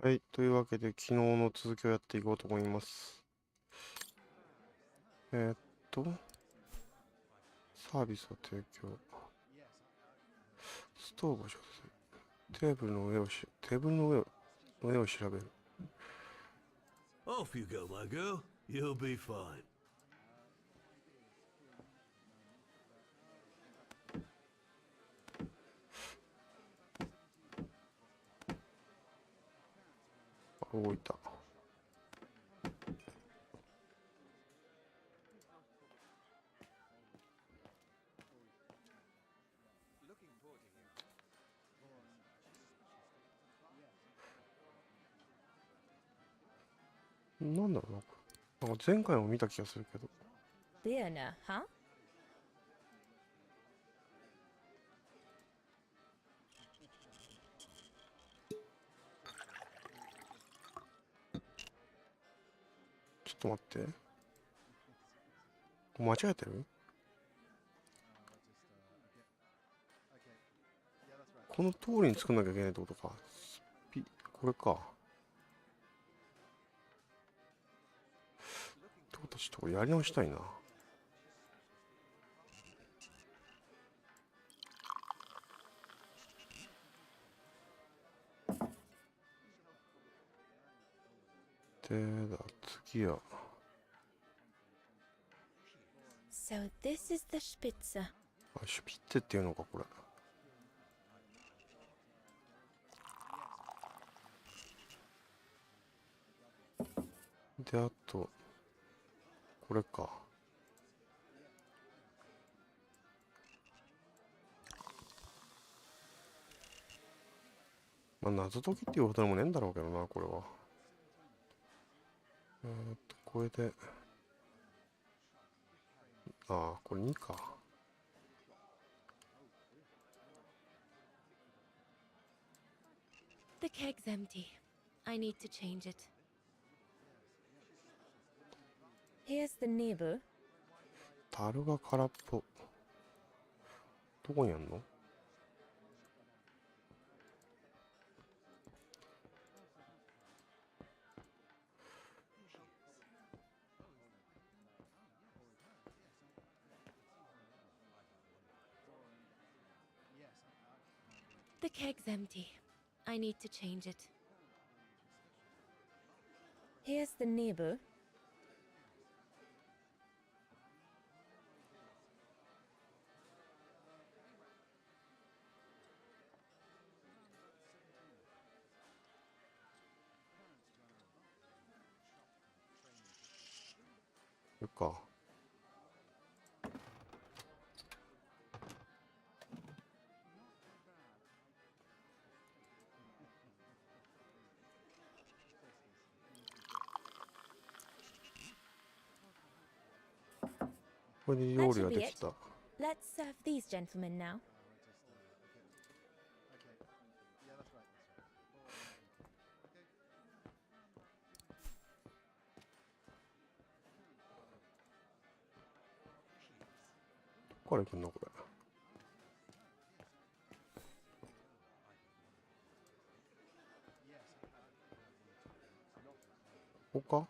はい、というわけで昨日の続きをやっていこうと思います。サービスを提供。ストーブを調整。テーブルの上を調べる。Off you go, my girl. You'll be fine. 動いた。なんだろうな。なんか前回も見た気がするけど。Vienna, huh? ちょっと待って。間違えてる？この通りに作んなきゃいけないってことか。これか。ってことちょっとこれやり直したいな。でだ、次は。So this is the Spitze. あ、シュピッツェっていうのか、これ。で、あと、これか。まあ、謎解きっていうことでもねえんだろうけどな、これは。これで、ああ、これ2か。The keg's empty. I need to change it. Here's the neighbor. 樽が空っぽ。どこにあんの？The keg's empty. I need to change it. Here's the neighbor. これか。これで料理ができた。Let's serve these gentlemen now. これ行くんだ、これ。ここか？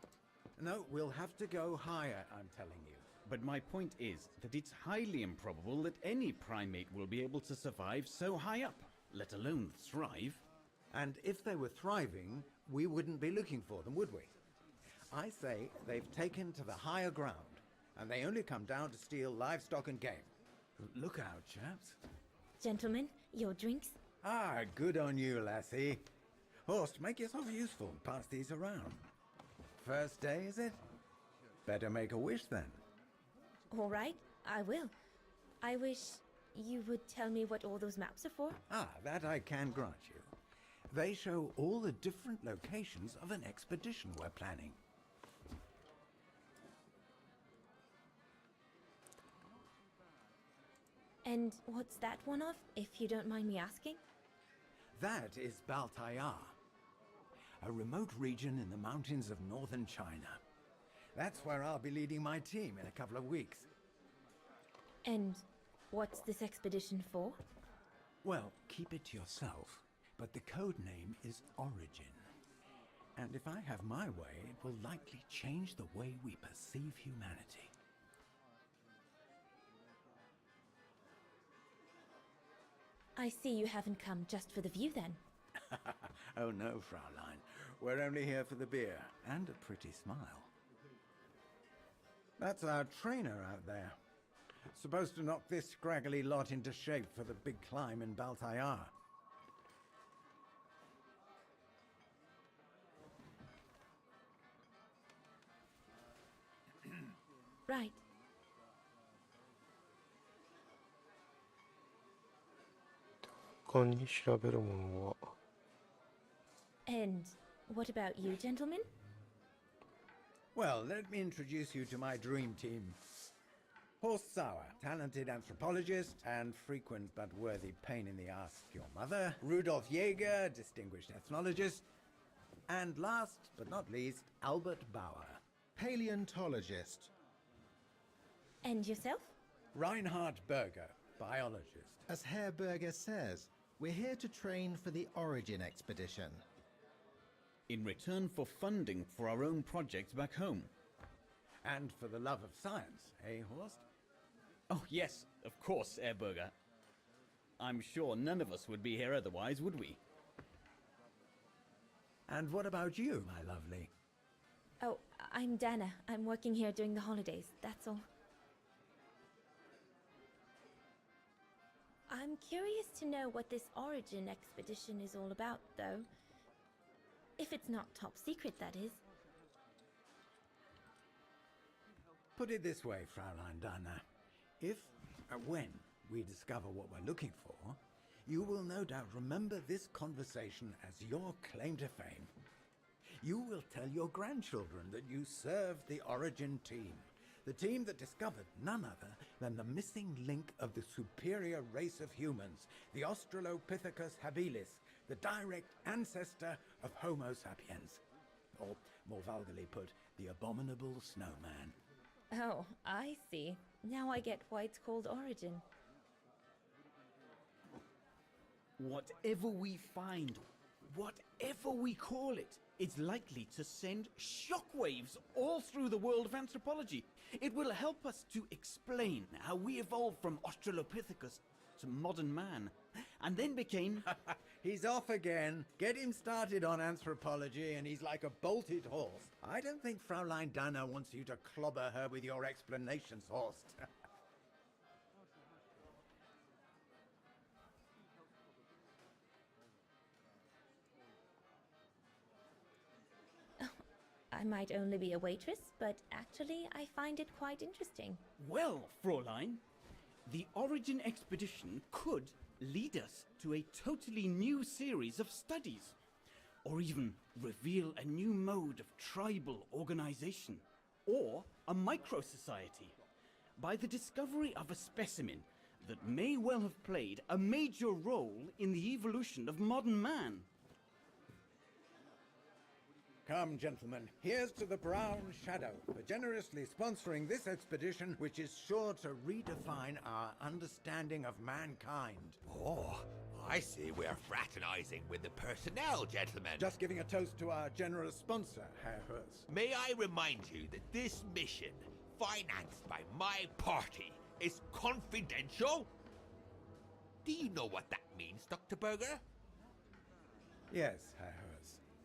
No, we'll have to go higher, I'm telling you. But my point is that it's highly improbable that any primate will be able to survive so high up, let alone thrive. And if they were thriving, we wouldn't be looking for them, would we? I say they've taken to the higher ground, and they only come down to steal livestock and game. Look out, chaps. Gentlemen, your drinks? Ah, good on you, lassie. Horst, make yourself useful and pass these around. First day, is it? Better make a wish then. All right, I will. I wish you would tell me what all those maps are for. Ah, that I can grant you. They show all the different locations of an expedition we're planning. And what's that one of, if you don't mind me asking? That is Baltayar, a remote region in the mountains of northern China. That's where I'll be leading my team in a couple of weeks. And what's this expedition for? Well, keep it to yourself, but the code name is Origin. And if I have my way, it will likely change the way we perceive humanity. I see you haven't come just for the view then. Oh no, Fraulein. We're only here for the beer and a pretty smile. That's our trainer out there. Supposed to knock this scraggly lot into shape for the big climb in Baltayar. Right. 他に調べるものは And what about you, gentlemen? Well, let me introduce you to my dream team. Horst Sauer, talented anthropologist and frequent but worthy pain in the ass to your mother. Rudolf Jäger, distinguished ethnologist. And last but not least, Albert Bauer, Paleontologist. And yourself? Reinhard Berger, biologist. As Herr Berger says, we're here to train for the Origin expedition. In return for funding for our own projects back home. And for the love of science, eh, Horst? Oh, yes, of course, Herr Berger. I'm sure none of us would be here otherwise, would we? And what about you, my lovely? Oh, I'm Dana. I'm working here during the holidays, that's all. I'm curious to know what this Origin expedition is all about, though. If it's not top secret, that is. Put it this way, Fraulein Dana. If, when we discover what we're looking for, you will no doubt remember this conversation as your claim to fame. You will tell your grandchildren that you served the Origin team, the team that discovered none other than the missing link of the superior race of humans, the Australopithecus habilis, the direct ancestor of Homo sapiens. Or, more vulgarly put, the abominable snowman. Oh, I see. Now I get why it's called Origin. Whatever we find, whatever we call it, it's likely to send shockwaves all through the world of anthropology. It will help us to explain how we evolved from Australopithecus to modern man, and then became... He's off again. Get him started on anthropology and he's like a bolted horse. I don't think Fraulein Dana wants you to clobber her with your explanations, Horst. I might only be a waitress, but actually I find it quite interesting. Well, Fräulein, the Origin expedition could lead us to a totally new series of studies, or even reveal a new mode of tribal organization, or a micro-society, by the discovery of a specimen that may well have played a major role in the evolution of modern man. Come, gentlemen, here's to the Brown Shadow for generously sponsoring this expedition, which is sure to redefine our understanding of mankind. Oh, I see we're fraternizing with the personnel, gentlemen. Just giving a toast to our generous sponsor, Herr Herz. May I remind you that this mission, financed by my party, is confidential? Do you know what that means, Dr. Berger? Yes, Herr Herz.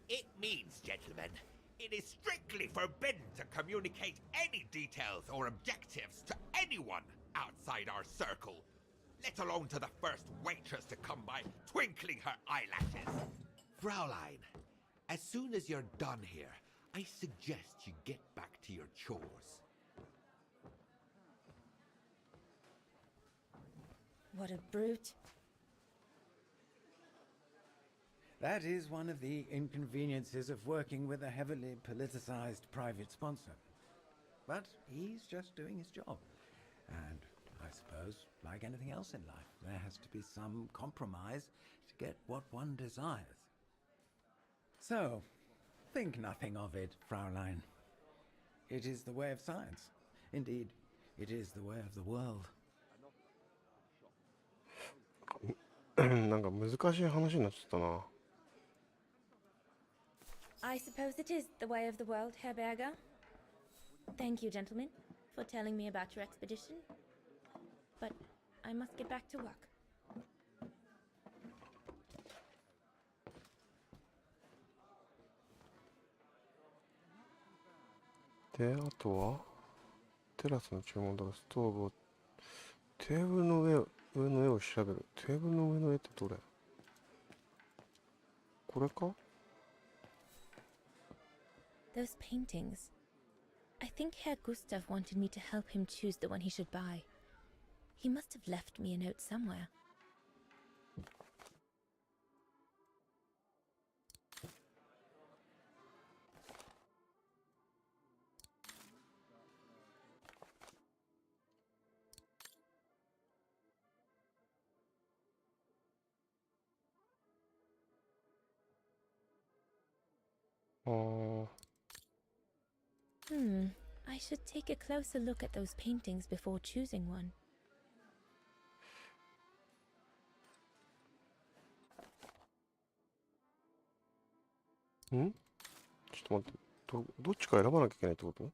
It means, gentlemen, it is strictly forbidden to communicate any details or objectives to anyone outside our circle, let alone to the first waitress to come by twinkling her eyelashes. Fraulein, as soon as you're done here, I suggest you get back to your chores. What a brute. That is one of the inconveniences of working with a heavily politicized private sponsor. But he's just doing his job. And I suppose, like anything else in life, there has to be some compromise to get what one desires. So, think nothing of it, Fraulein. It is the way of science. Indeed, it is the way of the world. なんか難しい話になっちゃったな。I suppose it is the way of the world, Herr Berger. Thank you, gentlemen, for telling me about your expedition. But I must get back to work. で、あとはテラスの注文だからストーブをテーブルの上の絵を調べる。テーブルの上の絵ってどれ？これか？ Those paintings. I think Herr Gustav wanted me to help him choose the one he should buy. He must have left me a note somewhere. I should take a closer look at those paintings before choosing one. ちょっと待って。どっちか選ばなきゃいけないってこと？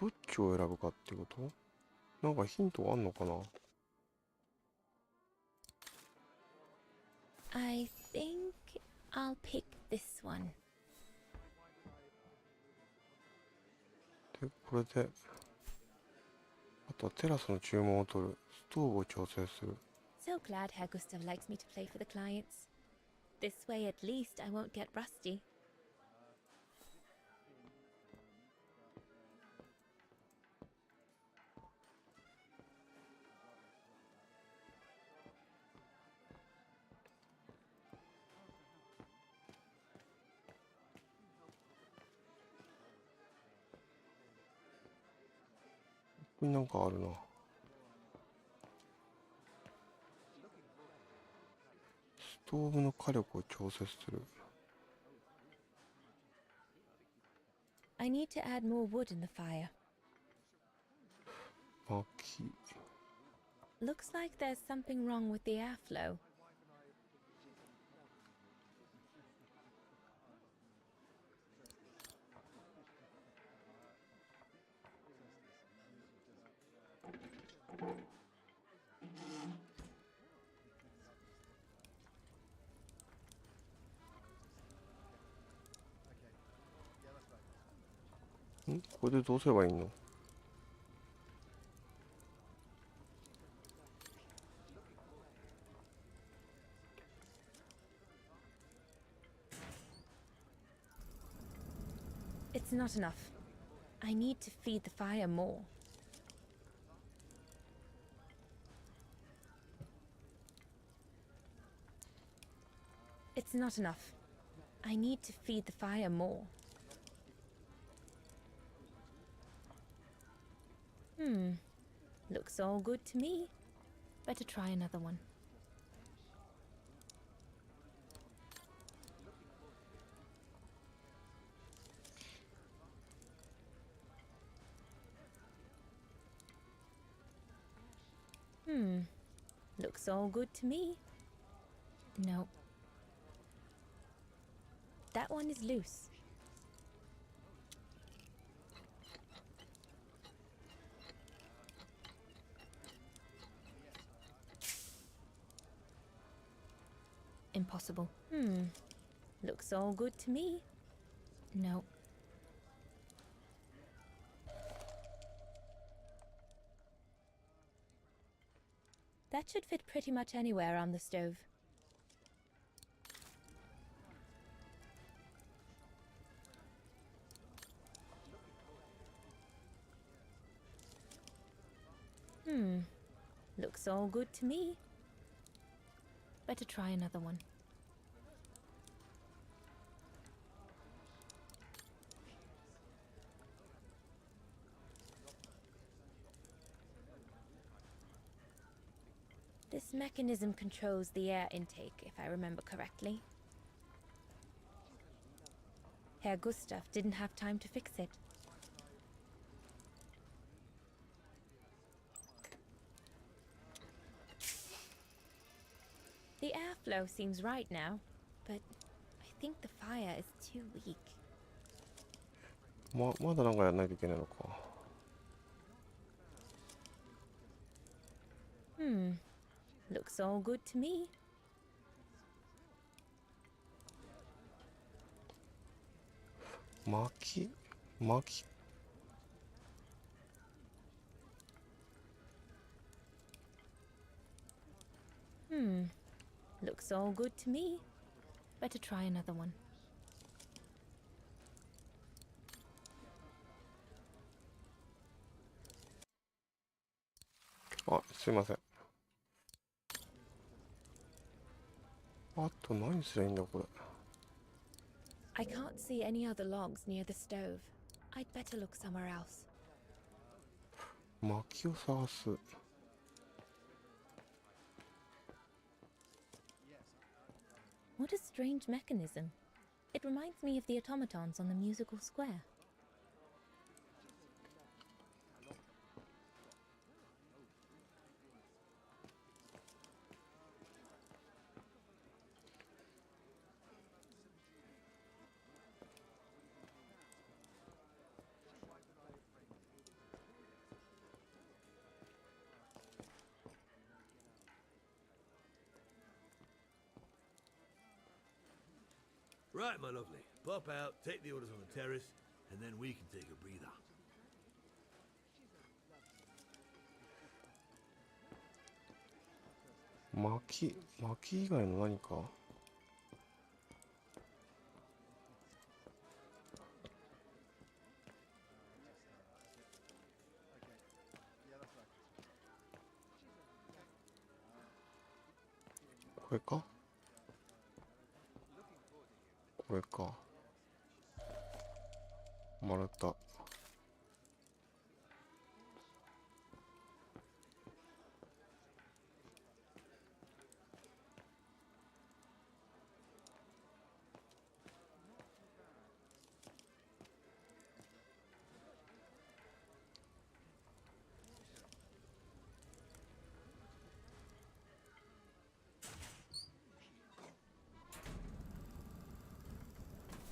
どっちを選ぶかってこと？なんかヒントあんのかな？ I think I'll pick this one. で、これで、あとはテラスの注文を取る。ストーブを調整する。So glad Herr Gustav likes me to play for the clients. This way at least I won't get rusty.ここになんかあるな。ストーブの火力を調節する。I need to add more wood in the fire. 薪。Looks like there's something wrong with the airflow. ?これでどうすればいいの？ It's not enough. I need to feed the fire more. It's not enough. I need to feed the fire more. Looks all good to me. Better try another one. Looks all good to me. No. That one is loose. Impossible. Looks all good to me. No. That should fit pretty much anywhere on the stove. Looks all good to me. Better try another one. This mechanism controls the air intake, if I remember correctly. Herr Gustav didn't have time to fix it. The airflow seems right now, but I think the fire is too weak. まだなんかやらないといけないのか。Looks all good to me. Maki. Looks all good to me. Better try another one. Ah, すいません。あと何すりゃいいんだこれ。I can't see any other logs near the stove. I'd better look somewhere else. 薪を探す。What a strange mechanism. It reminds me of the automatons on the musical square. Right, my lovely. Pop out, take the orders on the terrace, and then we can take a breather. 薪以外の何か。これか。これか。丸太。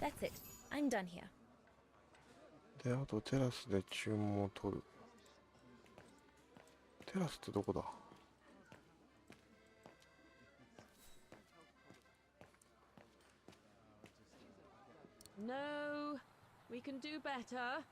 That's it. I'm done here. で、あとテラスで注文を取る。テラスってどこだ？ No, we can do better.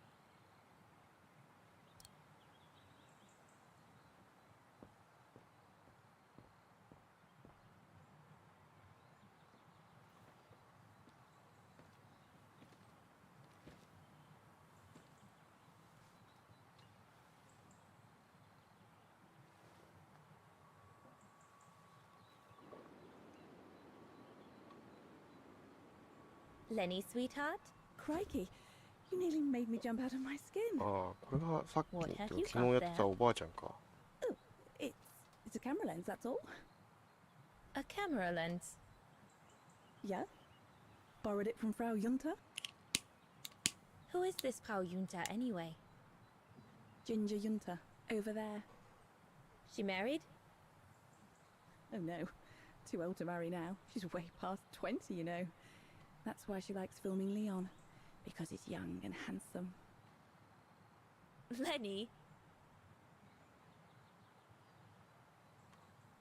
Lenny, sweetheart? Crikey, you nearly made me jump out of my skin. ああ、これがさっき What have 昨 you 日 got やってたおばあちゃんか。 Oh, it's a camera lens, that's all. A camera lens. Yeah? Borrowed it from Frau Junta? Who is this Frau Junta anyway? Ginger Junta, over there. She married? Oh no, too old to marry now. She's way past 20, you know. That's why she likes filming Leon, because he's young and handsome. Lenny?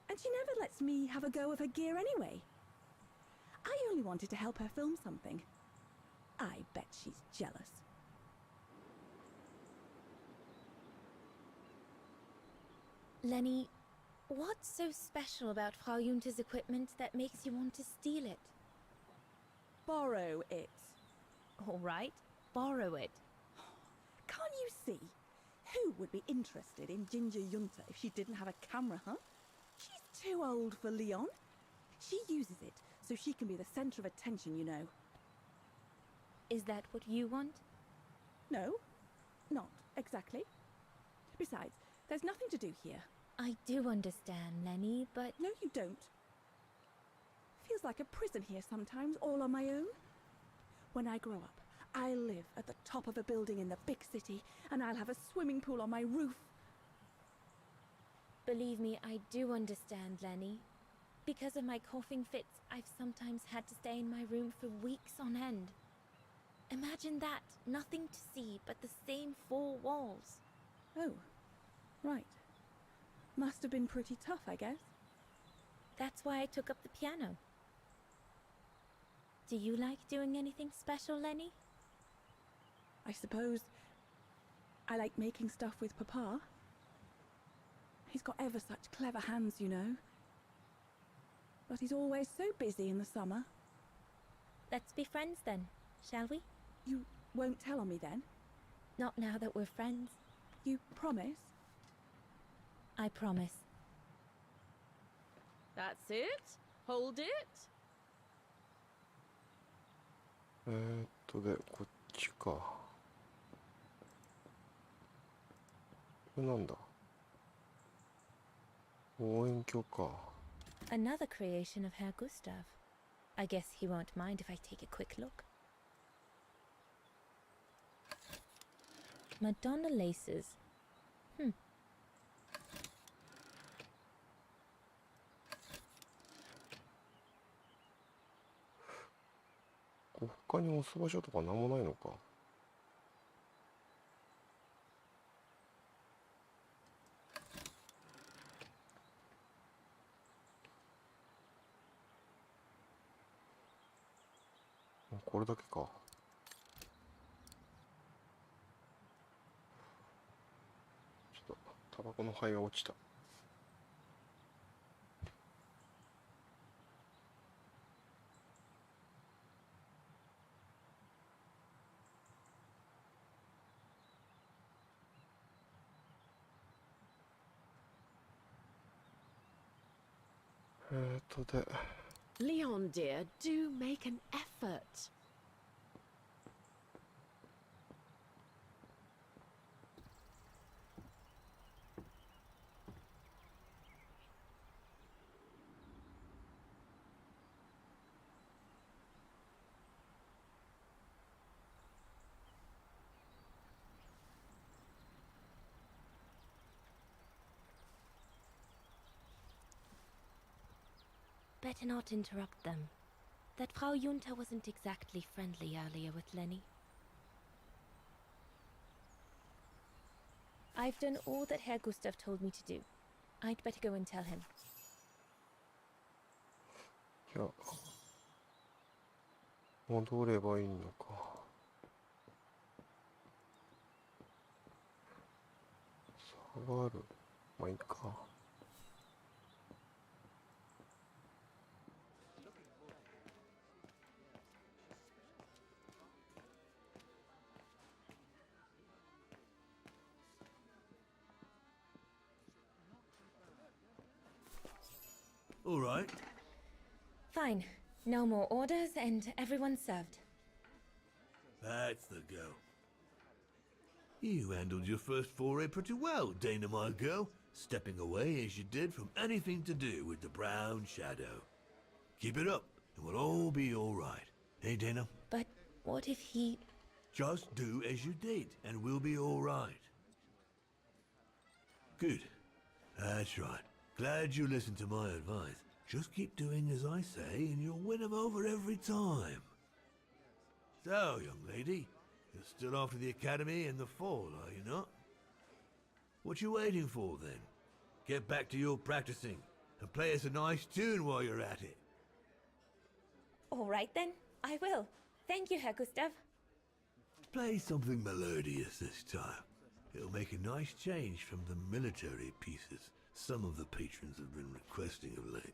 And she never lets me have a go of her gear anyway. I only wanted to help her film something. I bet she's jealous. Lenny, what's so special about Frau Junta's equipment that makes you want to steal it? Borrow it. All right, borrow it. Can't you see? Who would be interested in Ginger Junta if she didn't have a camera, huh? She's too old for Leon. She uses it so she can be the centre of attention, you know. Is that what you want? No, not exactly. Besides, there's nothing to do here. I do understand, Lenny, but... No, you don't. Feels like a prison here sometimes, all on my own. When I grow up, I'll live at the top of a building in the big city, and I'll have a swimming pool on my roof. Believe me, I do understand, Lenny. Because of my coughing fits, I've sometimes had to stay in my room for weeks on end. Imagine that, nothing to see but the same four walls. Oh, right. Must have been pretty tough, I guess. That's why I took up the piano. Do you like doing anything special, Lenny? I suppose I like making stuff with Papa. He's got ever such clever hands, you know. But he's always so busy in the summer. Let's be friends then, shall we? You won't tell on me then? Not now that we're friends. You promise? I promise. That's it. Hold it. で、こっちか。これなんだ。望遠鏡か。Another creation of Herr Gustav. I guess he won't mind if I take a quick look. Madonna laces. Hmm.他に押す場所とかなんもないのか。これだけか。ちょっとタバコの灰が落ちた。で。 Leon, dear, do make an effort. Better not interrupt them. That Frau Junta wasn't exactly friendly earlier with Lenny. I've done all that Herr Gustav told me to do. I'd better go and tell him. いや、戻ればいいのか。下がる。まあいいか。All right. Fine. No more orders and everyone's served. That's the go. You handled your first foray pretty well, Dana, my girl, stepping away as you did from anything to do with the Brown Shadow. Keep it up, and we'll all be all right. Hey, Dana? But what if he... Just do as you did, and we'll be all right. Good. That's right. Glad you listened to my advice. Just keep doing as I say, and you'll win 'em over every time. So, young lady, you're still off to the academy in the fall, are you not? What you waiting for, then? Get back to your practicing, and play us a nice tune while you're at it. All right then, I will. Thank you, Herr Gustav. play something melodious this time. It'll make a nice change from the military pieces some of the patrons have been requesting of late.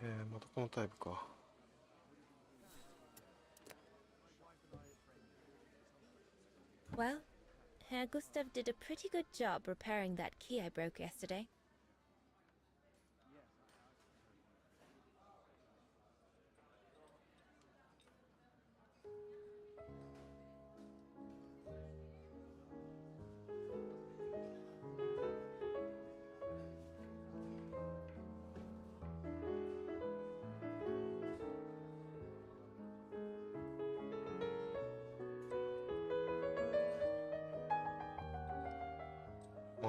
Eh, またこのタイプか。Well, Herr Gustav did a pretty good job repairing that key I broke yesterday. Oh,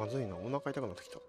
まずいな、お腹痛くなってきた。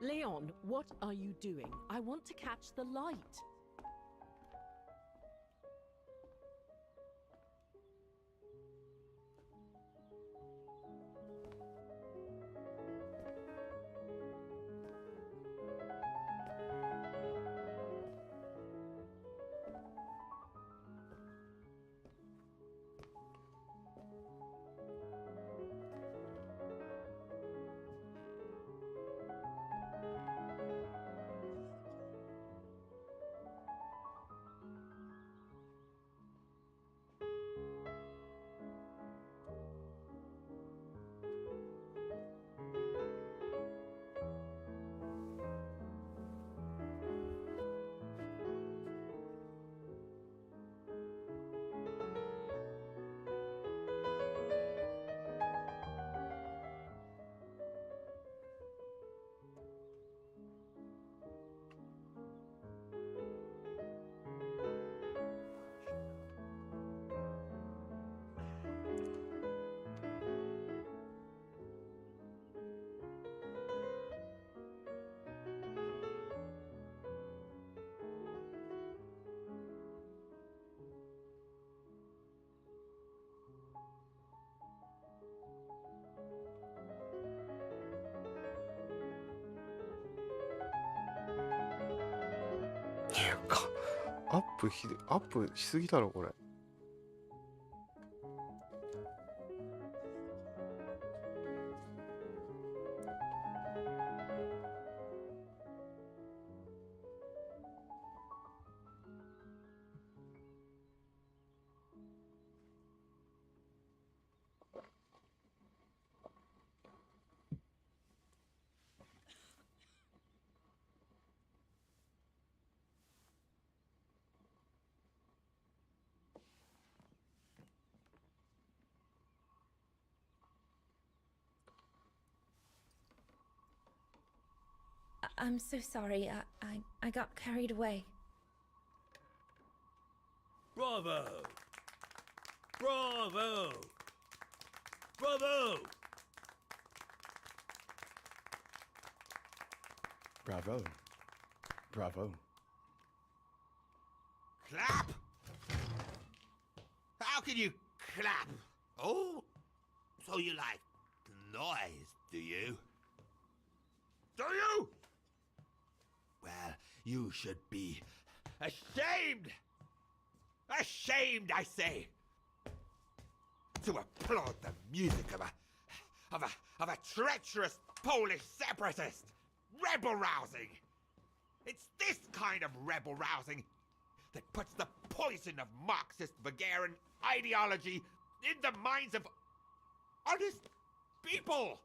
Leon, what are you doing? I want to catch the light.アップしすぎだろこれ。I'm so sorry. I got carried away. Bravo! Bravo! Bravo! Bravo. Bravo. Clap? How can you clap? Oh, so you like noise, do you? Do you? Well, you should be ashamed! Ashamed, I say! To applaud the music of a treacherous Polish separatist! Rebel rousing! It's this kind of rebel rousing that puts the poison of Marxist Bulgarian ideology in the minds of honest people!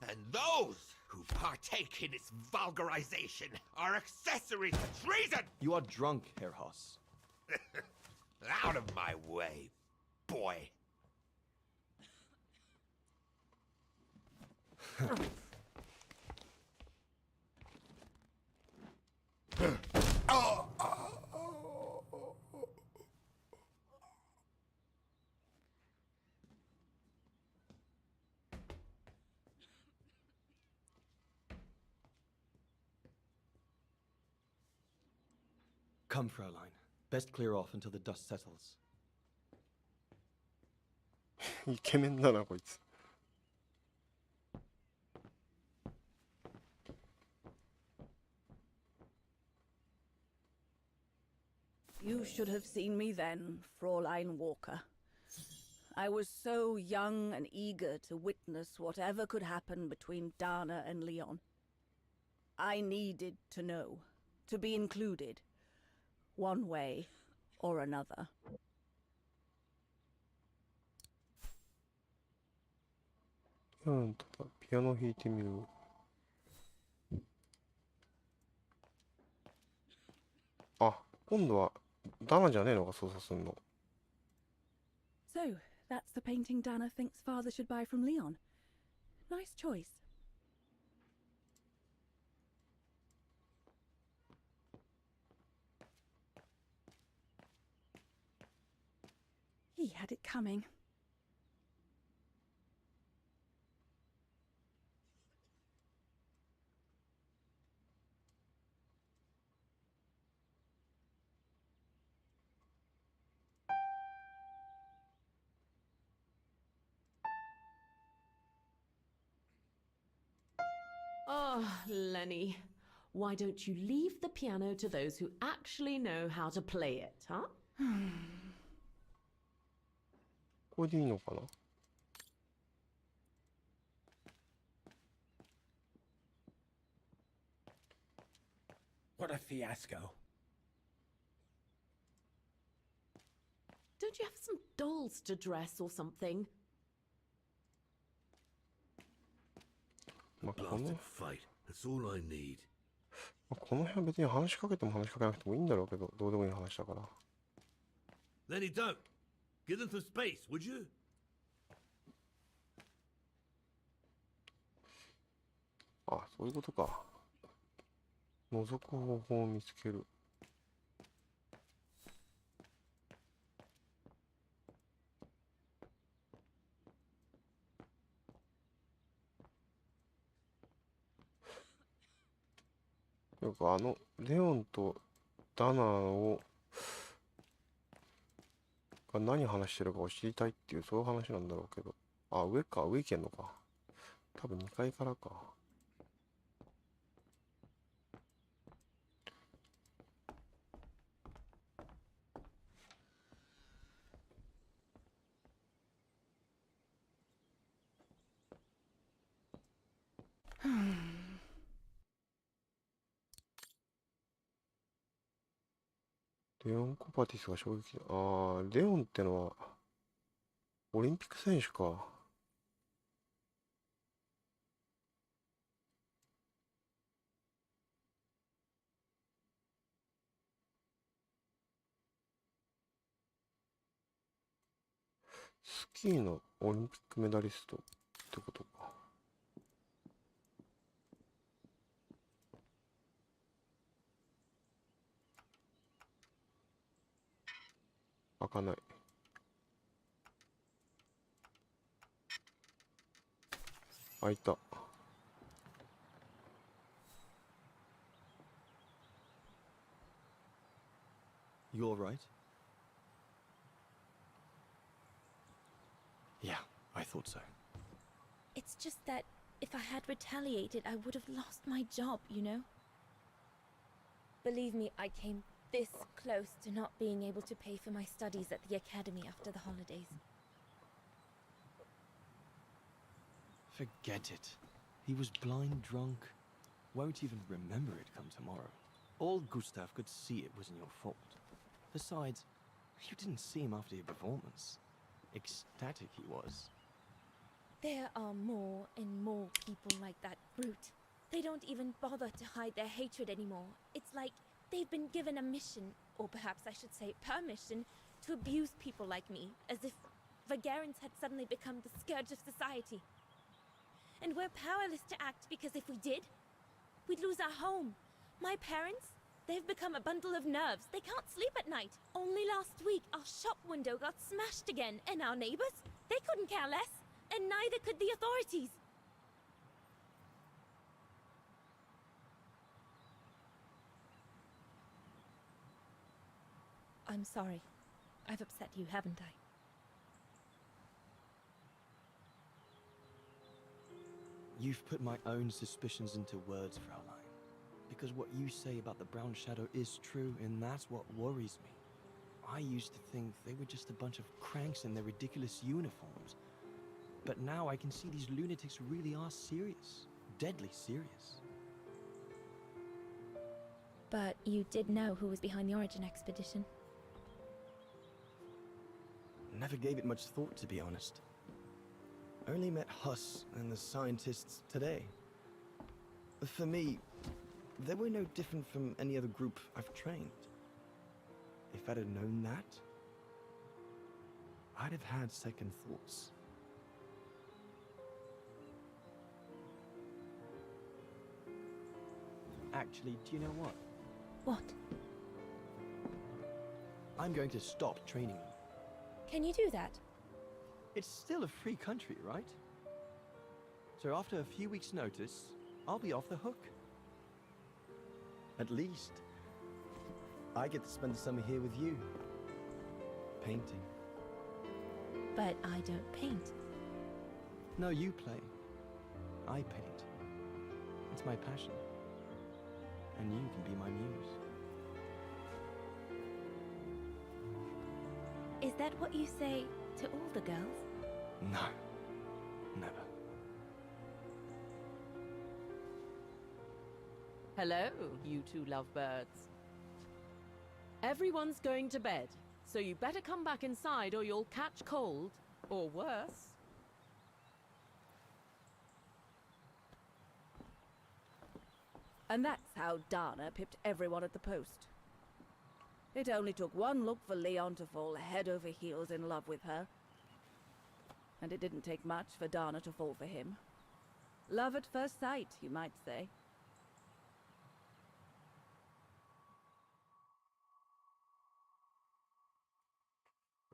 And those who partake in its vulgarization are accessories to treason! You are drunk, Herr Hoss. Out of my way, boy. Come, Fräulein. Best clear off until the dust settles. イケメンだなこいつ。You should have seen me then, Fräulein Walker. I was so young and eager to witness whatever could happen between Dana and Leon. I needed to know, to be included, one way or another. ただピアノ弾いてみる。あ、今度はダナじゃねえのが操作すんの。So, that's the painting Dana thinks father should buy from Leon. Nice choice. He had it coming. Oh, Lenny. Why don't you leave the piano to those who actually know how to play it, huh? これでいいのかな。What a fiasco. Don't you have some dolls to dress or something? まあこ Blasted の fight. That's all I need. この辺は別に話しかけても話しかけなくてもいいんだろうけど、どうでもいい話だから。Lenny, don't. Give them some space, would you? あ、そういうことか。覗く方法を見つける。よくレオンとダナが何話してるかを知りたいっていうそういう話なんだろうけど。あ、上か、上行けんのか。多分2階からか。レオン・コパティスが衝撃。ああ、レオンってのは、オリンピック選手か。スキーのオリンピックメダリストってことか。かない。開いた。You all right? Yeah, I thought so. It's just that if I had retaliated, I would have lost my job, you know? Believe me, I came this close to not being able to pay for my studies at the academy after the holidays. Forget it. He was blind drunk. Won't even remember it come tomorrow. All Gustav could see it wasn't your fault. Besides, you didn't see him after your performance. Ecstatic he was. There are more and more people like that brute. They don't even bother to hide their hatred anymore. It's like they've been given a mission, or perhaps I should say permission, to abuse people like me, as if Vagarans had suddenly become the scourge of society. And we're powerless to act because if we did, we'd lose our home. My parents, they've become a bundle of nerves. They can't sleep at night. Only last week, our shop window got smashed again, and our neighbors, they couldn't care less, and neither could the authorities. I'm sorry. I've upset you, haven't I? You've put my own suspicions into words, Fraulein. Because what you say about the Brown Shadow is true, and that's what worries me. I used to think they were just a bunch of cranks in their ridiculous uniforms. But now I can see these lunatics really are serious. Deadly serious. But you did know who was behind the Origin expedition. Never gave it much thought, to be honest. Only met Huss and the scientists today. For me, they were no different from any other group I've trained. If I'd have known that, I'd have had second thoughts. Actually, do you know what? What? I'm going to stop training you. Can you do that? It's still a free country, right? So after a few weeks' notice, I'll be off the hook. At least, I get to spend the summer here with you. Painting. But I don't paint. No, you play. I paint. It's my passion. And you can be my muse. Is that what you say to all the girls? No. Never. Hello, you two lovebirds. Everyone's going to bed, so you better come back inside or you'll catch cold, or worse. And that's how Dana pipped everyone at the post. It only took one look for Leon to fall head over heels in love with her. And it didn't take much for Dana to fall for him. Love at first sight, you might say.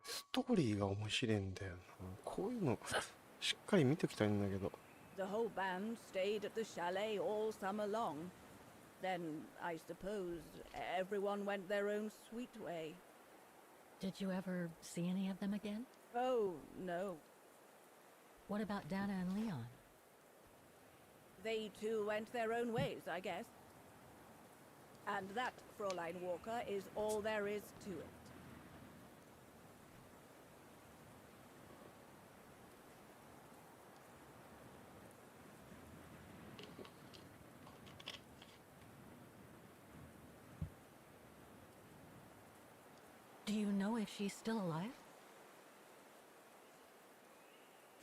ストーリーが面白いんだよな。こういうのしっかり見ておきたいんだけど。The whole band stayed at the chalet all summer long. Then, I suppose, everyone went their own sweet way. Did you ever see any of them again? Oh, no. What about Dana and Leon? They too went their own ways, I guess. And that, Fräulein Walker, is all there is to it. Do you know if she's still alive?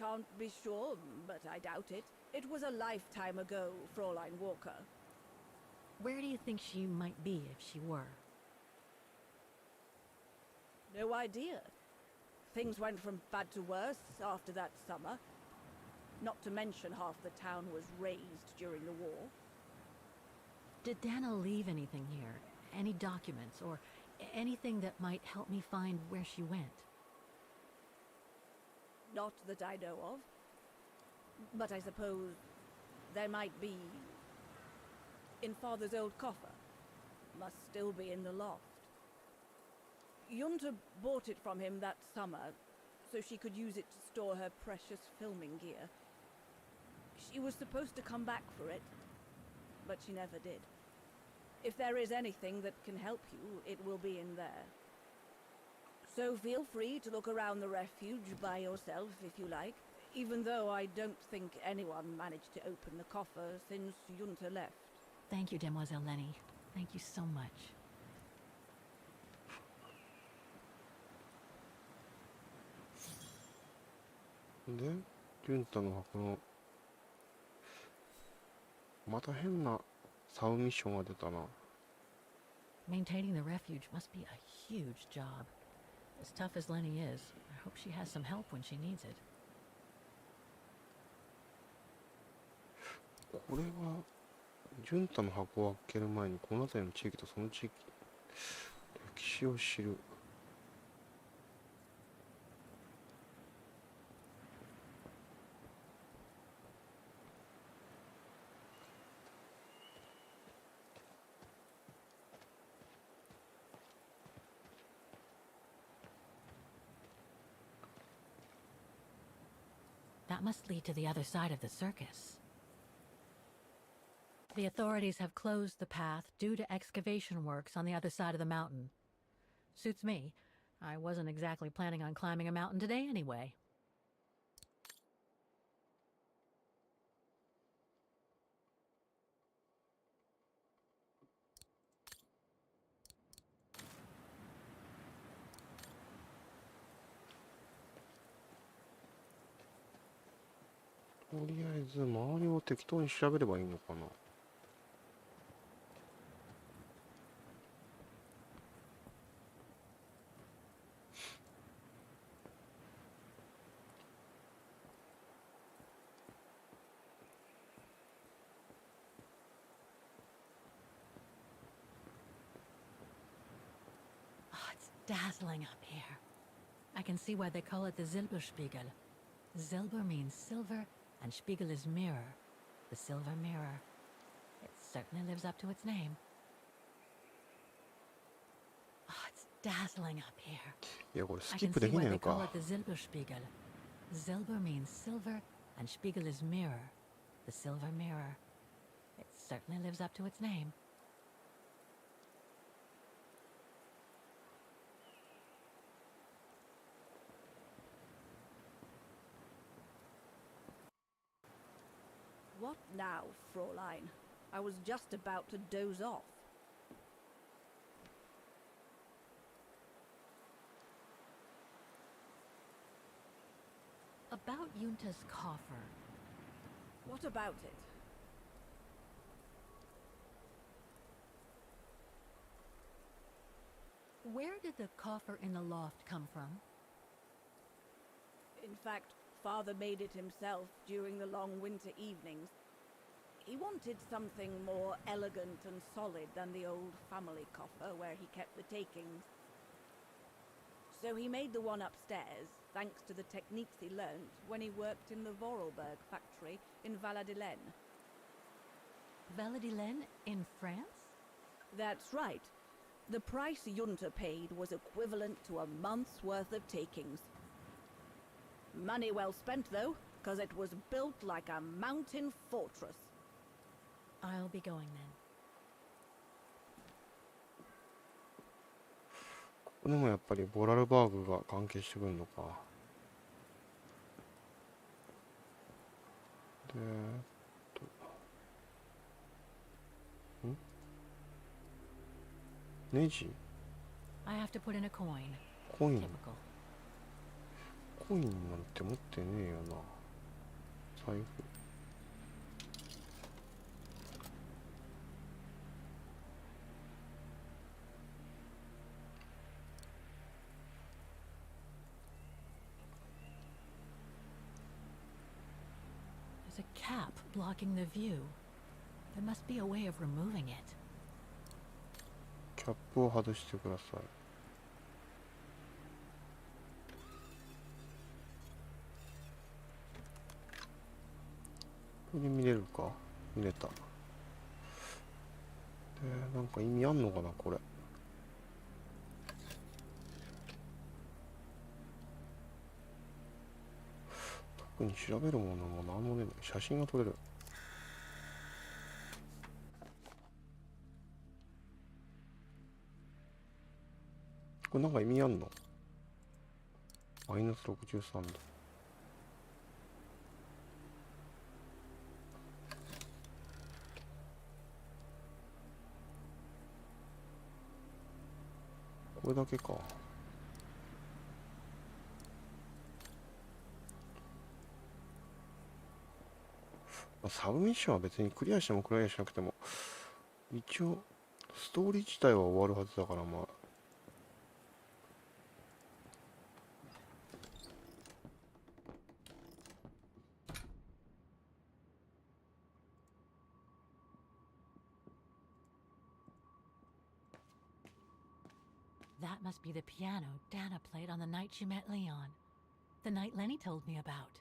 Can't be sure, but I doubt it. It was a lifetime ago, Fräulein Walker. Where do you think she might be if she were? No idea. Things went from bad to worse after that summer. Not to mention half the town was razed during the war. Did Dana leave anything here? Any documents or anything that might help me find where she went? Not that I know of. But I suppose there might be in Father's old coffer. Must still be in the loft. Junta bought it from him that summer, so she could use it to store her precious filming gear. She was supposed to come back for it, but she never did. If there is anything that can help you, it will be in there. So feel free to look around the refuge by yourself if you like, even though I don't think anyone managed to open the coffer since Junta left. Thank you, Demoiselle Lenny. Thank you so much. で、ジュンタの箱のまた変なサブミッションが出たな。Maintaining the refuge must be a huge job. As tough as Lenny is, I hope she has some help when she needs it. これはジュンタの箱を開ける前にこの辺りの地域とその地域歴史を知る。That must lead to the other side of the circus. The authorities have closed the path due to excavation works on the other side of the mountain. Suits me. I wasn't exactly planning on climbing a mountain today anyway. とりあえず周りを適当に調べればいいのかな。Dazzling up here. I can see why they call it the Silberspiegel. Silber means silver, and Spiegel is mirror. The silver mirror. It certainly lives up to its name. Oh, it's dazzling up here. いや、これス I キッ can プで see きない why の they call か。 it the Silberspiegel. Silber means silver, and Spiegel is mirror. The silver mirror. It certainly lives up to its name. What now, Fräulein? I was just about to doze off. About Junta's coffer. What about it? Where did the coffer in the loft come from? In fact, Father made it himself during the long winter evenings. He wanted something more elegant and solid than the old family coffer where he kept the takings. So he made the one upstairs, thanks to the techniques he learnt when he worked in the Vorarlberg factory in Valladolid. Valladolid in France? That's right. The price Junta paid was equivalent to a month's worth of takings. Money well spent, though, because it was built like a mountain fortress. I'll be going then. ここでもやっぱりボラルバーグが関係してくるのか。で、ネジ I have to put in a coin. コイン Typical. コインなんて持ってねえよな。財布。There's a cap blocking the view. There must be a way of removing it. キャップを外してください。こに見れるか。見れた。で、なんか意味あんのかなこれ。特に調べるものも何もねえ。写真が撮れる。これなんか意味あんの？マイナス63度。これだけか。サブミッションは別にクリアしてもクリアしなくても、一応ストーリー自体は終わるはずだから、まあ。That must be the piano Dana played on the night she met Leon. The night Lenny told me about.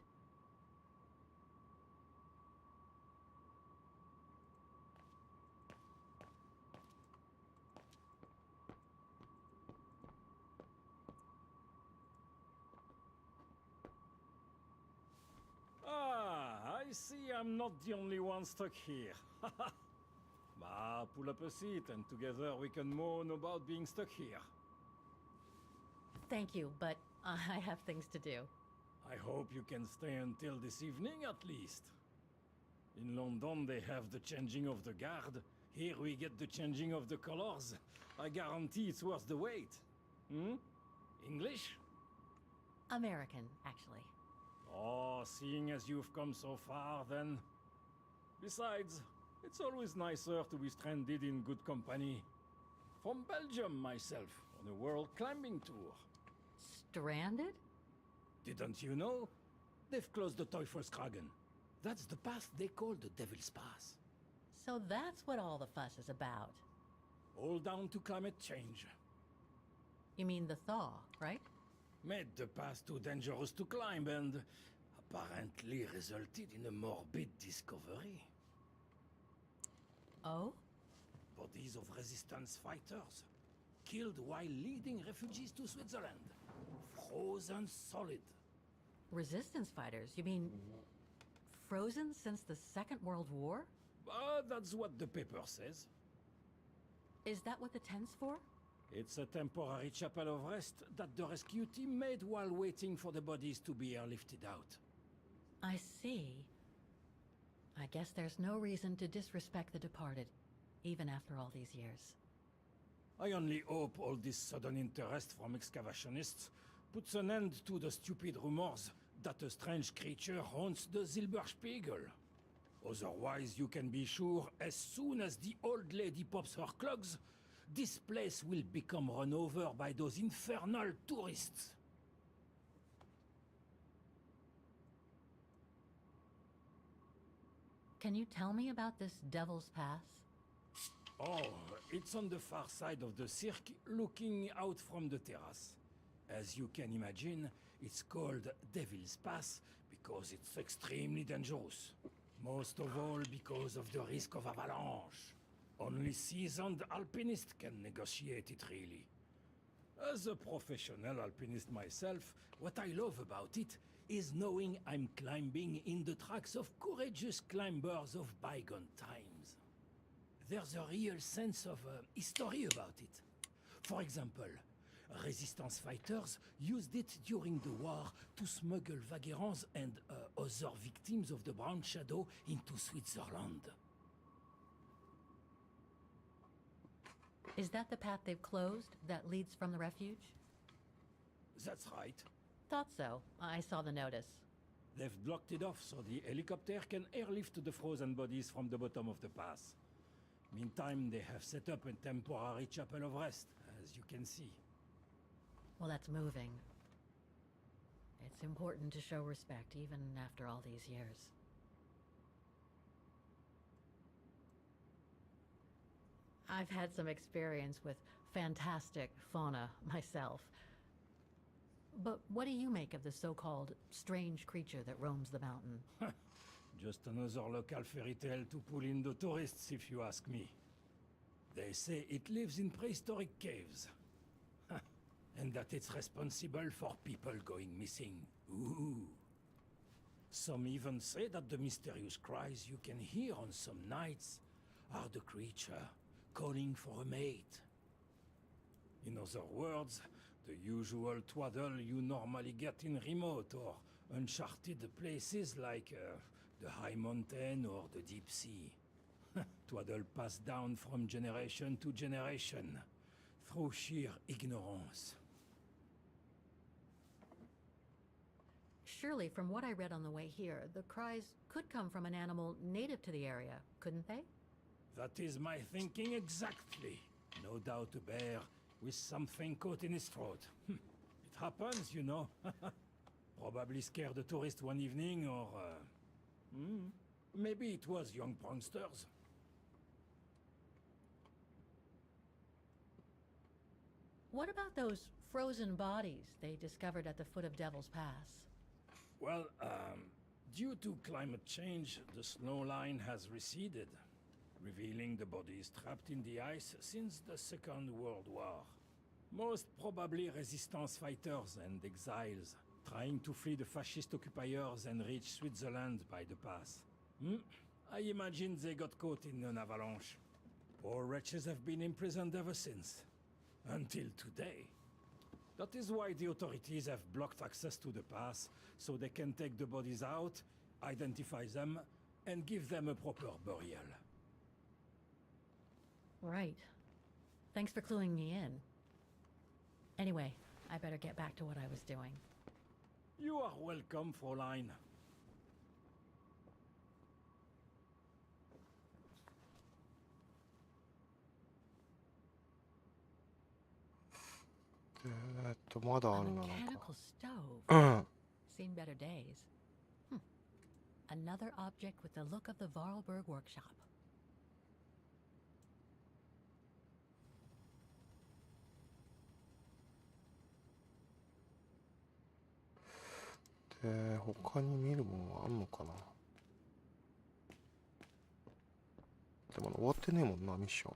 Ah, I see I'm not the only one stuck here. Bah, pull up a seat and together we can moan about being stuck here. Thank you, but I have things to do. I hope you can stay until this evening at least. In London they have the changing of the guard. Here we get the changing of the colors. I guarantee it's worth the wait. Hmm? English? American, actually. Oh, seeing as you've come so far, then. Besides, it's always nicer to be stranded in good company. From Belgium, myself, on a world climbing tour. Stranded? Didn't you know? They've closed the Teufelskragen. That's the path they call the Devil's Pass. So that's what all the fuss is about. All down to climate change. You mean the thaw, right? Made the path too dangerous to climb and apparently resulted in a morbid discovery. Oh? Bodies of resistance fighters, killed while leading refugees to Switzerland. Frozen solid. Resistance fighters? You mean frozen since the Second World War? That's what the paper says. Is that what the tent's for? It's a temporary chapel of rest that the rescue team made while waiting for the bodies to be airlifted out. I see. I guess there's no reason to disrespect the departed, even after all these years. I only hope all this sudden interest from excavationists puts an end to the stupid rumors that a strange creature haunts the Silberspiegel. Otherwise, you can be sure as soon as the old lady pops her clogs, this place will become run over by those infernal tourists. Can you tell me about this Devil's Pass? Oh, it's on the far side of the cirque, looking out from the terrace. As you can imagine, it's called Devil's Pass because it's extremely dangerous. Most of all because of the risk of avalanche. Only seasoned alpinists can negotiate it, really. As a professional alpinist myself, what I love about it is knowing I'm climbing in the tracks of courageous climbers of bygone times. There's a real sense of history about it. For example, resistance fighters used it during the war to smuggle vagrants and other victims of the Brown Shadow into Switzerland. Is that the path they've closed that leads from the refuge? That's right. Thought so. I saw the notice. They've blocked it off so the helicopter can airlift the frozen bodies from the bottom of the pass. Meantime, they have set up a temporary chapel of rest, as you can see. Well, that's moving. It's important to show respect even after all these years. I've had some experience with fantastic fauna myself. But what do you make of the so-called strange creature that roams the mountain? Just another local fairy tale to pull in the tourists, if you ask me. They say it lives in prehistoric caves. And that it's responsible for people going missing. Ooh. Some even say that the mysterious cries you can hear on some nights are the creature calling for a mate. In other words, the usual twaddle you normally get in remote or uncharted places like the high mountain or the deep sea. Twaddle passed down from generation to generation through sheer ignorance. Surely, from what I read on the way here, the cries could come from an animal native to the area, couldn't they? That is my thinking exactly. No doubt a bear with something caught in his throat. It happens, you know. Probably scared a tourist one evening, or... maybe it was young pranksters. What about those frozen bodies they discovered at the foot of Devil's Pass? Well, due to climate change, the snow line has receded, revealing the bodies trapped in the ice since the Second World War. Most probably resistance fighters and exiles, trying to flee the fascist occupiers and reach Switzerland by the pass. I imagine they got caught in an avalanche. Poor wretches have been imprisoned ever since. Until today. That is why the authorities have blocked access to the pass, so they can take the bodies out, identify them, and give them a proper burial. Right. Thanks for cluing me in. Anyway, I better get back to what I was doing. You are welcome, Fräulein.まだあ A るな、なんか。 mechanical stove. うん。 Seen better days. Another object with the look of the Vorarlberg workshop. で、他に見るものはあんのかな。でも終わってねえもんな、ミッション。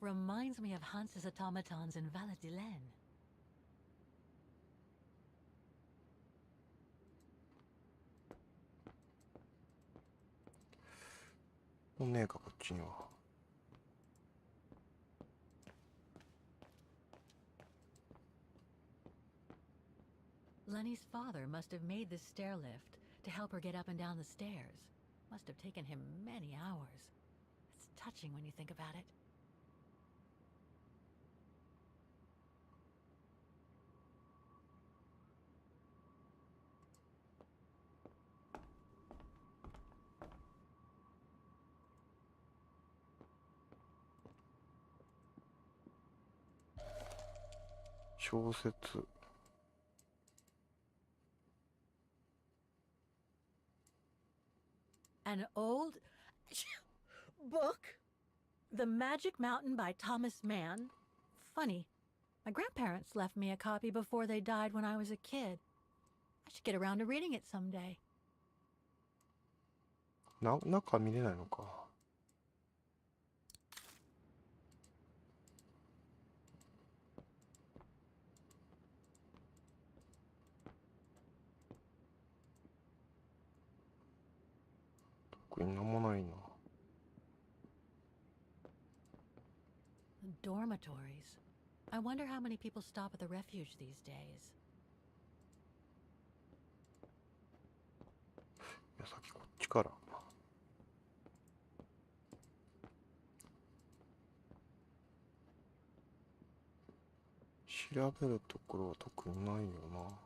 Reminds me of Hans's automatons in Valladolid. もうねえか、こっちには。Lenny's father must have made this stair lift to help her get up and down the stairs. Must have taken him many hours. It's touching when you think about it.「小説」 An old book? The Magic Mountain by Thomas Mann? Funny. My grandparents left me a copy before they died when I was a kid. I should get around to reading it someday. 中見れないのか。特になんもないな。Dormitories. I wonder how many people stop at the refuge these days. いや、さっきこっちから。調べるところは特にないよな。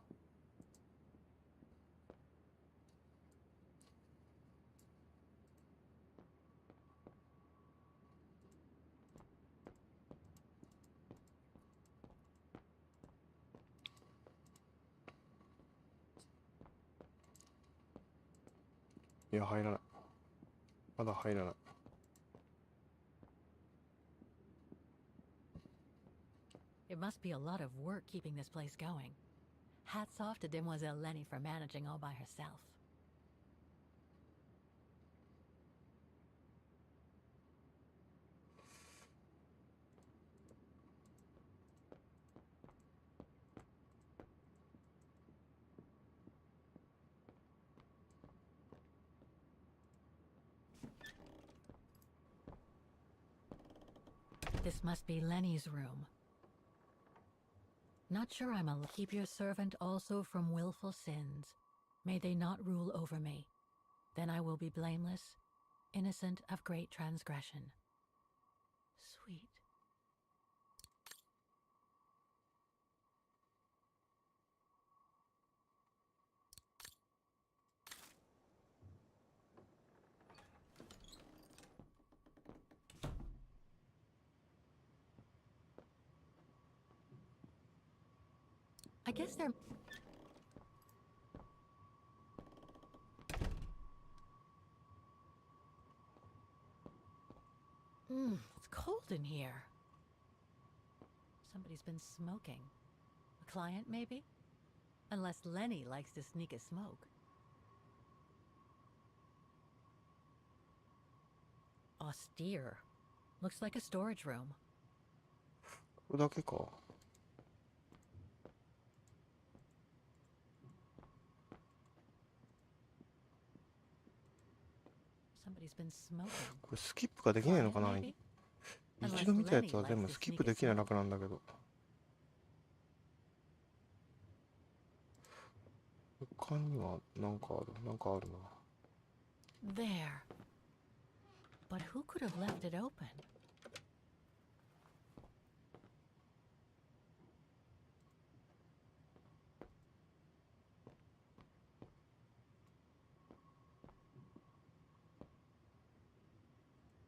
いや、入らない。まだ入らない。It must be a lot of work keeping this place going. Hats off to Demoiselle Lenny for managing all by herself. This must be Lenny's room. Not sure I'm a... Keep your servant also from willful sins. May they not rule over me. Then I will be blameless, innocent of great transgression. Sweet. I guess they're... It's cold in here. Somebody's been smoking. A client, maybe? Unless Lenny likes to sneak a smoke. Austere. Looks like a storage room. これだけか。Somebody's been smoking. これスキップができないのかな。一度見たやつは全部スキップできない楽なんだけど。他にはなんかあるな。There. But who could have left it open?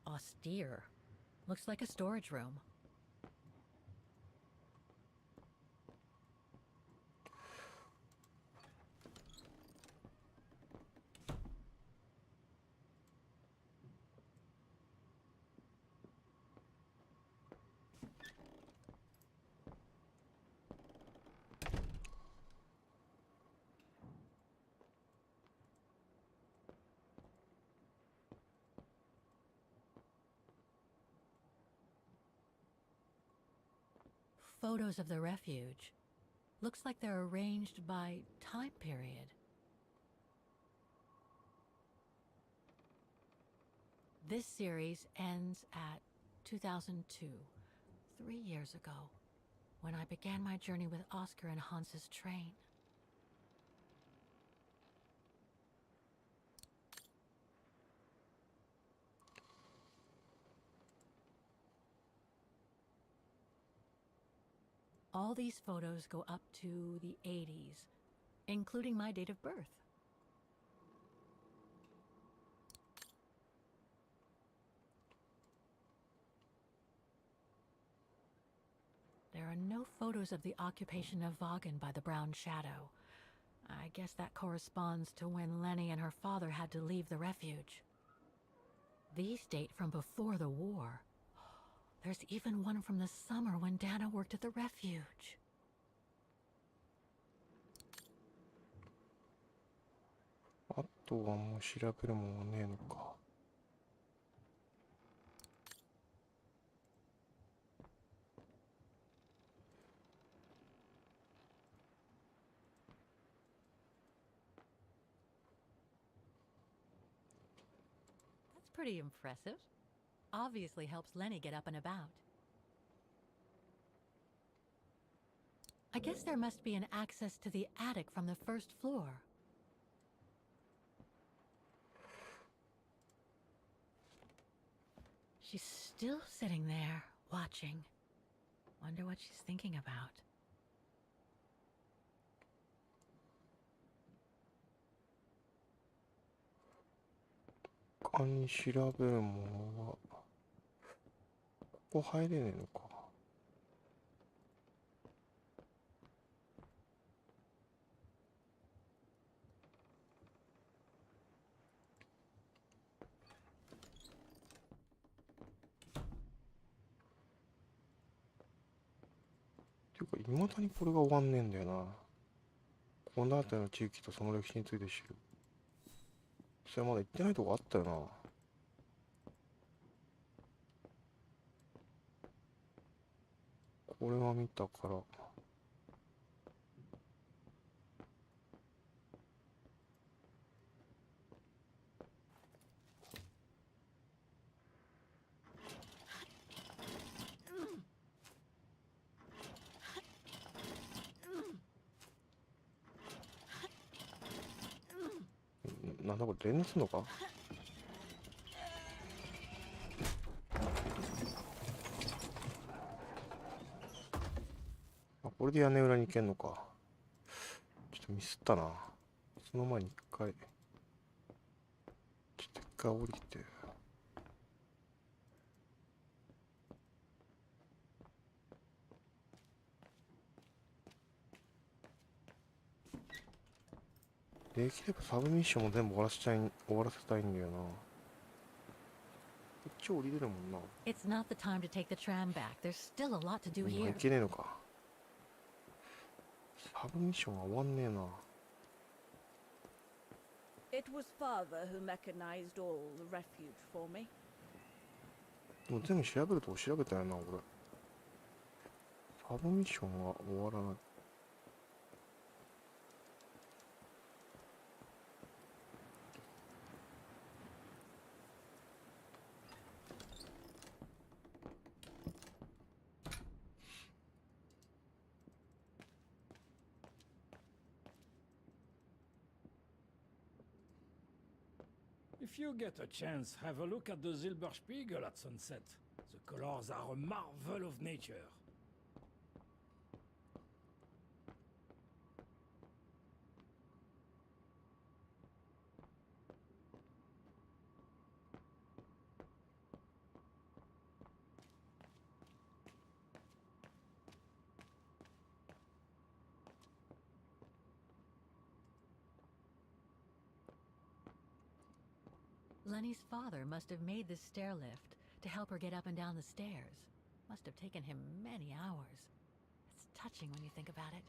Austere. Looks like a storage room. Photos of the refuge. Looks like they're arranged by time period. This series ends at 2002, 3 years ago, when I began my journey with Oscar and Hans's train. All these photos go up to the 80s, including my date of birth. There are no photos of the occupation of Vaughan by the Brown Shadow. I guess that corresponds to when Lenny and her father had to leave the refuge. These date from before the war. There's even one from the summer when Dana worked at the refuge. That's pretty impressive. Obviously helps Lenny get up and about. I guess there must be an access to the attic from the first floor. She's still sitting there, watching. Wonder what she's thinking about.他に調べるものはここ入れねえのか。ていうか、いまだにこれが終わんねえんだよな。この辺りの地域とその歴史について知る。それまだ行ってないとこあったよな。これは見たから。なんだこれ、連打すんのか。あ、これで屋根裏に行けんのか。ちょっとミスったな。その前に一回降りて。できればサブミッションも全部終わらせたいんだよな。こっち降りれるもんな。It's not the time to take the tram back. There's still a lot to do 今 here. いけねえのか。サブミッションが終わんねえな。It was father who mechanized all the refuge for me. もう全部調べるとこ調べたよな、俺。サブミッションが終わらない。If you get a chance, have a look at the Silberspiegel at sunset. The colors are a marvel of nature. Lenny's father must have made this stair lift to help her get up and down the stairs. Must have taken him many hours. It's touching when you think about it.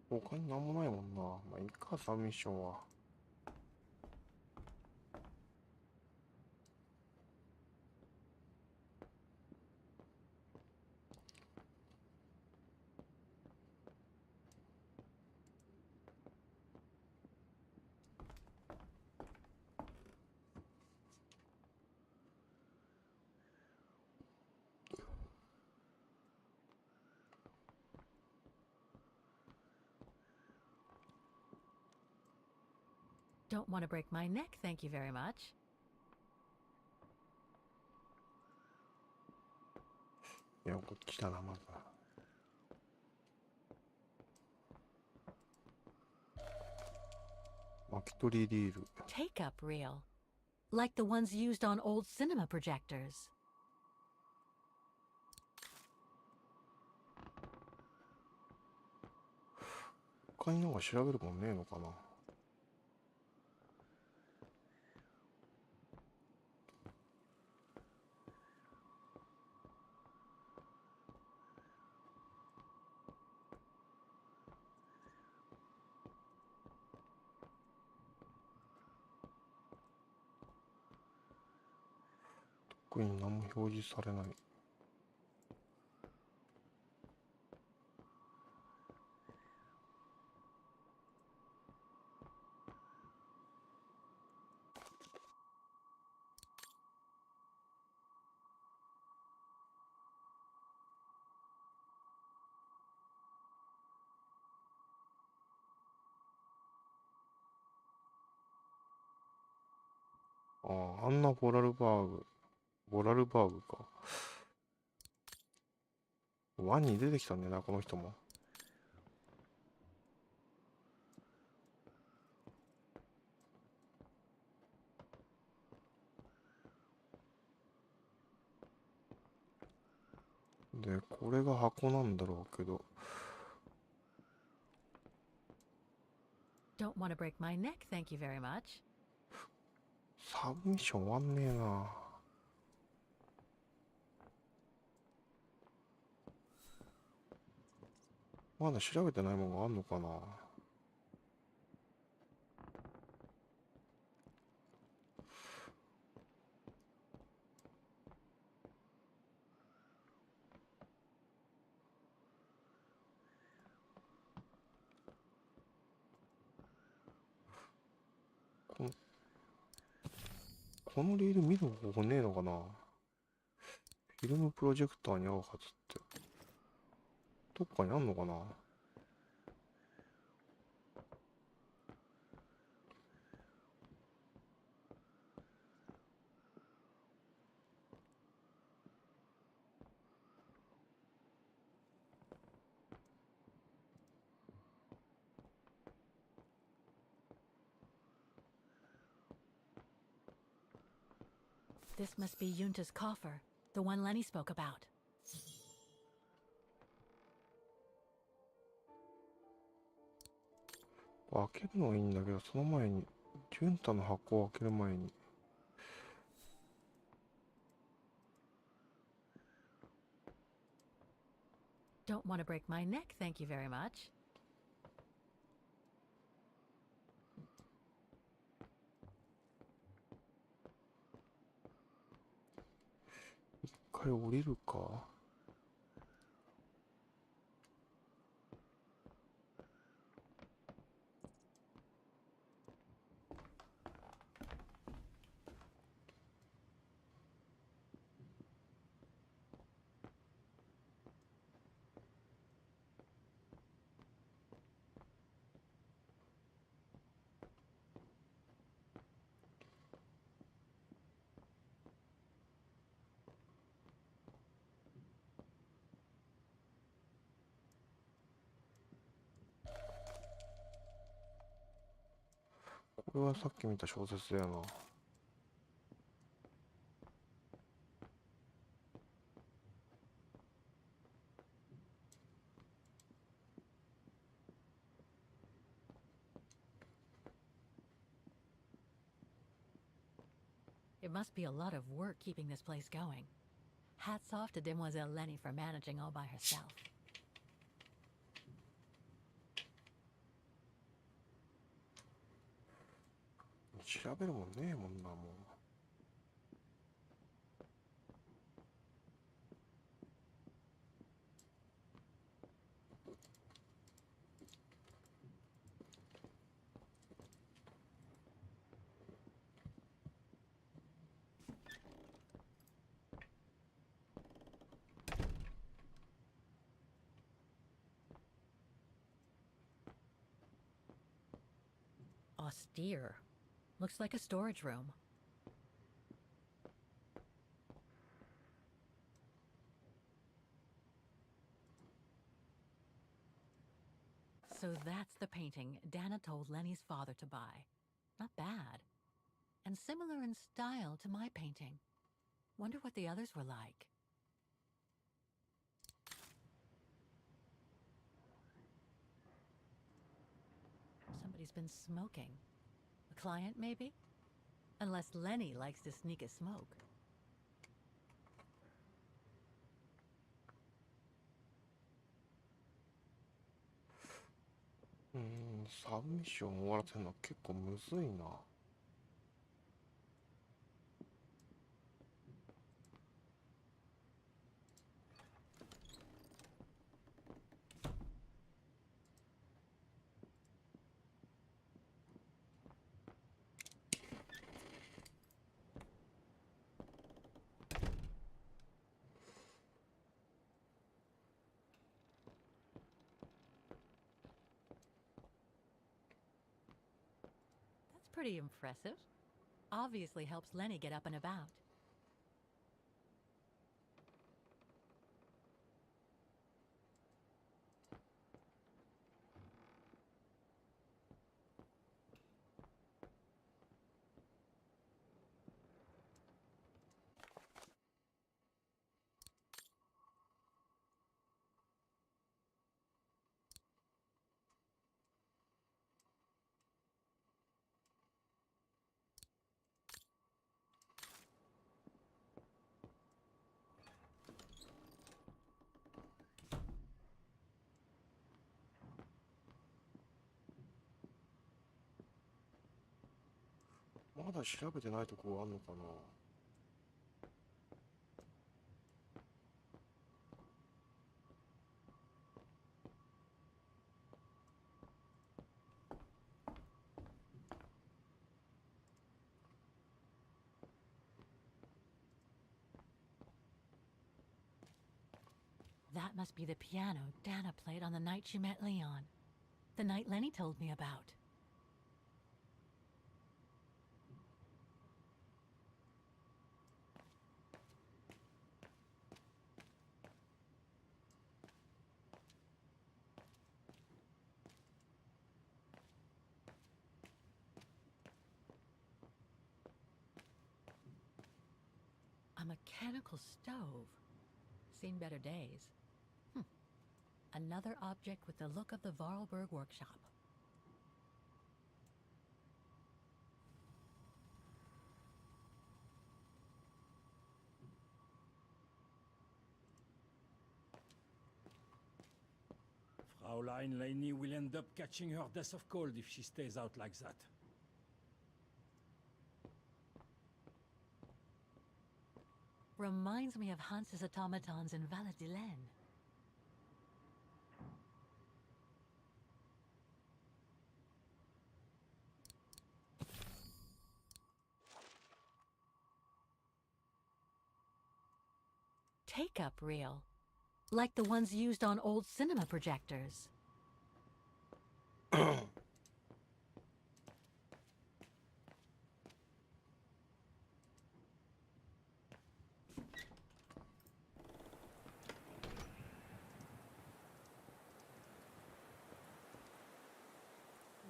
他になんもないもんな。まあいいか、サブミッションは。Don't want to break my neck, thank you very much. いや、こっちだな、まず。巻き取りリール。Take-up reel. Like the ones used on old cinema projectors. 他になんか調べるもんねえのかな。特に何も表示されない。ああ、アンナ・ボラルバーグか。ワンに出てきたんだよな、この人も。で、これが箱なんだろうけど。Don't want to break my neck, thank you very much. サブミッション終わんねえな。まだ調べてないものがあんのかな。このリール見る方法ねえのかな。フィルムプロジェクターに合うはずって。どっかにあんのかな。This must be Yunta's coffer, the one Lenny spoke about. 開けるのはいいんだけど、その前に、ジュンタの箱を開ける前に。Don't want to break my neck, thank you very much. 一回降りるか。これはさっき見た小説だよな。It must be a lot of work keeping this place going. Hats off to Demoiselle Lenny for managing all by herself. 調べるもんねえもんな、もう。Austere. Looks like a storage room. So that's the painting Dana told Lenny's father to buy. Not bad. And similar in style to my painting. Wonder what the others were like. Somebody's been smoking. A client, maybe? Unless Lenny likes to sneak a smoke. サブミッション終わらせるのは結構むずいな。Pretty impressive. Obviously helps Lenny get up and about. まだ調べてないとこあんのかな。That must be the piano Dana played on the night she met Leon. The night Lenny told me about. A mechanical stove. Seen better days. Another object with the look of the Vorarlberg workshop. Fraulein Laney will end up catching her death of cold if she stays out like that. Reminds me of Hans's automatons in Valladolid. Take-up reel. Like the ones used on old cinema projectors.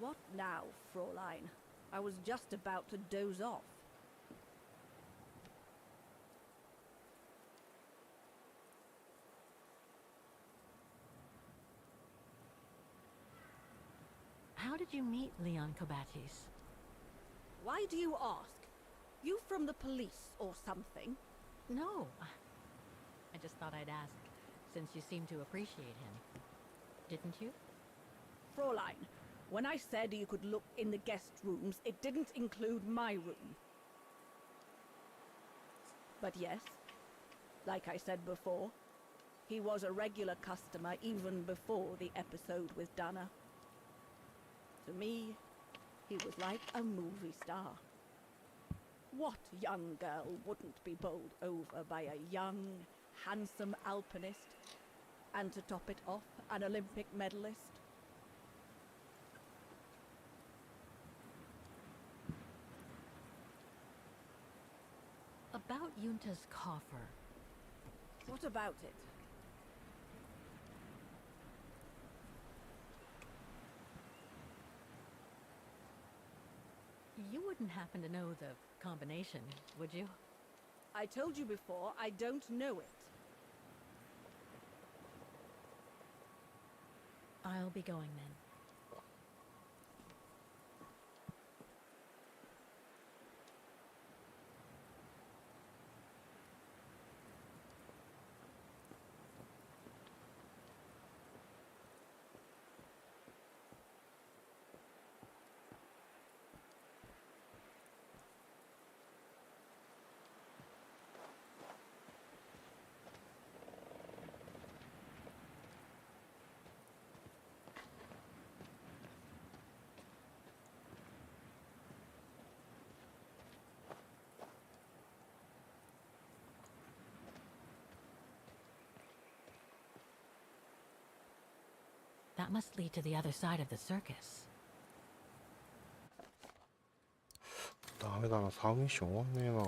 What now, Fräulein? I was just about to doze off. How did you meet Leon Kobatis? Why do you ask? You from the police or something? No. I just thought I'd ask, since you seem to appreciate him. Didn't you? Fräulein, when I said you could look in the guest rooms, it didn't include my room. But yes, like I said before, he was a regular customer even before the episode with Dana. To me, he was like a movie star. What young girl wouldn't be bowled over by a young, handsome alpinist? And to top it off, an Olympic medalist? About Yunta's coffer. What about it? You wouldn't happen to know the combination, would you? I told you before, I don't know it. I'll be going then. That must lead to the other side of the circus. ダメだな、サブミッション終わんねえな。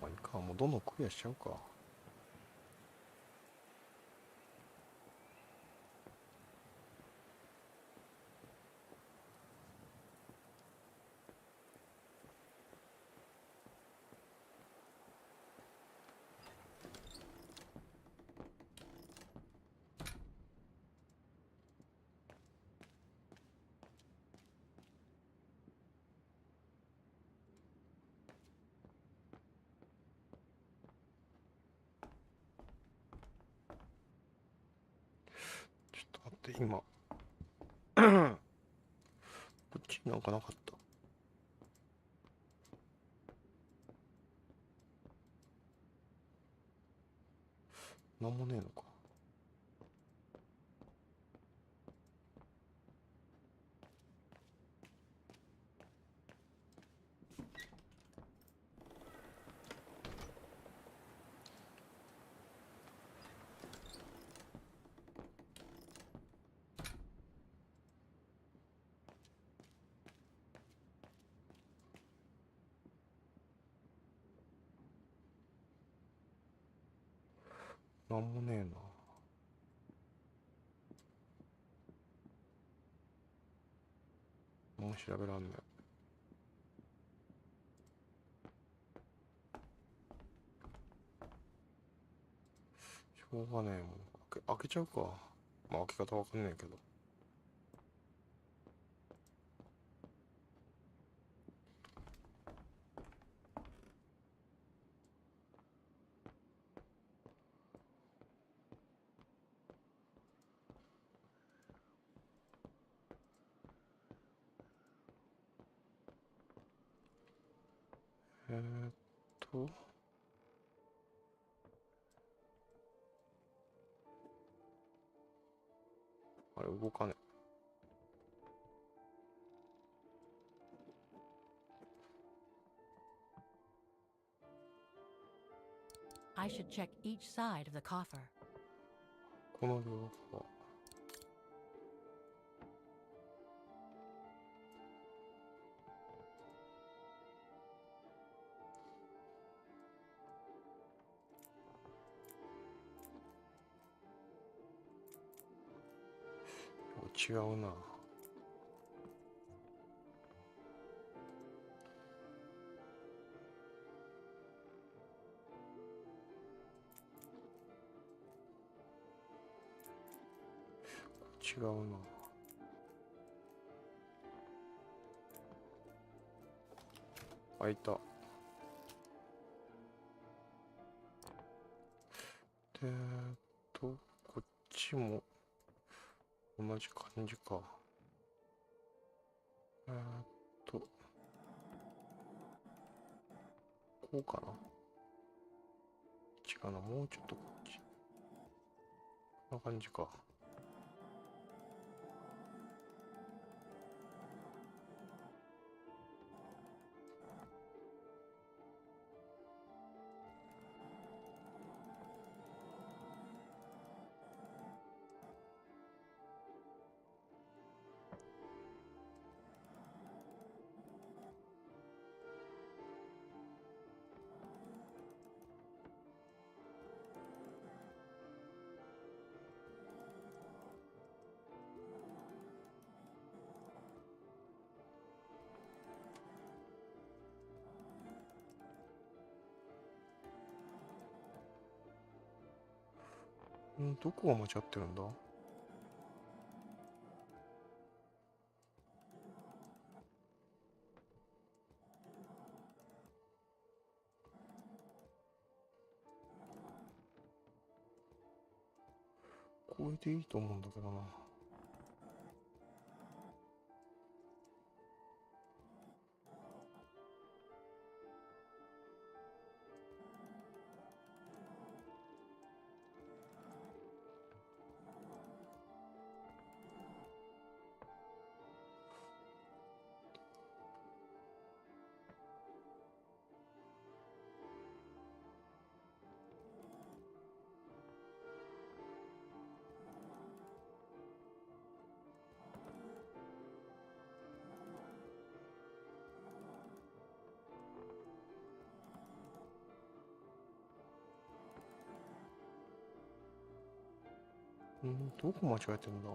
まあいいか、もうどんどんクリアしちゃうか。今。こっちなんかなかった。なんもねえのか。なんもねえな。もう調べらんねえ。しょうがねえもん。開けちゃうか。まあ開け方わかんねえけど。えーっと。あれ動かねえ。I should check each side of the coffer. この両方。違うな。違うな。開いた。で、こっちも同じ感じか。こうかな。違うな、もうちょっとこっち。こんな感じか。どこが間違ってるんだ？これでいいと思うんだけどな。どこ間違えてんだ？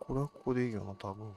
これはここでいいよな、多分。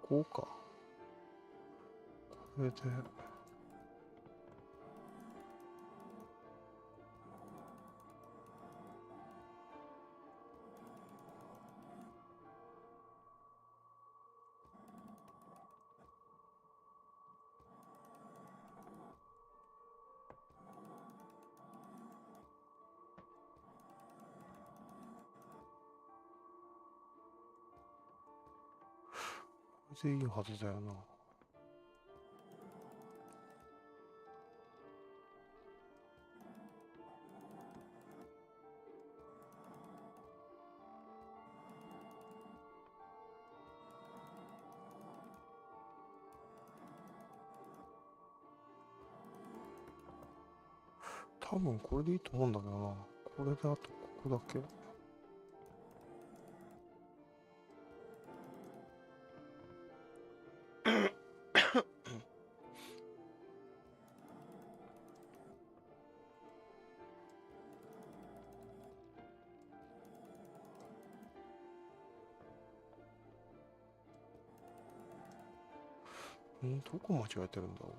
こうか。これで。これでいいはずだよな。多分これでいいと思うんだけどな。これであとここだけ。どこ間違えてるんだろう。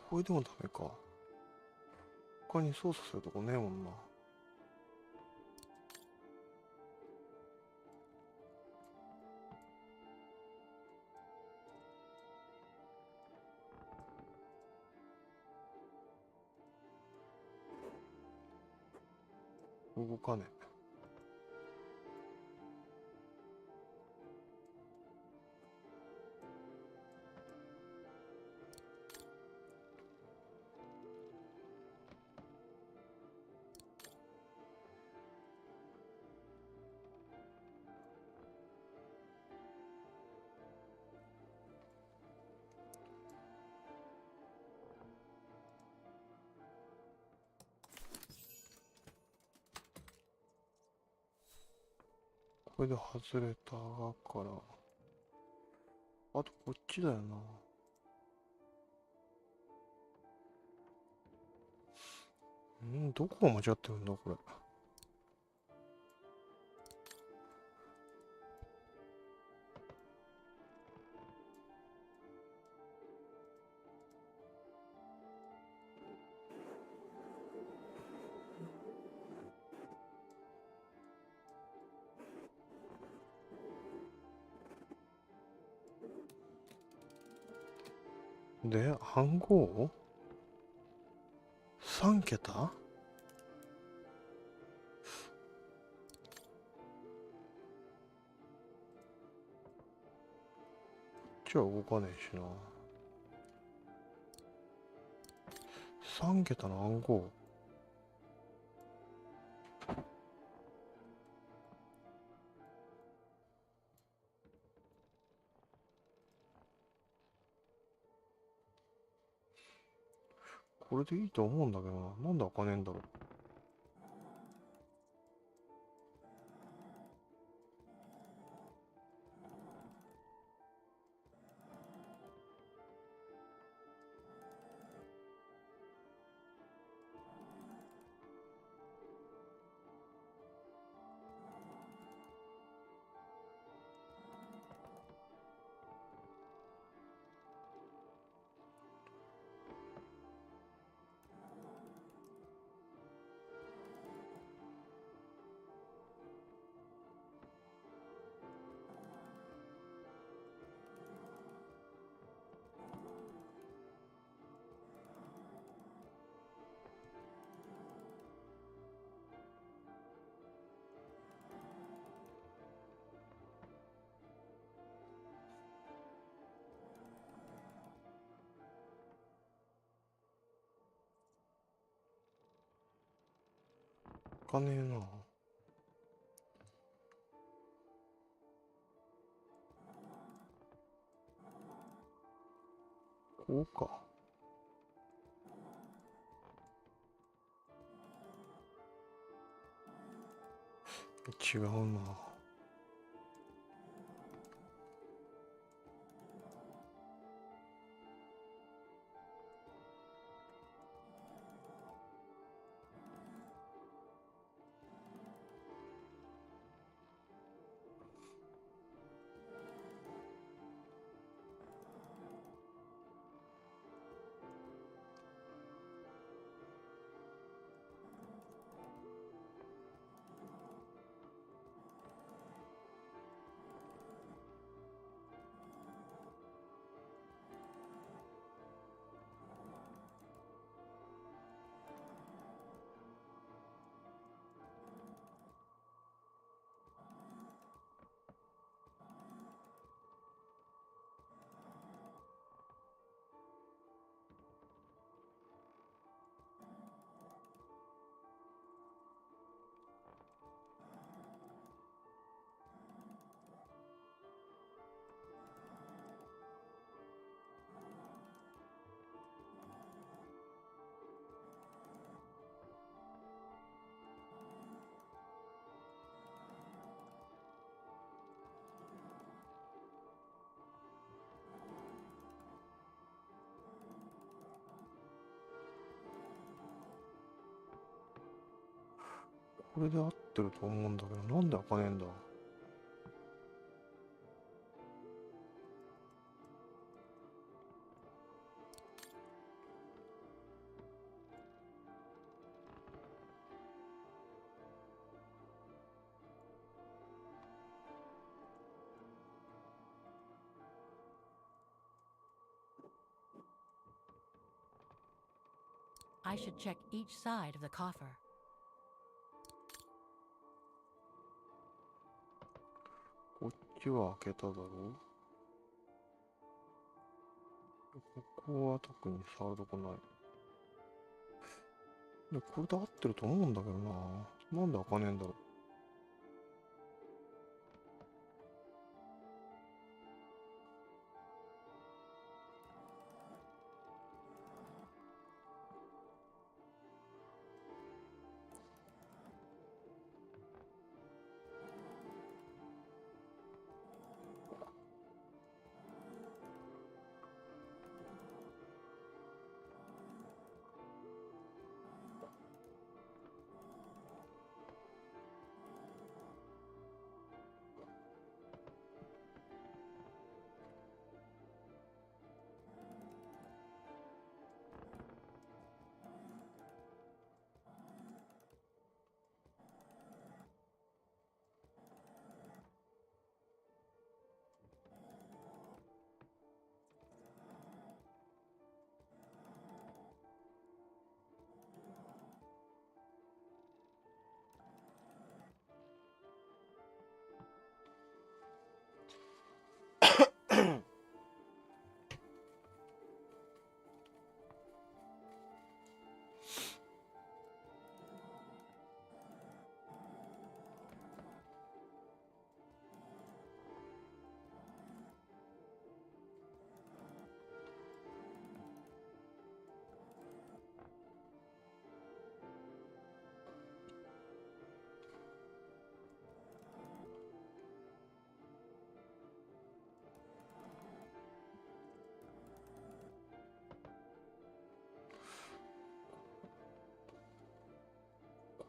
これでもダメか。他に操作するとこねえもんな。動かねえ。これで外れたから、あとこっちだよな。どこが間違ってるんだこれ。で、暗号 ?3 桁？じゃあ動かねえしな。3桁の暗号。これでいいと思うんだけどな。なんで開かねえんだろう。開かねえな。こうか。違うな。これで合ってると思うんだけど、なんで開かねえんだ。I should check each side of the coffer. こっちは開けただろう。ここは特に触るとこない。で、これで合ってると思うんだけどな。なんで開かねえんだろう。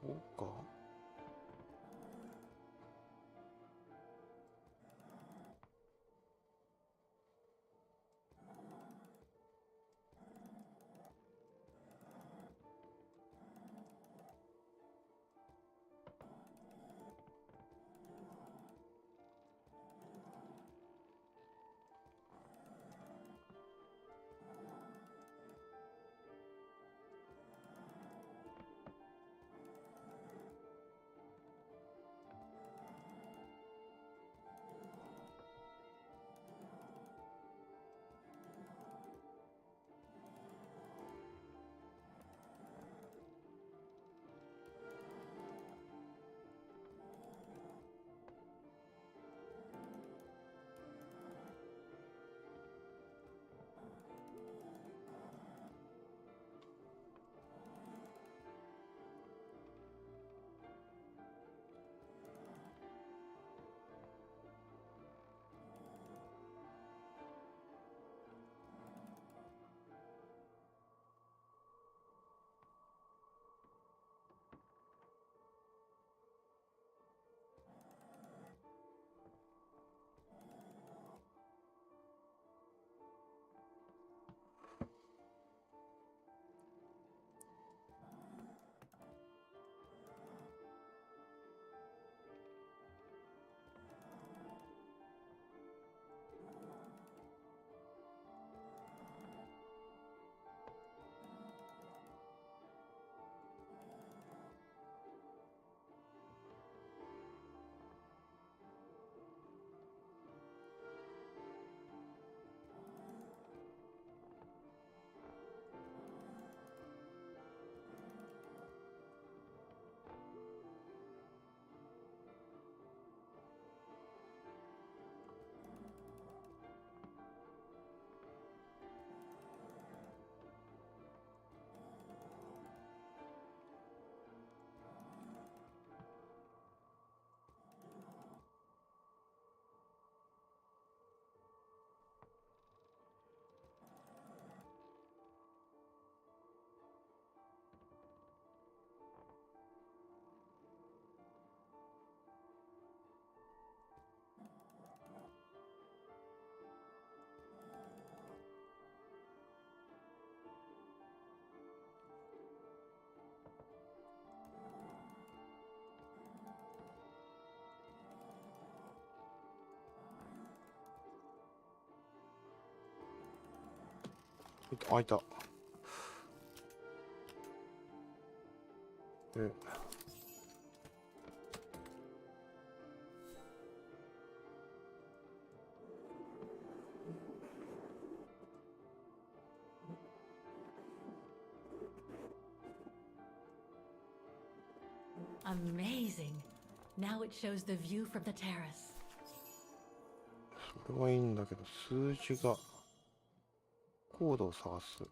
こうか。開いた。Amazing. Now it shows the view from the terrace. それはいいんだけど、数字がコードを探す。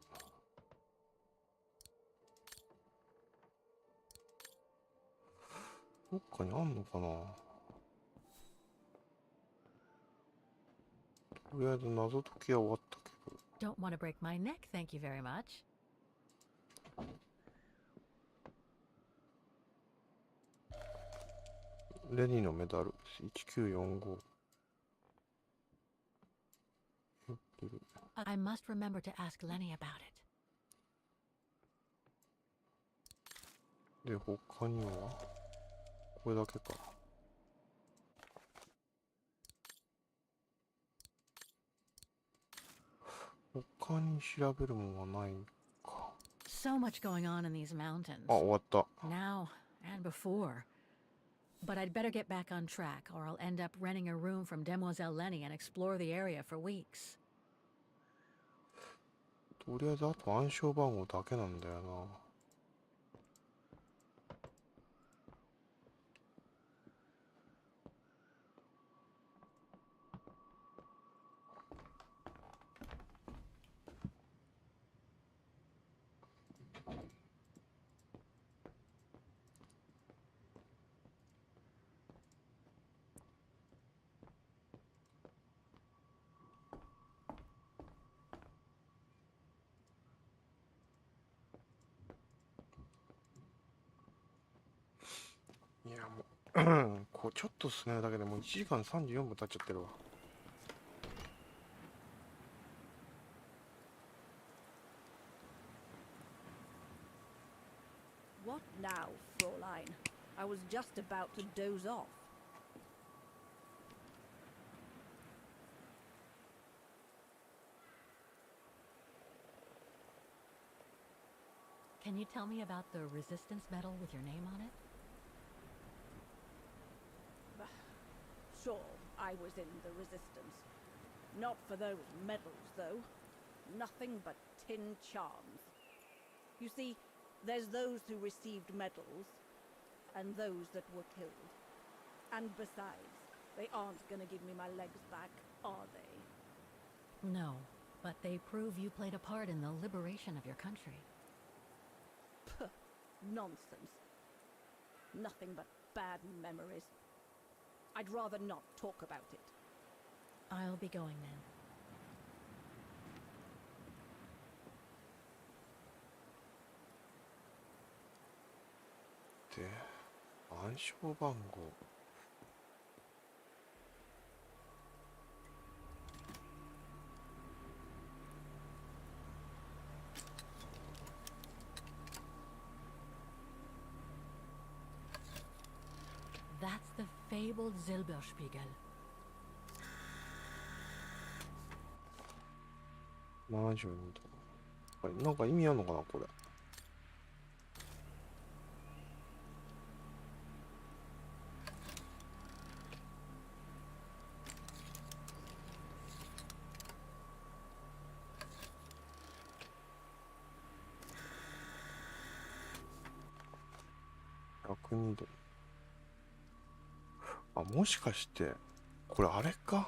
どっかにあんのかな。とりあえず謎解きは終わったけど。 Don't want to break my neck, thank you very much. レニーのメダル1945。 I must remember to ask Lenny about it. で、他にはこれだけか。他に調べるものはないか。 So much going on in these mountains. あ、終わった。 Now and before. But I'd better get back on track, or I'll end up renting a room from Demoiselle Lenny and explore the area for weeks. とりあえずあと暗証番号だけなんだよな。いやもうこうちょっと進めるだけでもう1時間34分経っちゃってるわ。What now, Fräulein? I was just about to doze off. Can you tell me about the resistance medal with your name on it? Sure, I was in the Resistance. Not for those medals, though. Nothing but tin charms. You see, there's those who received medals, and those that were killed. And besides, they aren't gonna give me my legs back, are they? No, but they prove you played a part in the liberation of your country. Puh, nonsense. Nothing but bad memories. I'd rather not talk about it. I'll be going then. で、暗証番号。That's the fabled Silberspiegel. 72度。これなんか意味あるのかなこれ。102度。あ、もしかして、これあれか？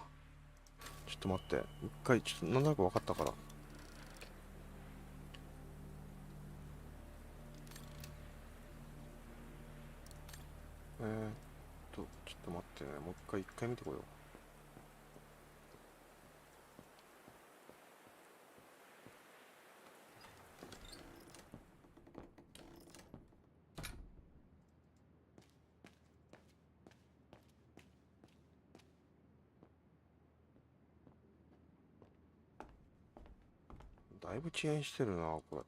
ちょっと待って。一回、ちょっとなんとなく分かったから。ちょっと待ってね。もう一回見てこよう。だいぶ遅延してるな、これ。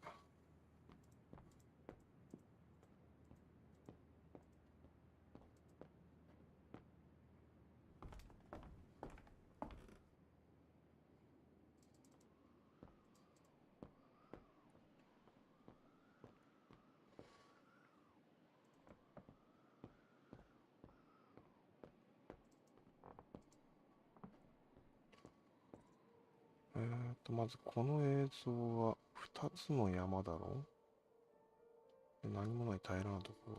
まずこの映像は2つの山だろ。で何もない平らなところ。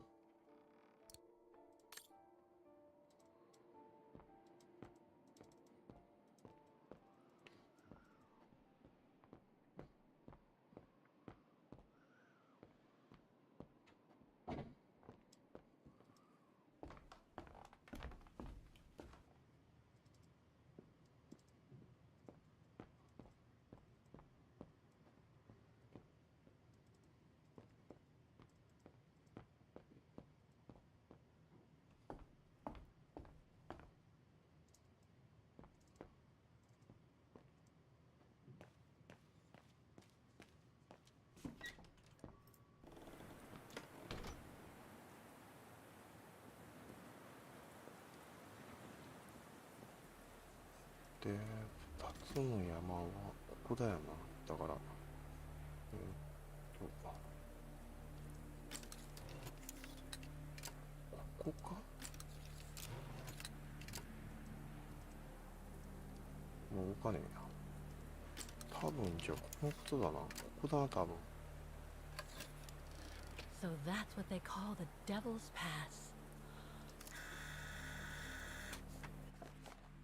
で、2つの山はここだよな。だから、ここか？もう動かねえや。多分じゃあこのことだな。ここだな、多分。So that's what they call the Devil's Pass.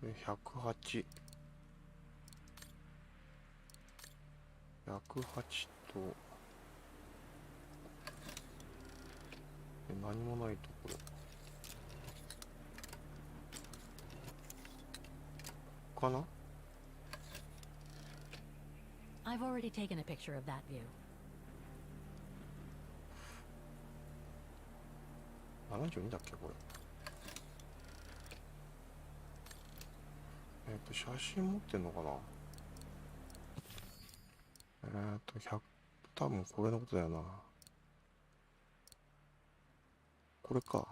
108。108と、何もないところ。かな？ I've already taken a picture of that view. 72だっけこれ。写真持ってんのかな。100、多分これのことだよな。これか。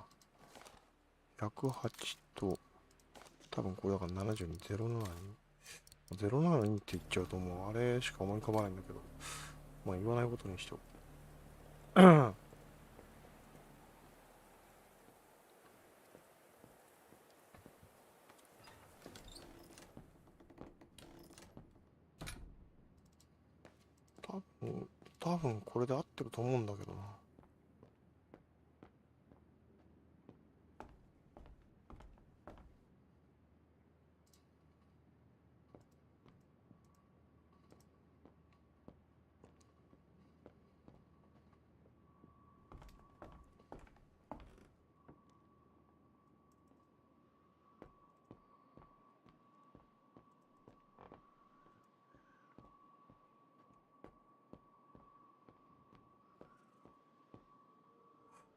108と、多分これだから72、072。072って言っちゃうともうあれしか思い浮かばないんだけど。まあ言わないことにしておく。多分これで合ってると思うんだけどな。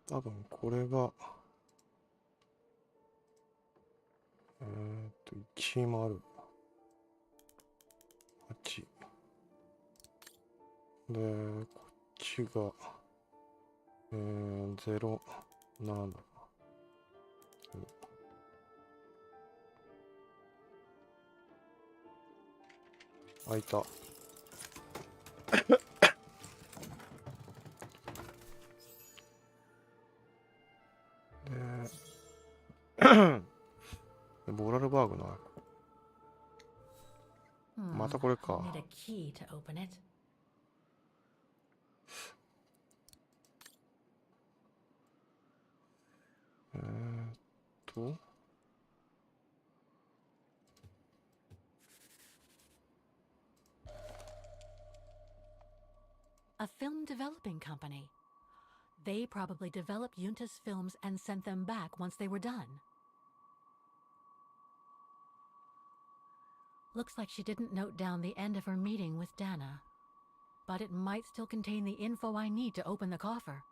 多分これが10 8でこっちが0 7開いた。でボラルバーグな。またこれか。Need a key to open it. A film developing company. They probably developed Yunta's films and sent them back once they were done. Looks like she didn't note down the end of her meeting with Dana. But it might still contain the info I need to open the coffer.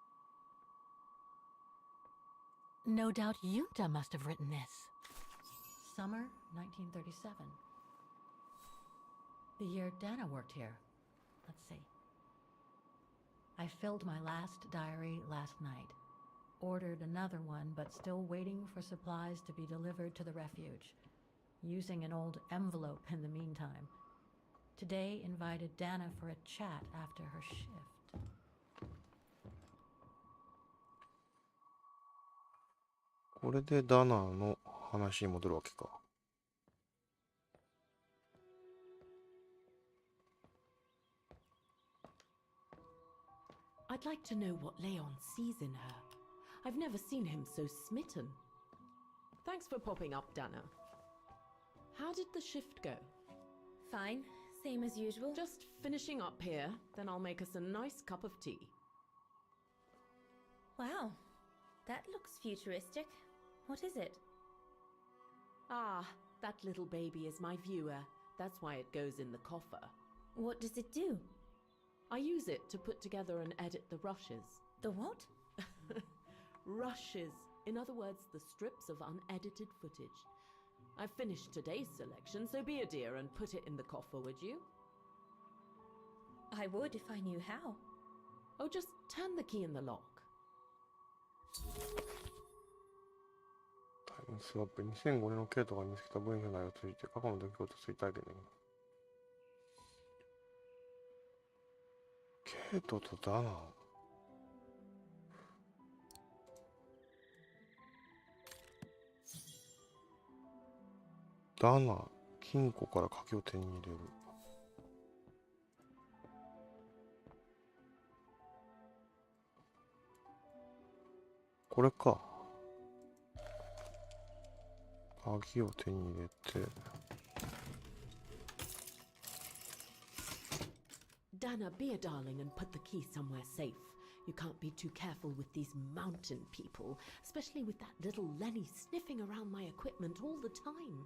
No doubt Yunta must have written this. Summer 1937. The year Dana worked here. Let's see. I filled my last diary last night. Ordered another one, but still waiting for supplies to be delivered to the refuge. Using an old envelope in the meantime. Today invited Dana for a chat after her shift. これでダナの話に戻るわけか。I'd like to know what Leon sees in her. I've never seen him so smitten. Thanks for popping up, Dana. How did the shift go? Fine, same as usual. Just finishing up here, then I'll make us a nice cup of tea. Wow, that looks futuristic. What is it? Ah, that little baby is my viewer. That's why it goes in the coffer. What does it do? I use it to put together and edit the rushes. The what? Rushes. In other words, the strips of unedited footage. I've finished today's selection, so be a dear and put it in the coffer, would you? I would if I knew how. Oh, just turn the key in the lock. タイムスワップ2005年のケイトが見つけた文章内容を通じて過去の出来事を追体験できる。ケイトとダナ。ダナ、金庫から鍵を手に入れる。これか。鍵を手に入れて。Dana, be a darling and put the key somewhere safe. You can't be too careful with these mountain people, especially with that little Lenny sniffing around my equipment all the time.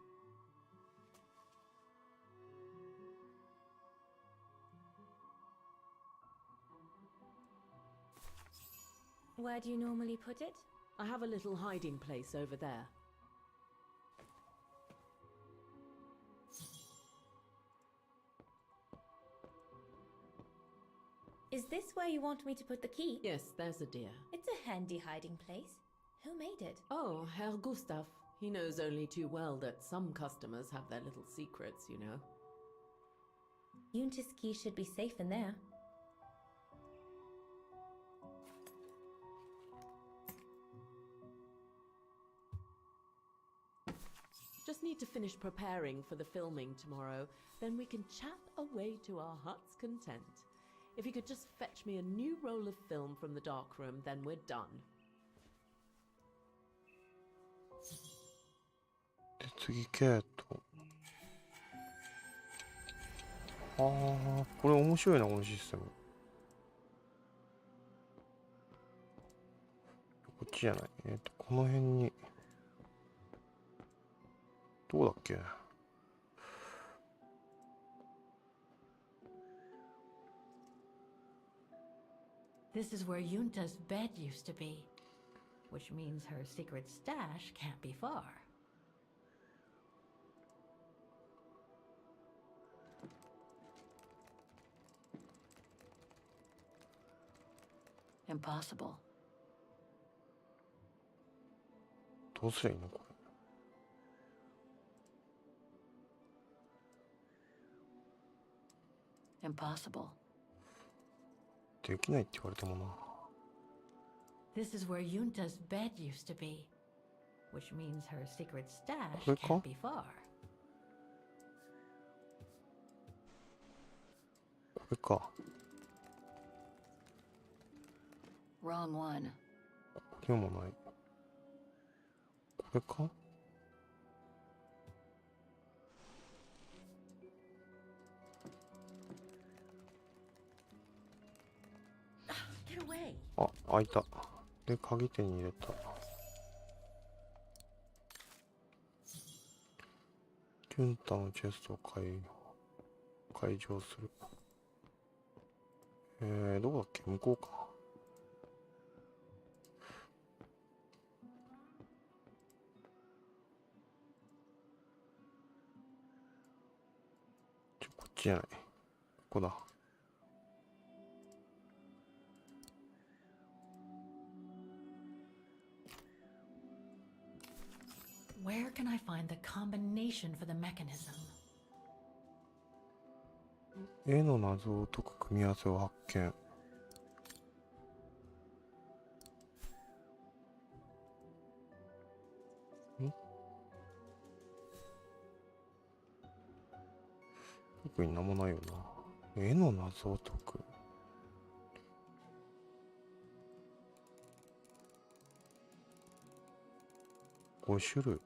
Where do you normally put it? I have a little hiding place over there. Is this where you want me to put the key? Yes, there's a dear. It's a handy hiding place. Who made it? Oh, Herr Gustav. He knows only too well that some customers have their little secrets, you know. Yunta's key should be safe in there. Just need to finish preparing for the filming tomorrow, then we can chat away to our heart's content. If you could just fetch me a new roll of film from the darkroom, then we're done. で、次ケイト。ああ、これ面白いな、このシステム。こっちじゃない。この辺に。どうだっけ？ This is where Yunta's bed used to be, which means her secret stash can't be far. Impossible. どうすりゃいいのこれ。 Impossible. できないって言われてもな。 This is where Yunta's bed used to be, which means her secret stash これか？ can't be far. これか。 Wrong one. これもない。これか？ Get away. あ、開いた。で、鍵手に入れた。キュンタのチェストを解錠する。どこだっけ？向こうか。こっちじゃない。ここだ。Where can I find the combination for the mechanism? 絵の謎を解く組み合わせを発見。特になんもないよな。絵の謎を解く。5種類。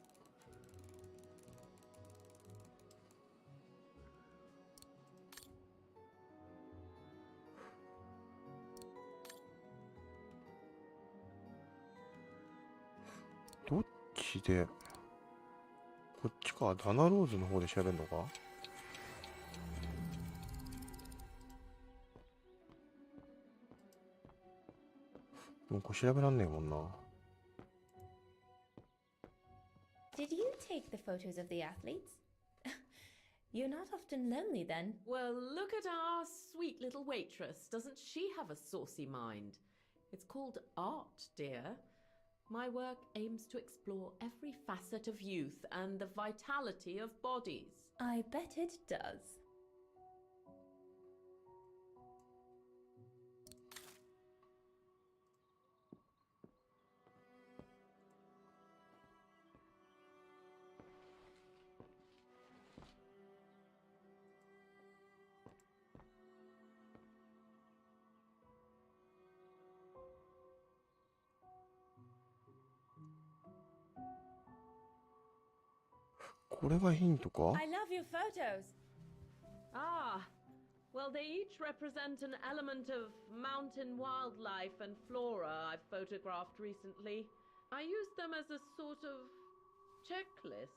どっちで、こっちか、ダナローズの方で調べるのか。もうこれ調べらんねえもんな。Did you take the photos of the athletes? You're not often lonely then. Well, look at our sweet little waitress. Doesn't she have a saucy mind? It's called art, dear. My work aims to explore every facet of youth and the vitality of bodies. I bet it does. これがヒントか。 I love your photos. Ah, well, they each represent an element of mountain wildlife and flora I've photographed recently. I used them as a sort of checklist.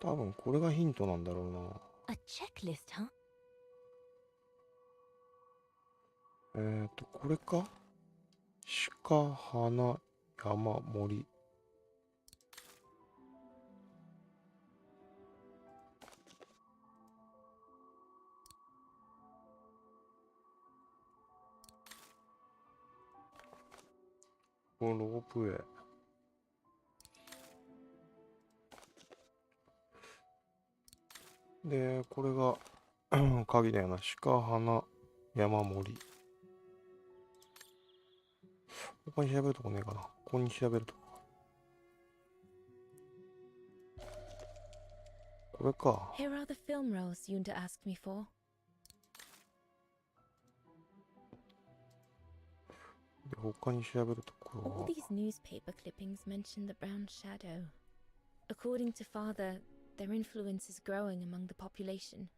多分これがヒントなんだろうな。 A checklist, huh? これか。鹿、花、山、森。このロープウェイ。で、これが鍵だよな。鹿、花、山、森。他に調べるとこねえかな。ここに調べるとこ。これか。 Here are the film rolls Yunta asked me for. で、他に調べるところ All は。 these newspaper clippings mention the brown shadow. According to Father, their influence is growing among the population.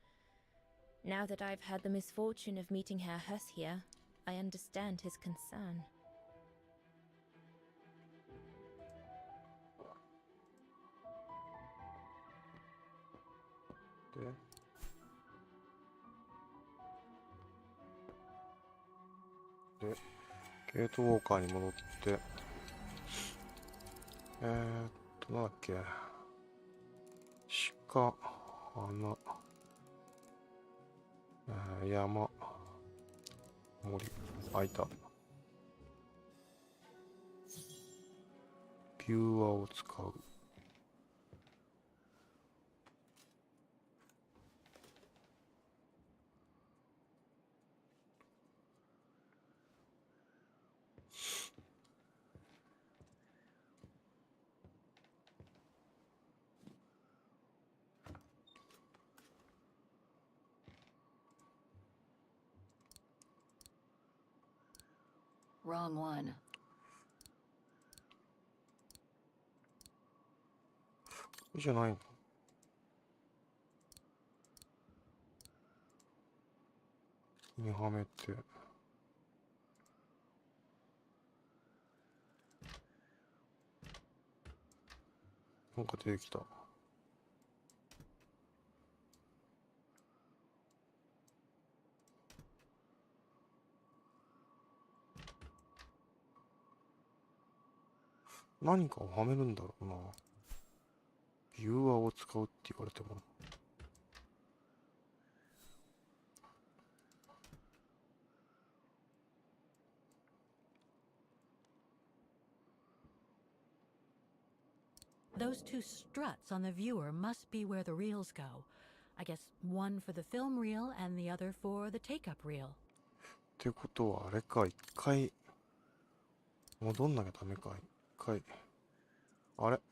Now that I've had the misfortune of meeting Herr Huss here, I understand his concern. で、ゲートウォーカーに戻って、なんだっけ。鹿、花、山、森、開いた。ビューアーを使う。Wrong one. これじゃないの。にはめて。なんか出てきた。何かをはめるんだろうな。ビューアーを使うって言われても。Those two struts on the viewer must be where the reels go. I guess one for the film reel and the other for the take-up reel. ってことはあれか、一回戻んなきゃダメか、一回。あれ、こ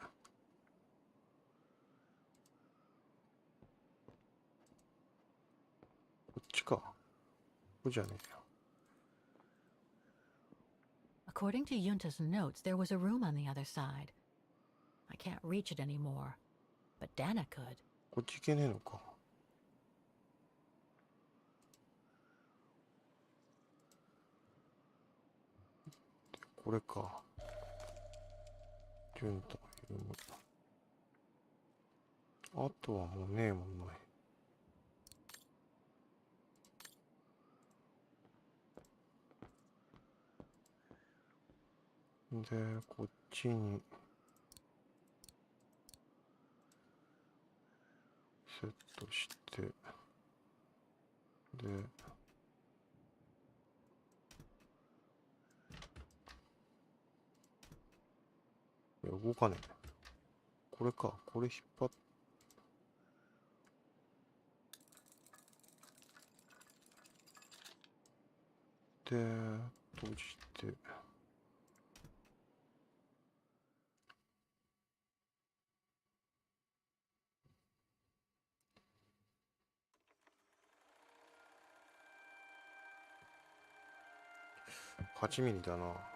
っちか。これじゃねえよ。According to Yunta's notes, there was a room on the other side. I can't reach it anymore, but Dana could. こっち行けねえのか。これか。ジュンというもの。あとはもうねえもんない。で、こっちにセットして、で、いや、動かねえ。これか、これ引っ張って、閉じて、8ミリだな。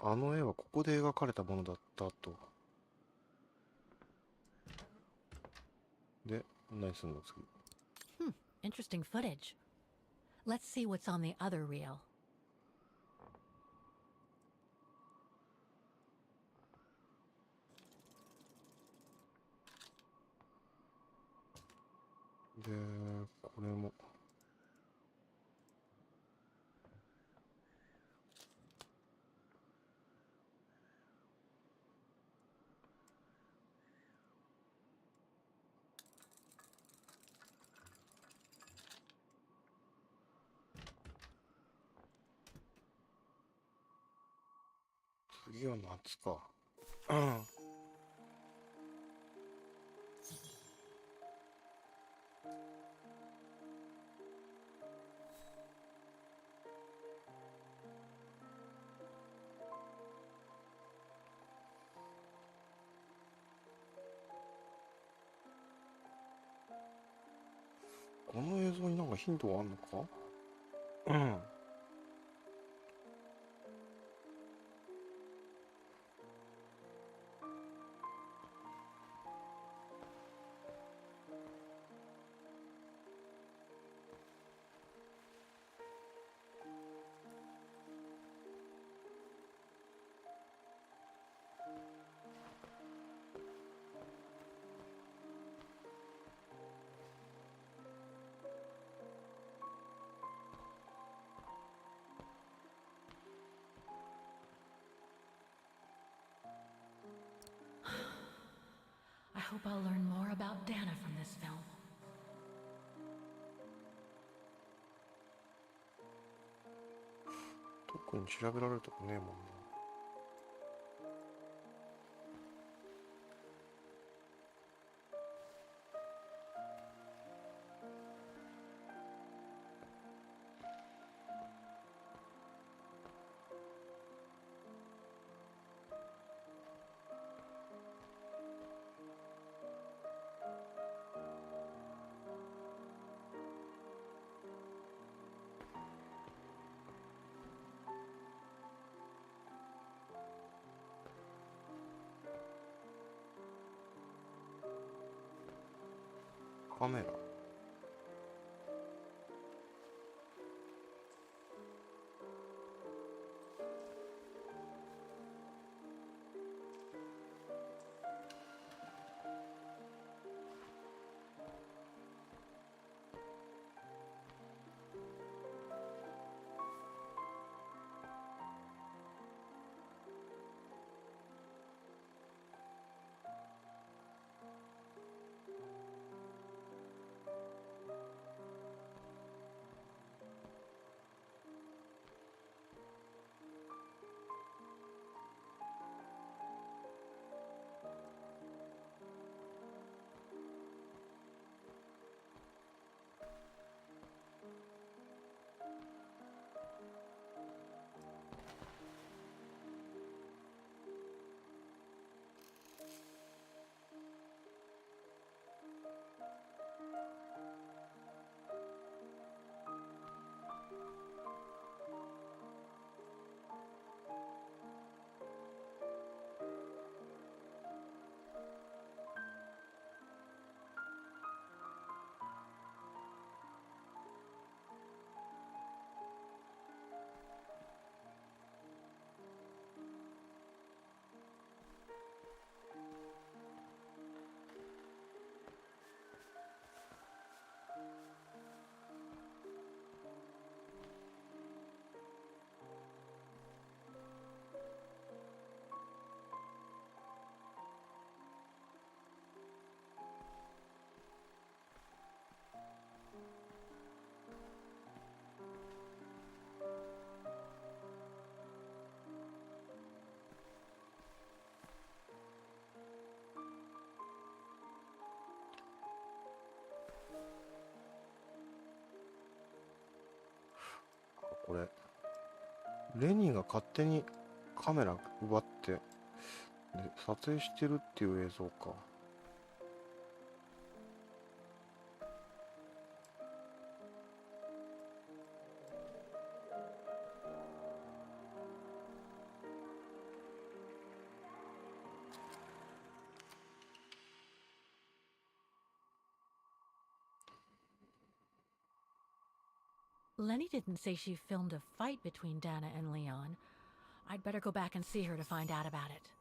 あの絵はここで描かれたものだったと。で、何すんの次。Interesting footage. Let's see what's on the other reel. で、これも。次は夏か。うん。この映像になんかヒントがあるのか？うん。I hope I'll learn more about Dana from this film. 特に調べられるとこねえもんな。カメラ。これレニーが勝手にカメラ奪ってで撮影してるっていう映像か。Lenny didn't say she filmed a fight between Dana and Leon. I'd better go back and see her to find out about it.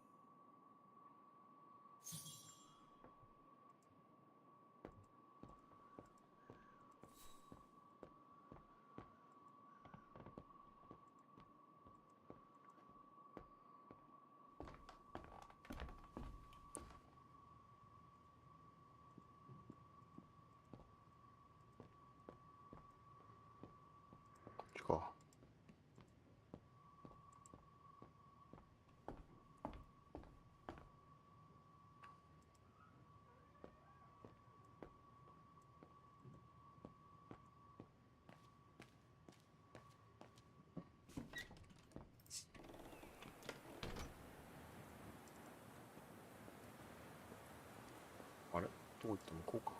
どこ行った向こうか。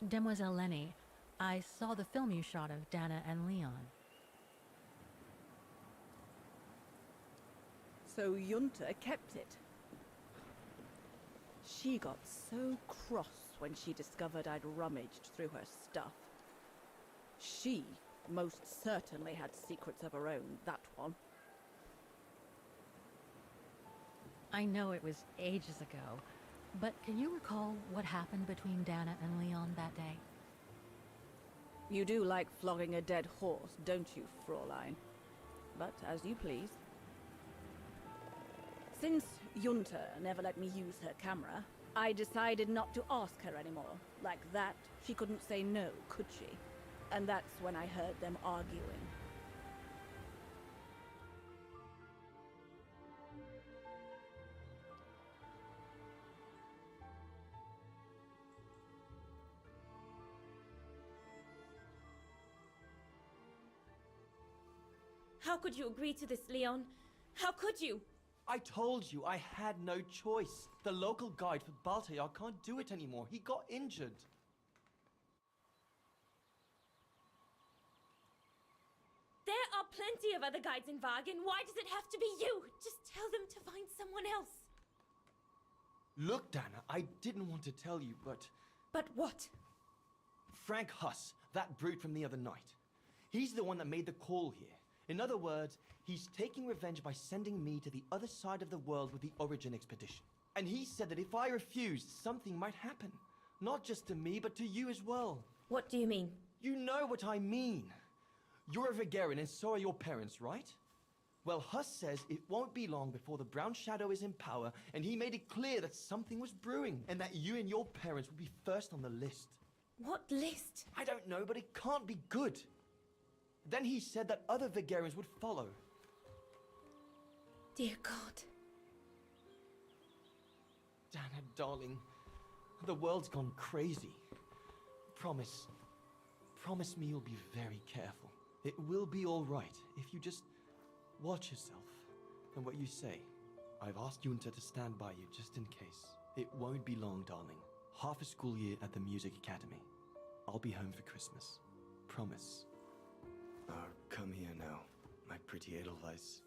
Demoiselle Lenny, I saw the film you shot of Dana and Leon. So Junta kept it. She got so cross when she discovered I'd rummaged through her stuff. She most certainly had secrets of her own, that one. I know it was ages ago, but can you recall what happened between Dana and Leon that day? You do like flogging a dead horse, don't you, Fraulein? But as you please. Since Junta never let me use her camera, I decided not to ask her anymore. Like that, she couldn't say no, could she? And that's when I heard them arguing. How could you agree to this, Leon? How could you? I told you I had no choice. The local guide for Baltayar can't do it anymore. He got injured. There are plenty of other guides in Wagen. Why does it have to be you? Just tell them to find someone else. Look, Dana, I didn't want to tell you, but... But what? Frank Huss, that brute from the other night. He's the one that made the call here. In other words, he's taking revenge by sending me to the other side of the world with the Origin expedition. And he said that if I refused, something might happen. Not just to me, but to you as well. What do you mean? You know what I mean. You're a Vegarian and so are your parents, right? Well, Huss says it won't be long before the Brown Shadow is in power, and he made it clear that something was brewing, and that you and your parents would be first on the list. What list? I don't know, but it can't be good. Then he said that other Vegarians would follow. Dear God. Dana, darling, the world's gone crazy. Promise me you'll be very careful. It will be all right if you just watch yourself and what you say. I've asked Junta to stand by you just in case. It won't be long, darling. Half a school year at the music academy. I'll be home for Christmas. Promise. Oh, come here now, my pretty Edelweiss.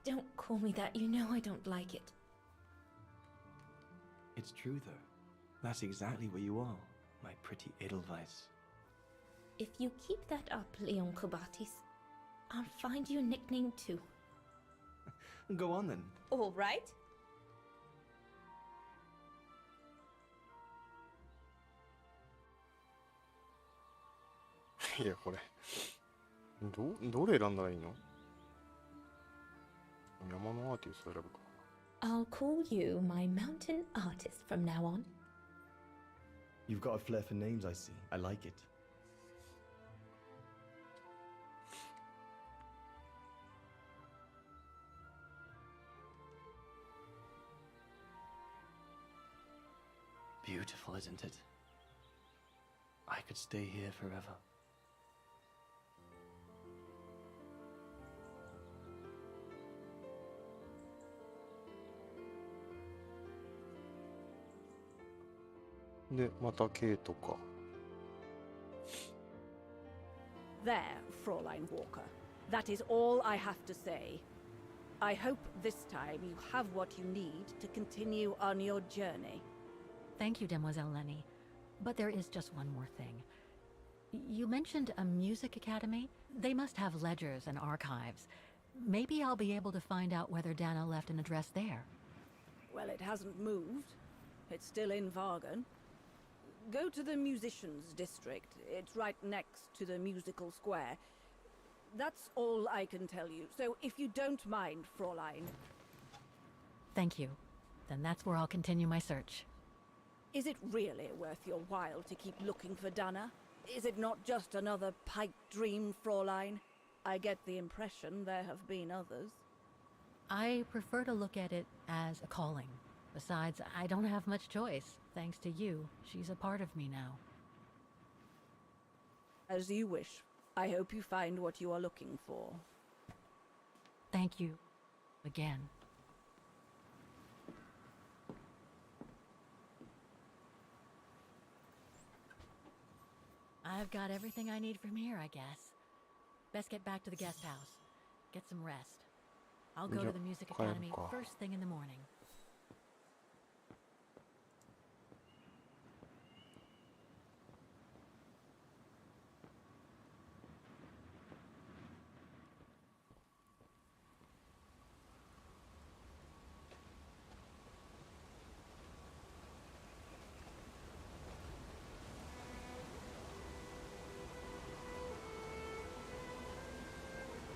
Don't call me that. You know I don't like it. It's true, though. That's exactly where you are, my pretty Edelweiss. If you keep that up, Leon Kobatis, I'll find you a nickname too. Go on, then. All right. いや、これ。どれ選んだらいいの？山のアーティスト選ぶか。I'll call you my mountain artist from now on. You've got a flair for names, I see. I like it. Beautiful, isn't it? I could stay here forever. De, またケイトか。There, Fraulein Walker. That is all I have to say. I hope this time you have what you need to continue on your journey. Thank you, Demoiselle Lenny. But there is just one more thing. You mentioned a music academy? They must have ledgers and archives. Maybe I'll be able to find out whether Dana left an address there. Well, it hasn't moved. It's still in Wagen. Go to the musicians' district. It's right next to the musical square. That's all I can tell you. So if you don't mind, Fraulein. Thank you. Then that's where I'll continue my search. Is it really worth your while to keep looking for Dana? Is it not just another pipe dream, Fraulein? I get the impression there have been others. I prefer to look at it as a calling. Besides, I don't have much choice. Thanks to you, she's a part of me now. As you wish, I hope you find what you are looking for. Thank you. Again. I've got everything I need from here, I guess. Best get back to the guest house. Get some rest. I'll go to the music academy first thing in the morning.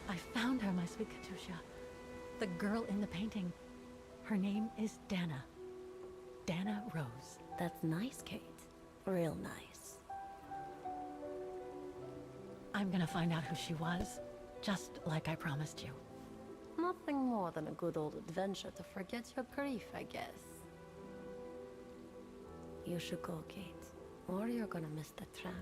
I found her, my sweet Katusha. The girl in the painting. Her name is Dana. Dana Rose. That's nice, Kate. Real nice. I'm gonna find out who she was, just like I promised you. Nothing more than a good old adventure to forget your grief, I guess. You should go, Kate, or you're gonna miss the tram.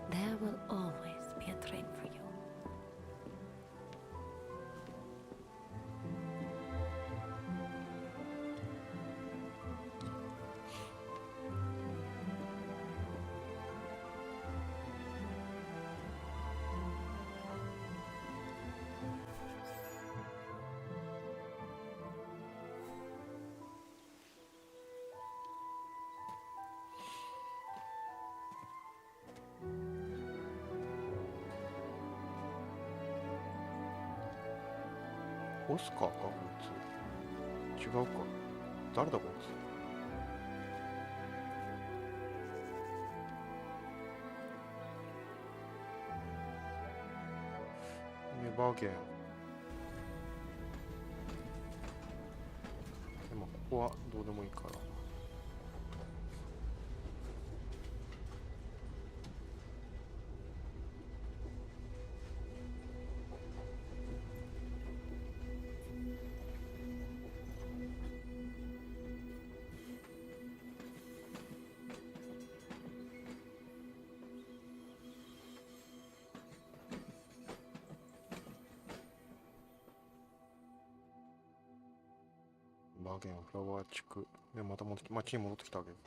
There will always be a train for you.オスカーかこいつ。違うか。誰だこいつ。ネバーゲン。でもここはどうでもいいから。バーゲンフラワー地区でまた町に戻ってきたわけか。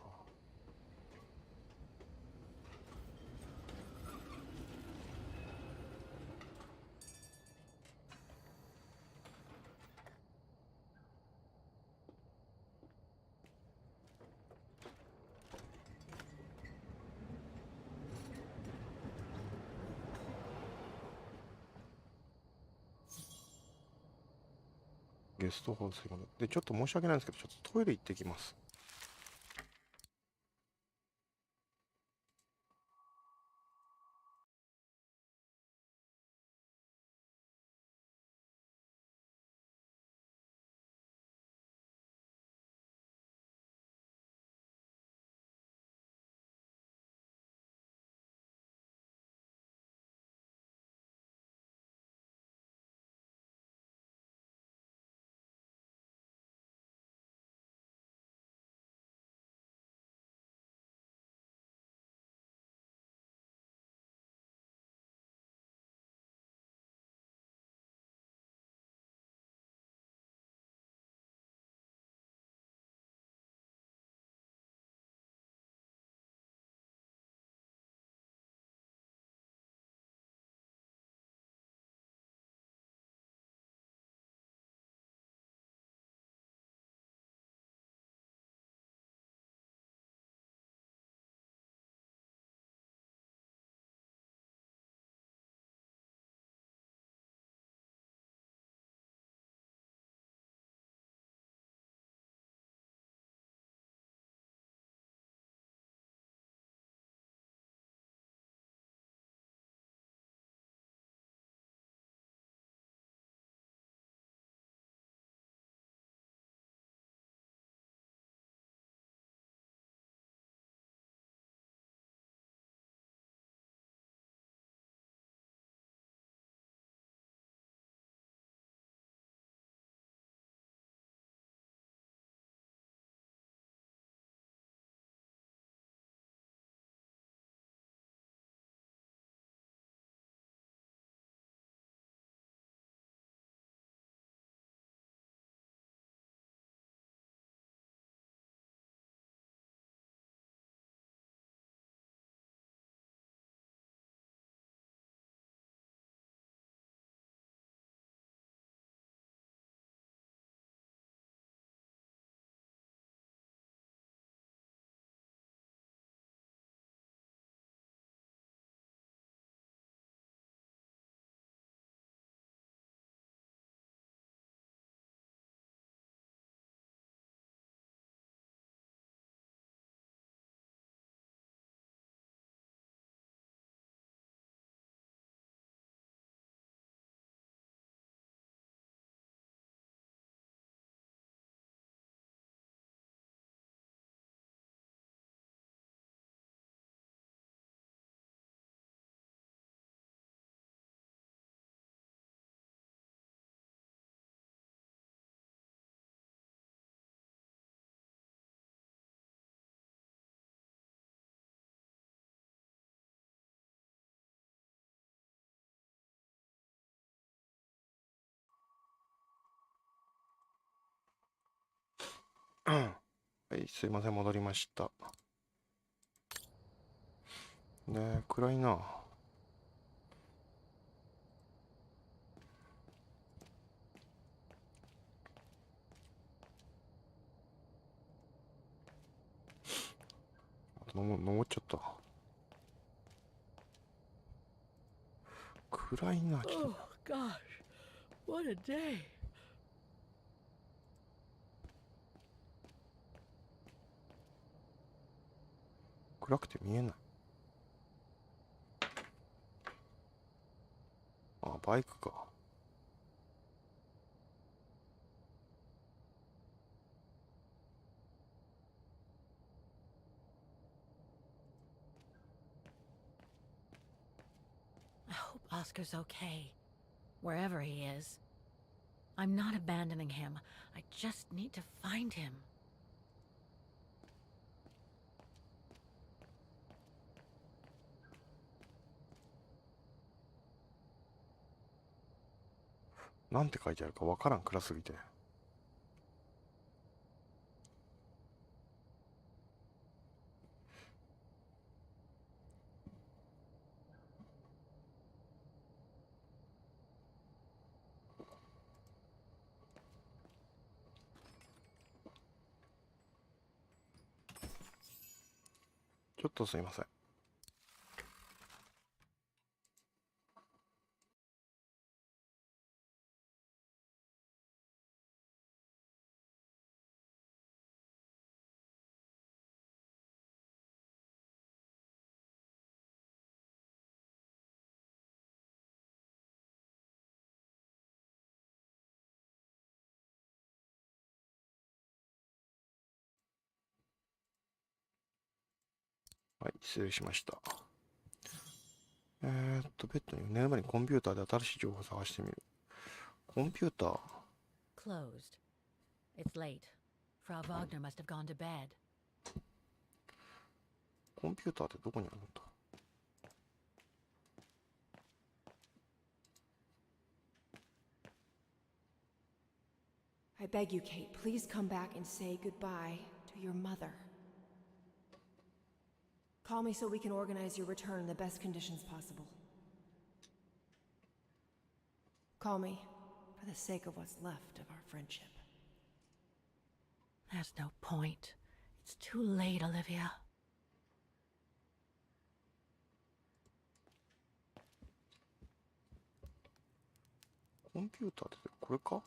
ゲストハウスでちょっと申し訳ないんですけど、ちょっとトイレ行ってきます。、すいません、戻りました。ねえ、暗いな。登っちゃった。暗いな。Oh gosh, what a day. 暗くて見えない。あ、バイクか。I hope Oscar's okay, wherever he is. I'm not abandoning him. I just need to find him. なんて書いてあるかわからん、暗すぎて。ちょっとすいません。はい、失礼しました。ベッドに寝る前にコンピューターで新しい情報を探してみる。コンピューター Closed. It's late. Frau Wagner must have gone to bed. コンピューターってどこにあるんだ。I beg you, Kate, please come back and say goodbye to your mother. Call me so we can organize your return in the best conditions possible. Call me for the sake of what's left of our friendship. There's no point. It's too late, Olivia. コンピューターってこれか。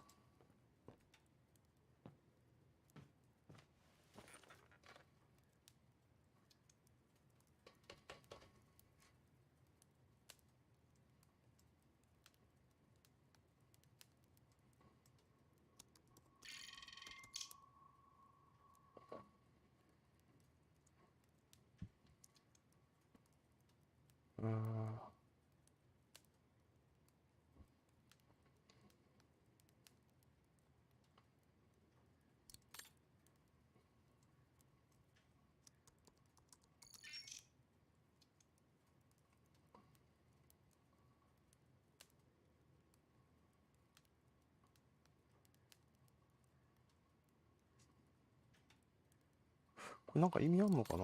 これなんか意味あんのかな。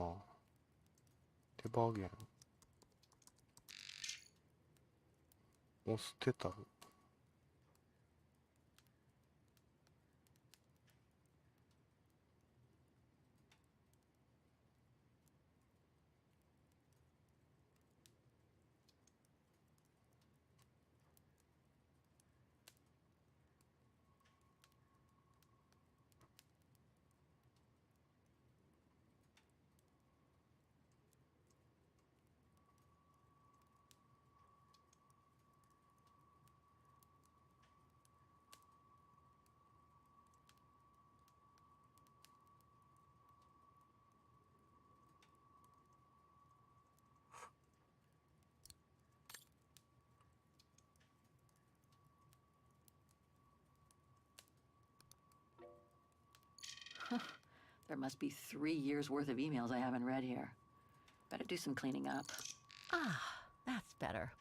デバーゲン。オステタル。There must be 3 years worth of emails I haven't read here. Better do some cleaning up. Ah, that's better.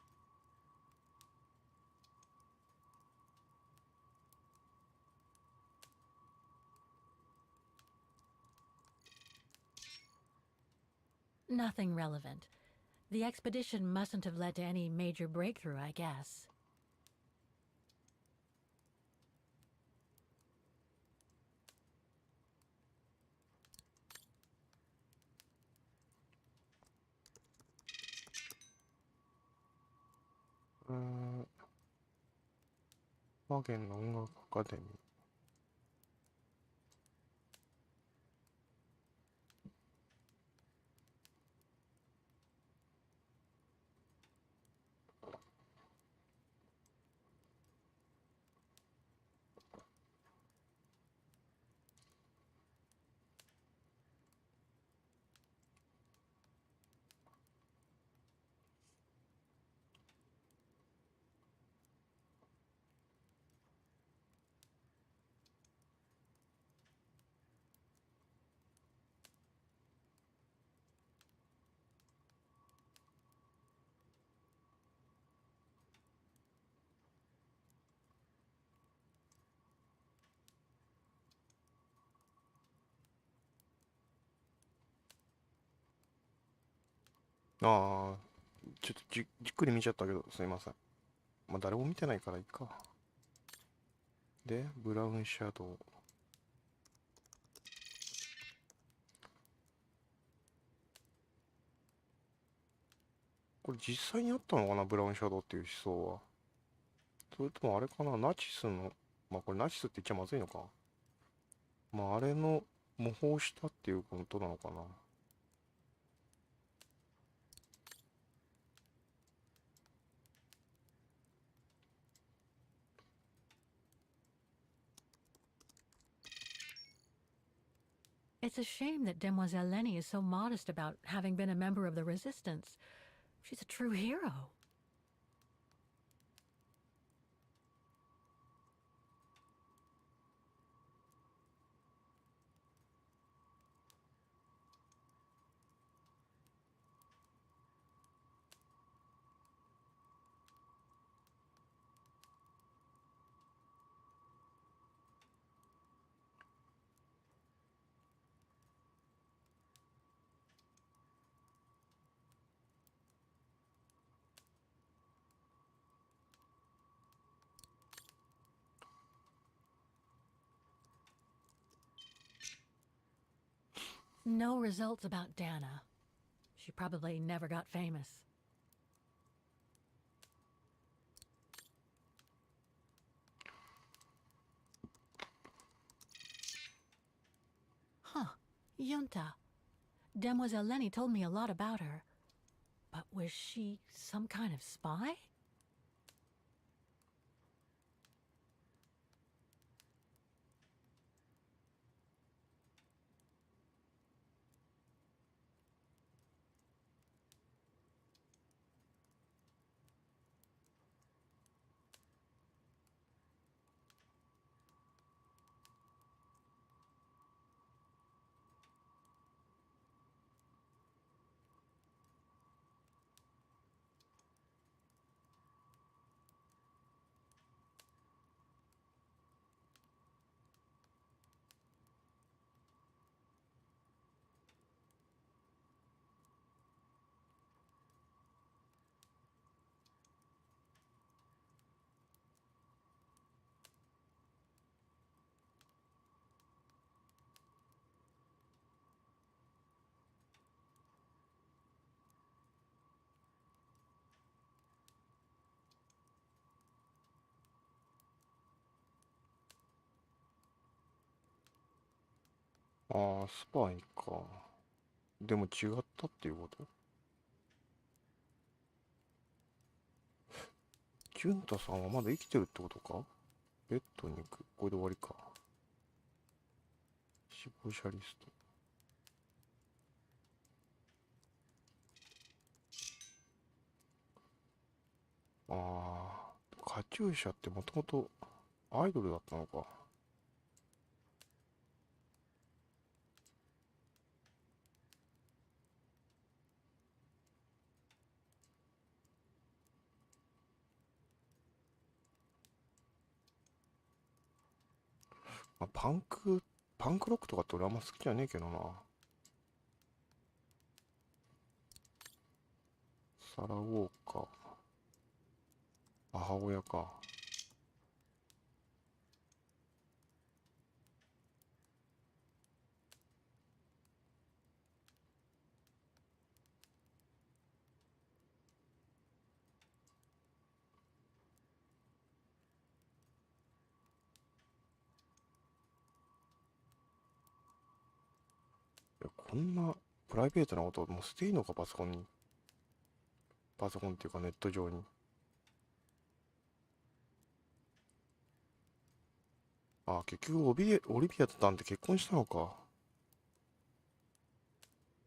Nothing relevant. The expedition mustn't have led to any major breakthrough, I guess. 음, マーゲンの音楽アカデミー。ああ、ちょっとじっくり見ちゃったけど、すいません。まあ、誰も見てないからいいか。で、ブラウンシャドウ。これ実際にあったのかな、ブラウンシャドウっていう思想は。それともあれかな、ナチスの、まあこれナチスって言っちゃまずいのか。まああれの模倣したっていうことなのかな。It's a shame that Demoiselle Lenny is so modest about having been a member of the Resistance. She's a true hero. No results about Dana. She probably never got famous. Huh. Yunta. Demoiselle Lenny told me a lot about her. But was she some kind of spy?ああ、スパイか。でも違ったっていうこと？ジュンタさんはまだ生きてるってことか？ベッドに行く。これで終わりか。死亡者リスト。ああ、カチューシャってもともとアイドルだったのか。まあ、パンクロックとかって俺あんま好きじゃねえけどな。サラ・ウォーカー。母親か。こんなプライベートなことを載せていいのか、パソコンに。パソコンっていうかネット上に。あ、結局オリビアとダンって結婚したのか。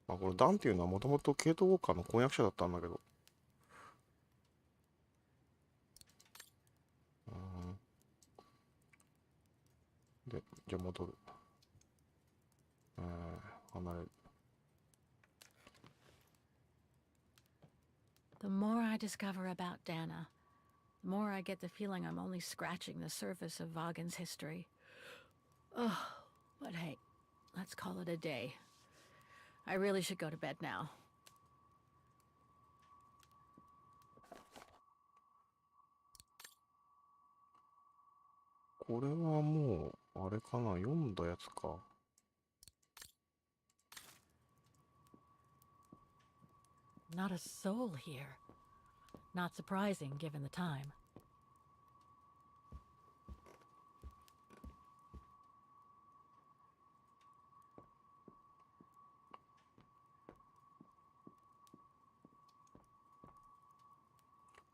まあ、このダンっていうのはもともとケイト・ウォーカーの婚約者だったんだけど。で、じゃあ戻る。離れる。The more I discover about Dana, the more I get the feeling I'm only scratching the surface of Vaughan's history. Oh, but hey, let's call it a day. I really should go to bed now. これはもう、あれかな、読んだやつか。Not a soul here. Not surprising given the time. .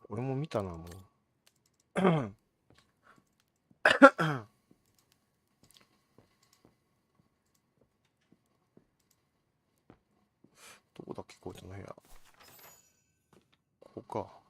俺も見たな、もう。どこだっけ、こいつの部屋。ここか。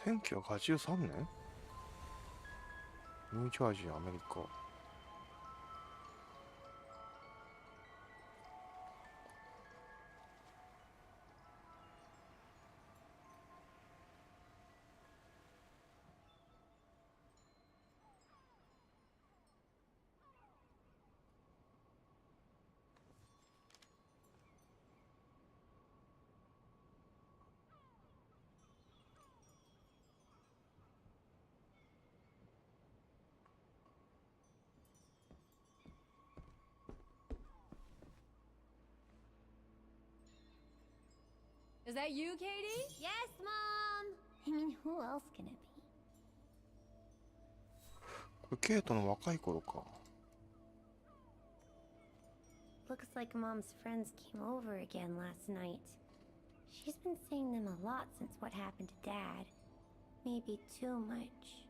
1983年ニュージャージー、アメリカ。Is that you, Katie? Yes, Mom! I mean, who else can it be? これケイトの若い頃か。Looks like Mom's friends came over again last night. She's been seeing them a lot since what happened to Dad. Maybe too much.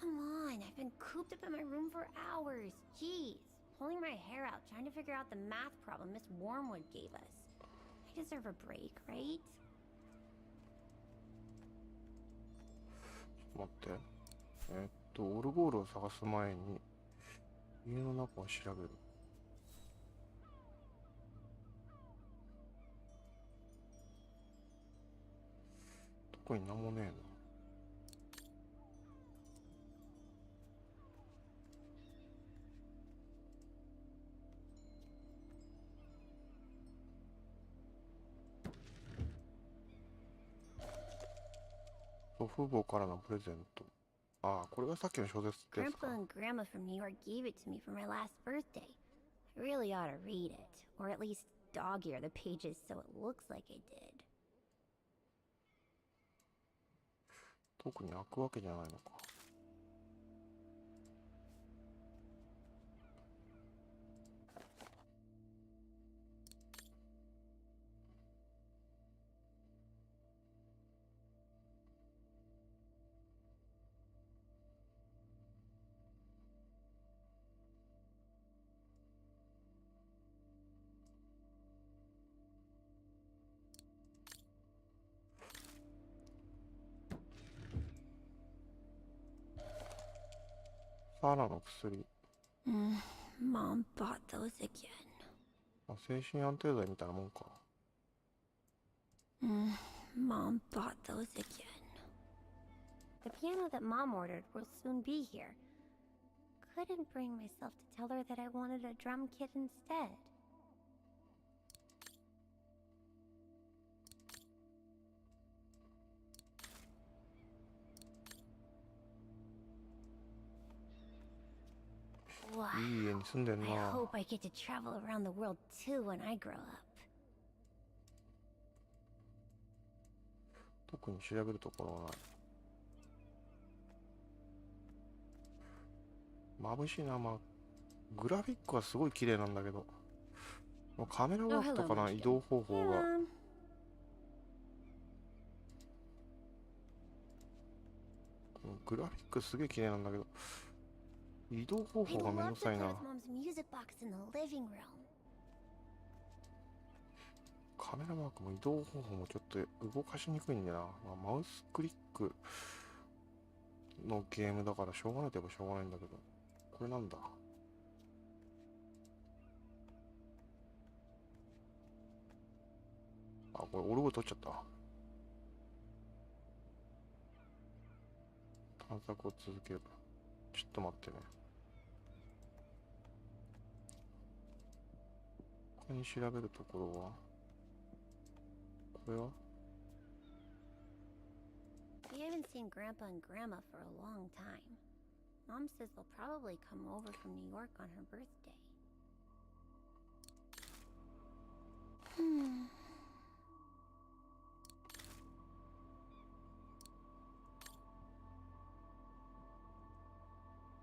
Come on, I've been cooped up in my room for hours. Jeez, pulling my hair out trying to figure out the math problem Miss Wormwood gave us. I deserve a break, right? ちょっと待って。オルゴールを探す前に家の中を調べる。特になんもねえな。祖父母からのプレゼント。ああ、これがさっきの小説ですか。 Grandpa and Grandma from New York gave it to me for my last birthday. I really ought to read it, or at least dog-ear the pages so it looks like I did. 特に開くわけじゃないのか。サラの薬。Mom bought those again. 精神安定剤みたいなもんか。Mom bought those again. The piano that Mom ordered will soon be here. Couldn't bring myself to tell her that I wanted a drum kit instead. Wow. いい家に住んでん I な。 hope I get to travel around the world too when I grow up. 特に調べるところはない。眩しいな。まあグラフィックはすごい綺麗なんだけど、カメラワークとかな、移動方法が。グラフィックすげえ綺麗なんだけど、移動方法がめんどくさいな。 Mom's music box in the living room. カメラワークも移動方法もちょっと動かしにくいんだよな。まあ、マウスクリックのゲームだからしょうがないといえばしょうがないんだけど、これなんだ。あ、これオルゴ取っちゃった。探索を続ける。ちょっと待ってね。他に調べるところはこれは We haven't seen Grandpa and Grandma for a long time. Mom says they'll probably come over from New York on her birthday. Hmm.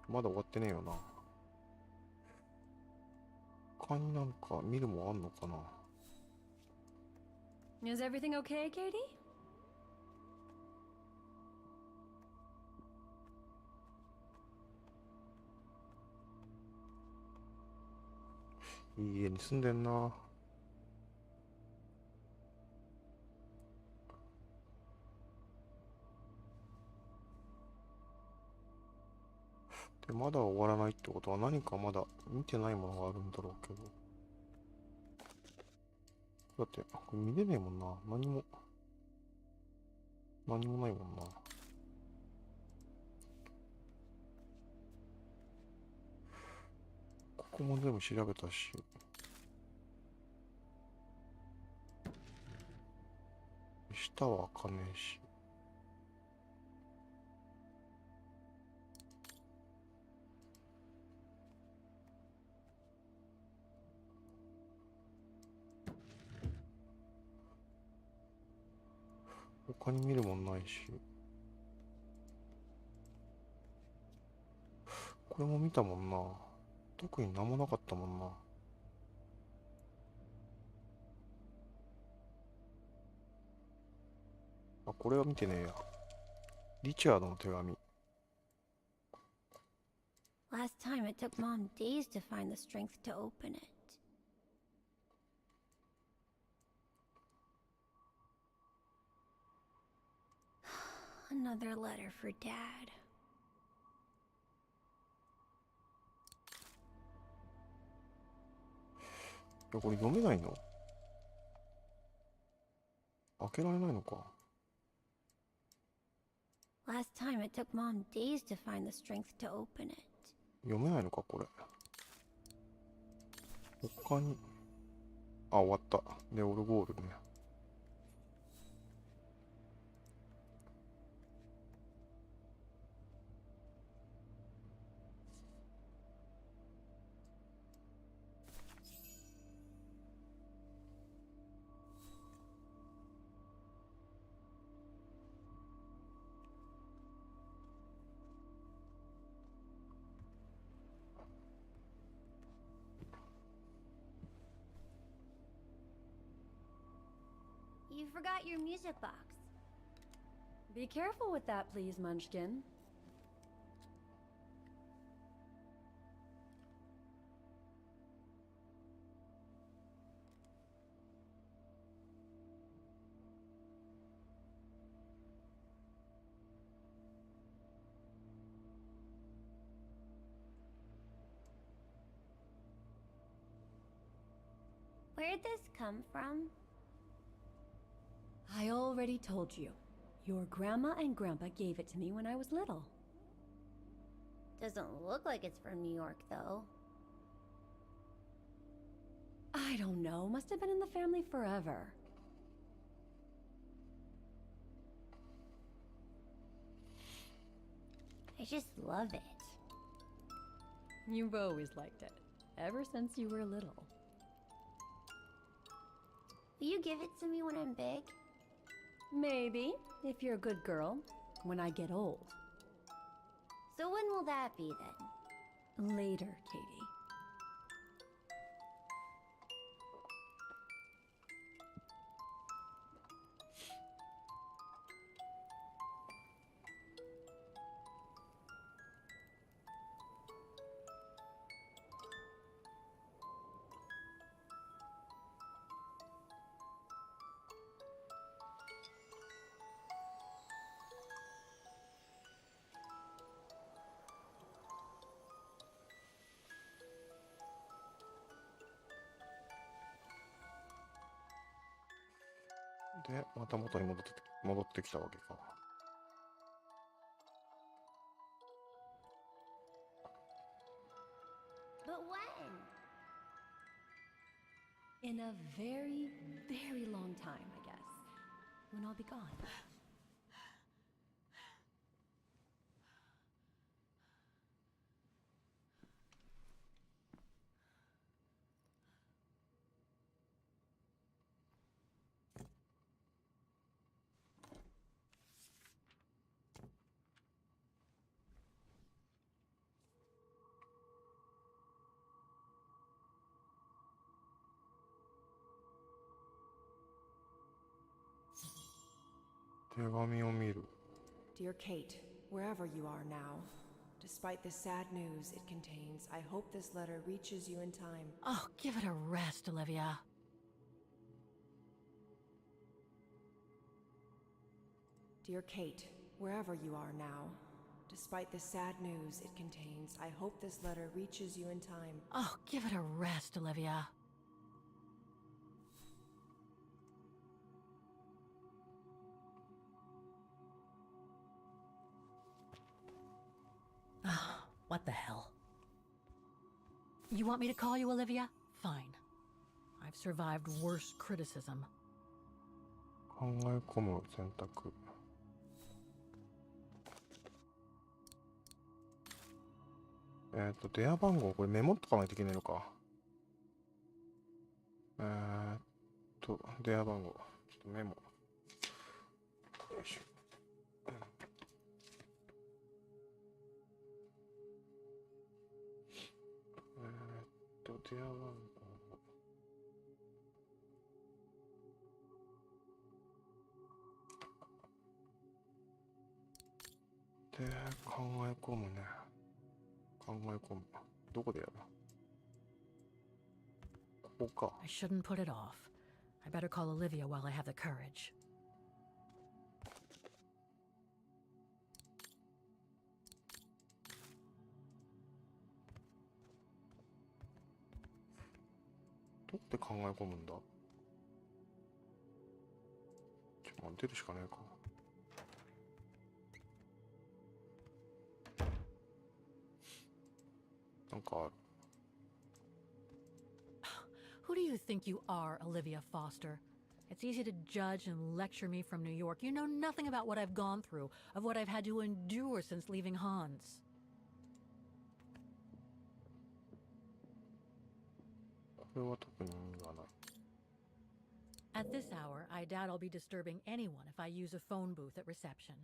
まだ終わってねえよな。他になんか見るもんあんのかな。 Is everything okay, Katie? いい家に住んでんな。で、まだ終わらないってことは何かまだ見てないものがあるんだろうけど。だって、これ見れねえもんな。何もないもんな。ここも全部調べたし。下は開かねえし。他に見るもんないし。これも見たもんな。特に何もなかったもんな。あ、これは見てねえや。リチャードの手紙。 Last time it took Mom days to find the strength to open it. Another letter for Dad. いや、これ読めないの？開けられないのか。Last time it took Mom days to find the strength to open it. 読めないのかこれ。他に。あ、終わった。で、オルゴールね。You forgot your music box. Be careful with that, please, Munchkin. Where'd this come from? I already told you. Your grandma and grandpa gave it to me when I was little. Doesn't look like it's from New York, though. I don't know. Must have been in the family forever. I just love it. You've always liked it. Ever since you were little. Will you give it to me when I'm big? Maybe, if you're a good girl, when I get old. So when will that be then? Later, Katie.で、また元に戻ってきたわけか。But when? In a very, very long time, I guess. When I'll be gone. Dear Kate, wherever you are now, despite the sad news it contains, I hope this letter reaches you in time. Oh, give it a rest, Olivia. Dear Kate, wherever you are now, despite the sad news it contains, I hope this letter reaches you in time. Oh, give it a rest, Olivia. What the hell? You want me to call you Olivia? Fine. I've survived worse criticism. 考え込む選択。電話番号これメモっとかないといけないのか。電話番号。ちょっとメモ。よいしょ。電話番号。で、考え込むね。考え込む。どこでやる？ここか。I shouldn't put it off. I better call Olivia while I have the courage.どこで考え込むんだ？出るしかないか。かある。 Who do you think you are, Olivia Foster? It's easy to judge and lecture me from New York. You know nothing about what I've gone through, of what I've had to endure since leaving Hans. これは特に意味がない。 At this hour, I doubt I'll be disturbing anyone if I use a phone booth at reception.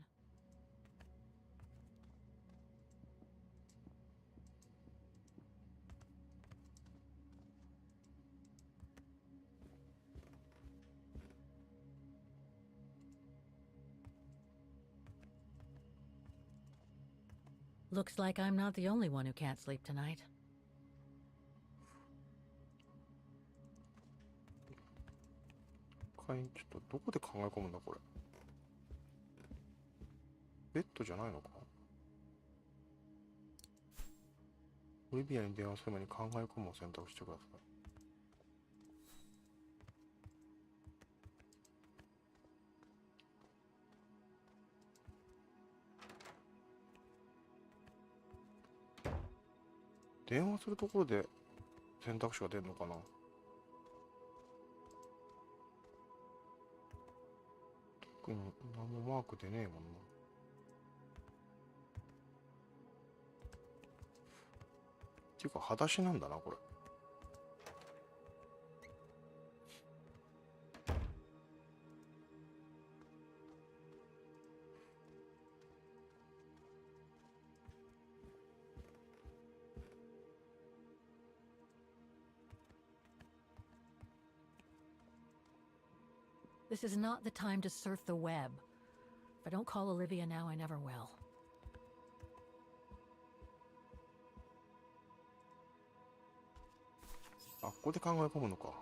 Looks like I'm not the only one who can't sleep tonight. ちょっとどこで考え込むんだこれ。ベッドじゃないのか。オリビアに電話する前に考え込むを選択してください。電話するところで選択肢が出るのかな。特に何もマーク出ねえもんな。っていうか裸足なんだなこれ。This is not the time to surf the web. If I don't call Olivia now, I never will. あ、ここで考え込むのか。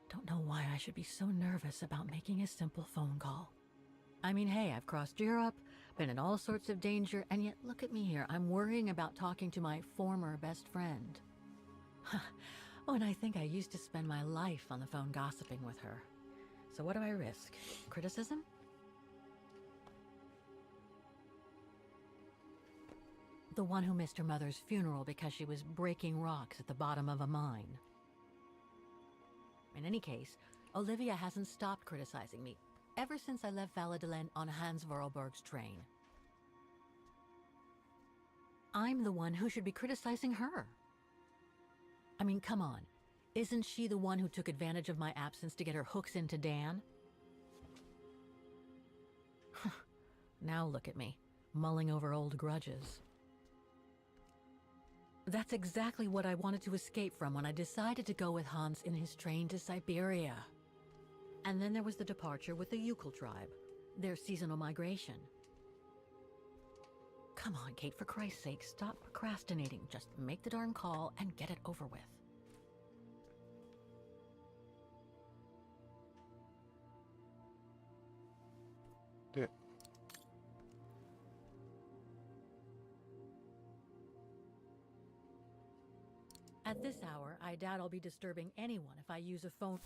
Don't know why I should be so nervous about making a simple phone call. I mean, hey, I've crossed Europe, been in all sorts of danger, and yet look at me here. I'm worrying about talking to my former best friend. Oh, and I think I used to spend my life on the phone gossiping with her. So what do I risk? Criticism? The one who missed her mother's funeral because she was breaking rocks at the bottom of a mine. In any case, Olivia hasn't stopped criticizing me ever since I left Valladolid on Hans Vorarlberg's train. I'm the one who should be criticizing her. I mean, come on. Isn't she the one who took advantage of my absence to get her hooks into Dan? Now look at me, mulling over old grudges. That's exactly what I wanted to escape from when I decided to go with Hans in his train to Syberia. And then there was the departure with the Yukon tribe, their seasonal migration. Come on, Kate, for Christ's sake, stop procrastinating. Just make the darn call and get it over with. Yeah. At this hour, I doubt I'll be disturbing anyone if I use a phone.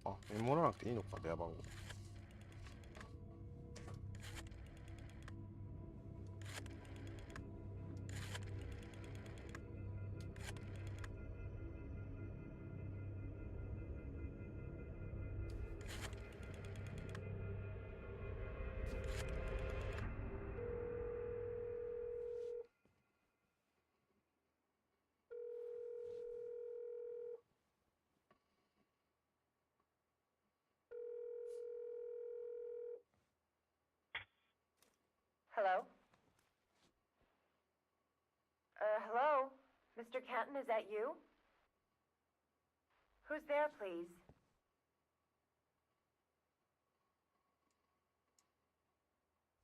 あ、メモらなくていいのか、電話番号。Hello? Hello? Mr. Canton, is that you? Who's there, please?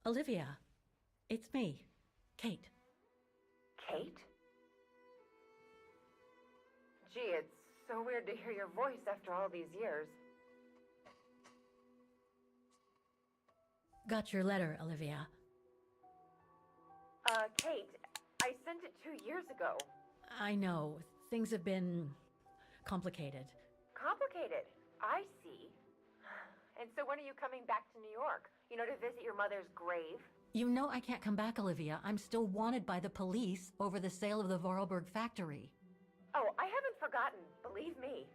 Olivia, it's me, Kate. Kate? Gee, it's so weird to hear your voice after all these years. Got your letter, Olivia. Kate, I sent it 2 years ago. I know. Things have been complicated. Complicated. I see. And so when are you coming back to New York? You know, to visit your mother's grave? You know I can't come back, Olivia. I'm still wanted by the police over the sale of the Vorarlberg factory. Oh, I haven't forgotten, believe me.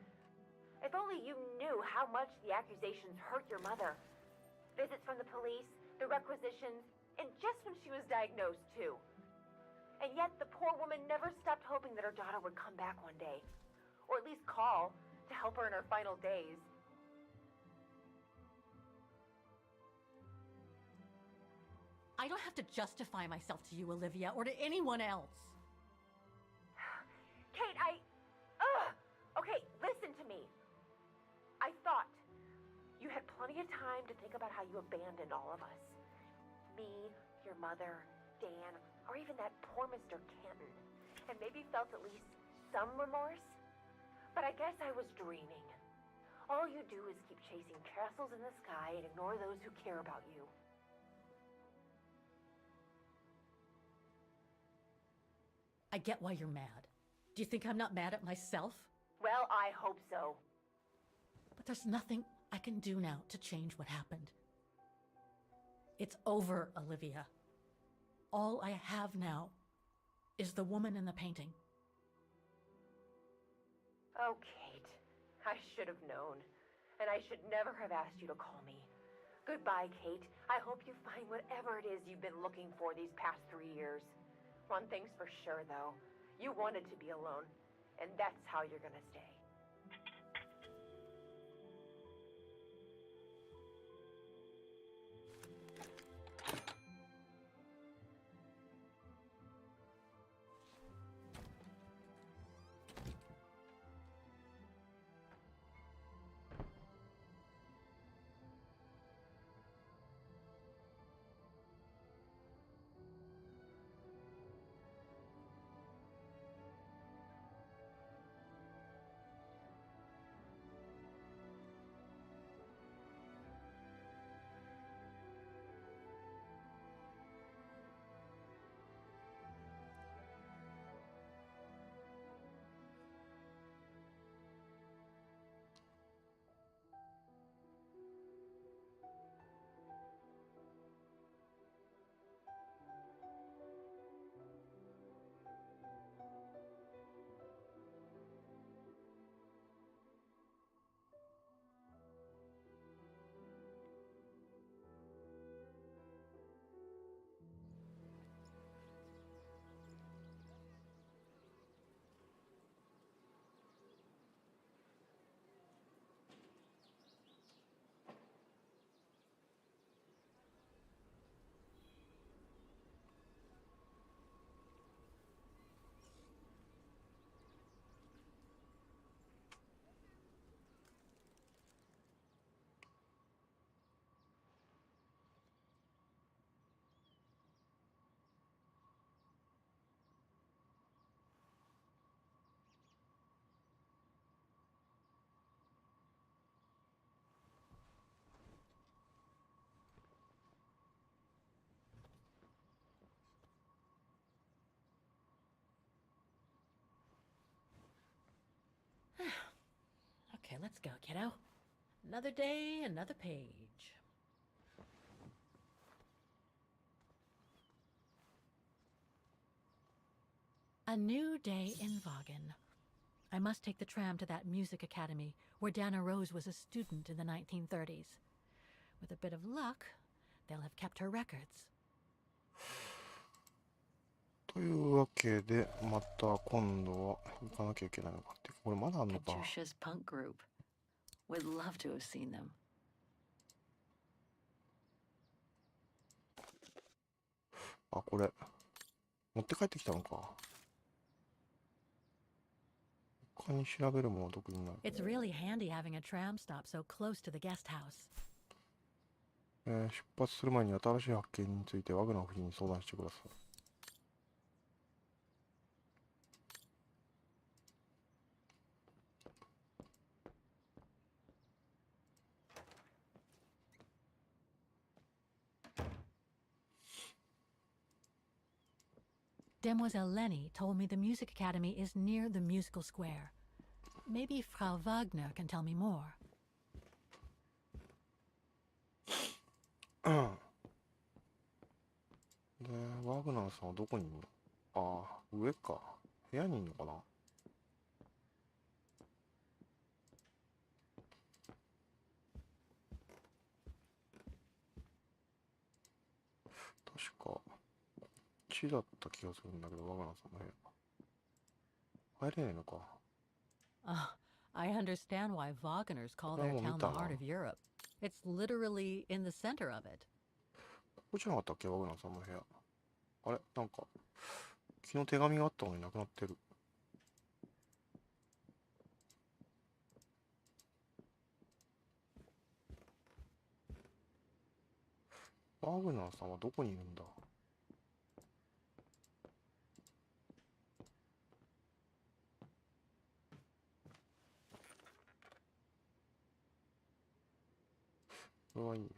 If only you knew how much the accusations hurt your mother. Visits from the police, the requisitions, and just when she was diagnosed, too. And yet the poor woman never stopped hoping that her daughter would come back one day. Or at least call to help her in her final days. I don't have to justify myself to you, Olivia, or to anyone else. Kate, Okay, listen to me. I thought you had plenty of time to think about how you abandoned all of us. Me, your mother, Dan, or even that poor Mr. Kenton. And maybe felt at least some remorse. But I guess I was dreaming. All you do is keep chasing castles in the sky and ignore those who care about you. I get why you're mad. Do you think I'm not mad at myself? Well, I hope so. But there's nothing I can do now to change what happened. It's over, Olivia. All I have now is the woman in the painting. Oh, Kate. I should have known. And I should never have asked you to call me. Goodbye, Kate. I hope you find whatever it is you've been looking for these past 3 years. One thing's for sure, though. You wanted to be alone. And that's how you're gonna stay. Okay, let's go, kiddo. Another day, another page. A new day in Vaughan. I must take the tram to that music academy where Dana Rose was a student in the 1930s. With a bit of luck, they'll have kept her records. というわけで、また今度は行かなきゃいけないのかって。これまだあんのか。 Katusha's punk group. Would love to have seen them. あ、これ。持って帰ってきたのか。他に調べるものは特にない。It's really handy having a tram stop so close to the guest house. 出発する前に新しい発見についてワグナー夫人に相談してください。Demoiselle Lenny told me the Music Academy is near the musical square. Maybe Frau Wagner can tell me more. で、ワグナーさんはどこにいるの？ああ、上か。部屋にいるのかな？確か、こっちだった気がするんだけど、ワグナーさんの部屋。入れないのか。Ah, I understand why Wagners call their town the heart of Europe. It's literally in the center of it. ここじゃなかったっけ、ワグナーさんの部屋。あれなんか、昨日手紙があったのになくなってる。ワグナーさんはどこにいるんだ？これはいいや。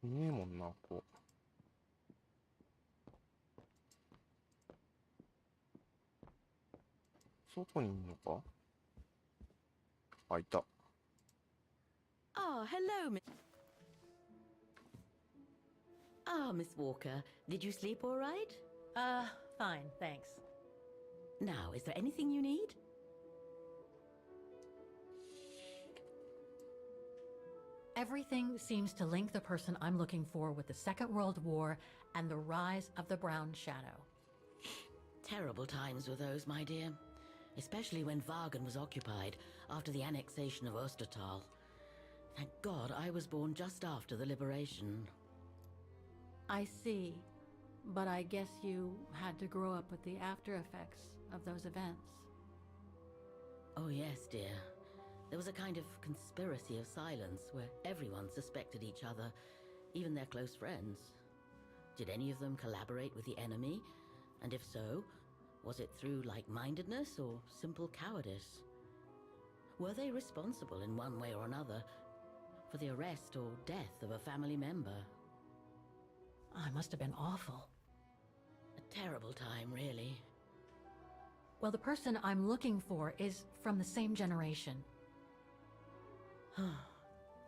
いねえもんな、ここ。外にいんのか？あ、いた。Oh, hello, Miss. Ah, Miss Walker. Did you sleep all right? Fine, thanks. Now, is there anything you need? Everything seems to link the person I'm looking for with the Second World War and the rise of the Brown Shadow. Terrible times were those, my dear. Especially when Wagen was occupied after the annexation of Ostertal. Thank God I was born just after the liberation. I see. But I guess you had to grow up with the after effects of those events. Oh yes, dear. There was a kind of conspiracy of silence where everyone suspected each other, even their close friends. Did any of them collaborate with the enemy? And if so, was it through like-mindedness or simple cowardice? Were they responsible in one way or another for the arrest or death of a family member? I must have been awful. A terrible time, really. Well, the person I'm looking for is from the same generation.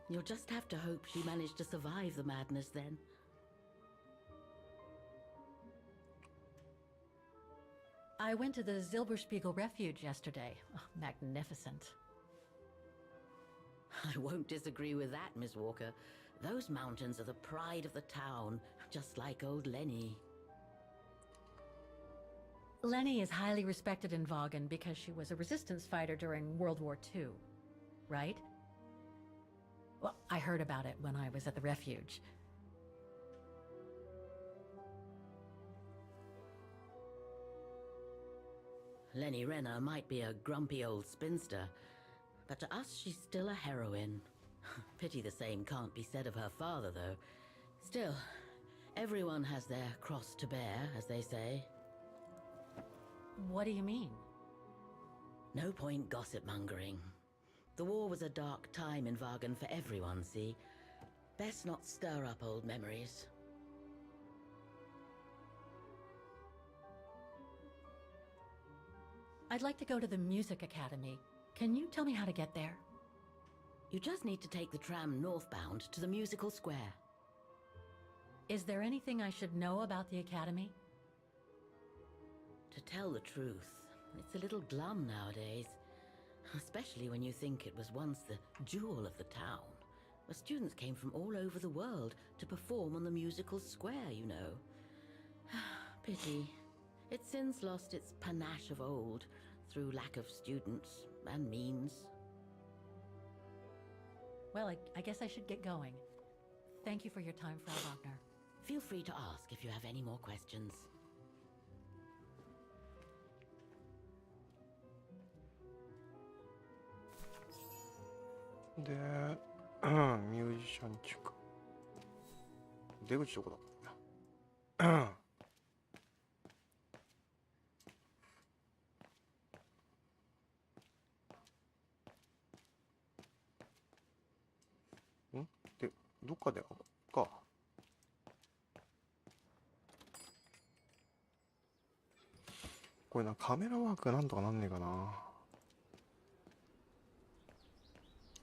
You'll just have to hope she managed to survive the madness then. I went to the Silberspiegel Refuge yesterday. Oh, magnificent. I won't disagree with that, Miss Walker. Those mountains are the pride of the town, just like old Lenny. Lenny is highly respected in Wagen because she was a resistance fighter during World War II, right? Well, I heard about it when I was at the refuge. Lenny Renner might be a grumpy old spinster, but to us she's still a heroine. Pity the same can't be said of her father, though. Still, everyone has their cross to bear, as they say. What do you mean? No point gossip-mongering. The war was a dark time in Wagen for everyone, see? Best not stir up old memories. I'd like to go to the Music Academy. Can you tell me how to get there? You just need to take the tram northbound to the musical square. Is there anything I should know about the Academy? To tell the truth, it's a little glum nowadays. Especially when you think it was once the jewel of the town, where students came from all over the world to perform on the musical square, you know. Pity. It's since lost its panache of old through lack of students and means. Well, I guess I should get going. Thank you for your time, Frau Wagner. Feel free to ask if you have any more questions. で、ミュージシャン地区。出口どこだ？かでか。これな、カメラワークなんとかなんねえかな。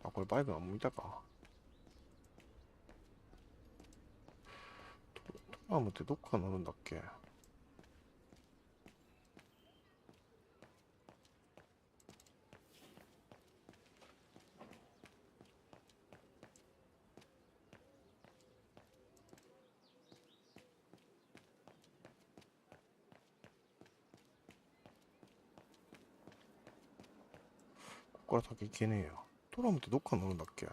あ、これバイクが見たか。トラムってどっから乗るんだっけ。ここから先行けねえよ。トラムってどっから乗るんだっけ。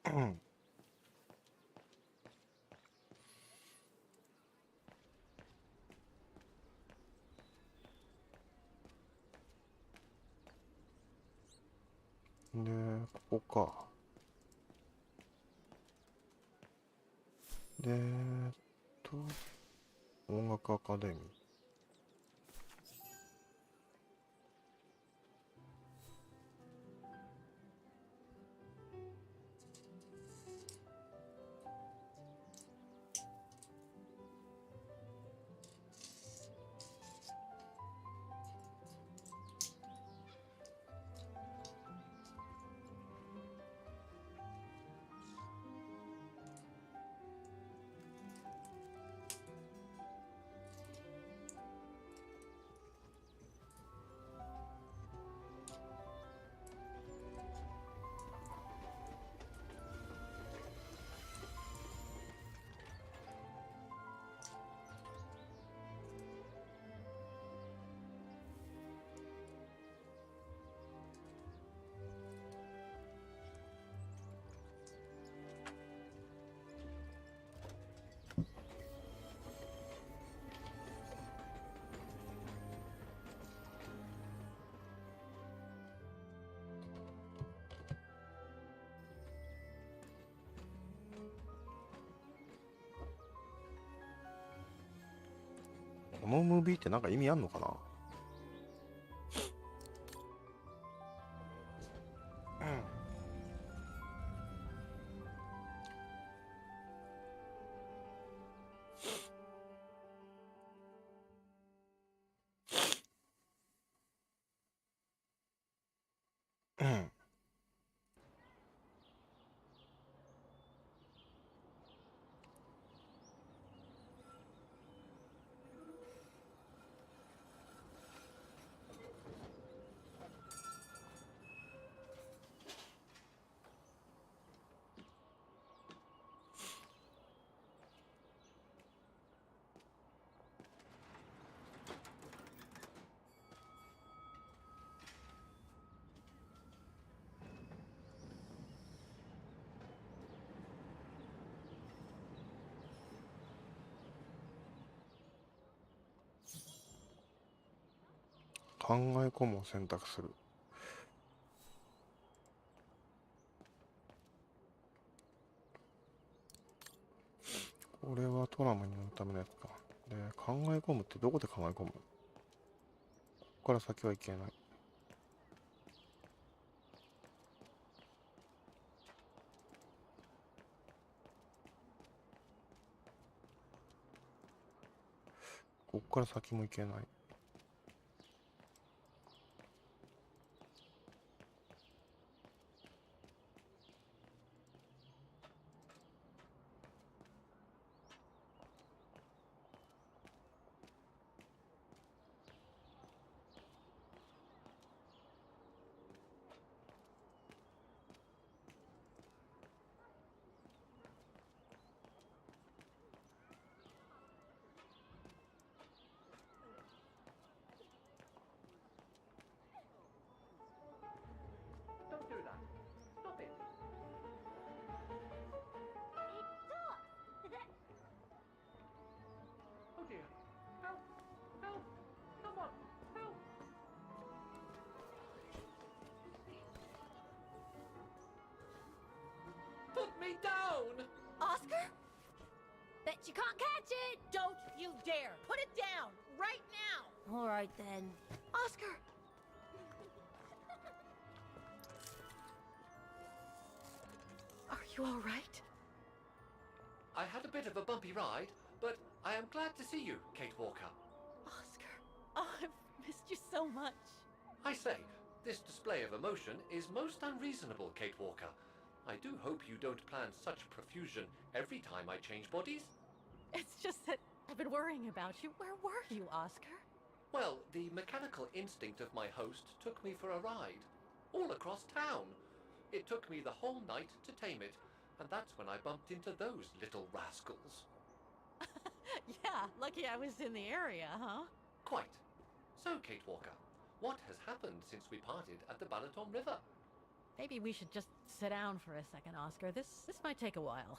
うん。で、ここか。で、音楽アカデミー。このムービーってなんか意味あんのかな。うん。うん。考え込むを選択する。これはトラムに乗るためのやつか。で、考え込むってどこで考え込む？ここから先はいけない。ここから先もいけない。Oh dear. Help! Help! Someone! Help! Put me down! Oscar? Bet you can't catch it! Don't you dare! Put it down! Right now! All right then. Oscar! Are you all right? I had a bit of a bumpy ride, but I am glad to see you, Kate Walker. Oscar, oh, I've missed you so much. I say, this display of emotion is most unreasonable, Kate Walker. I do hope you don't plan such profusion every time I change bodies. It's just that I've been worrying about you. Where were you, Oscar? Well, the mechanical instinct of my host took me for a ride, all across town. It took me the whole night to tame it, and that's when I bumped into those little rascals. Yeah, lucky I was in the area, huh? Quite. So, Kate Walker, what has happened since we parted at the Balaton River? Maybe we should just sit down for a second, Oscar. This might take a while.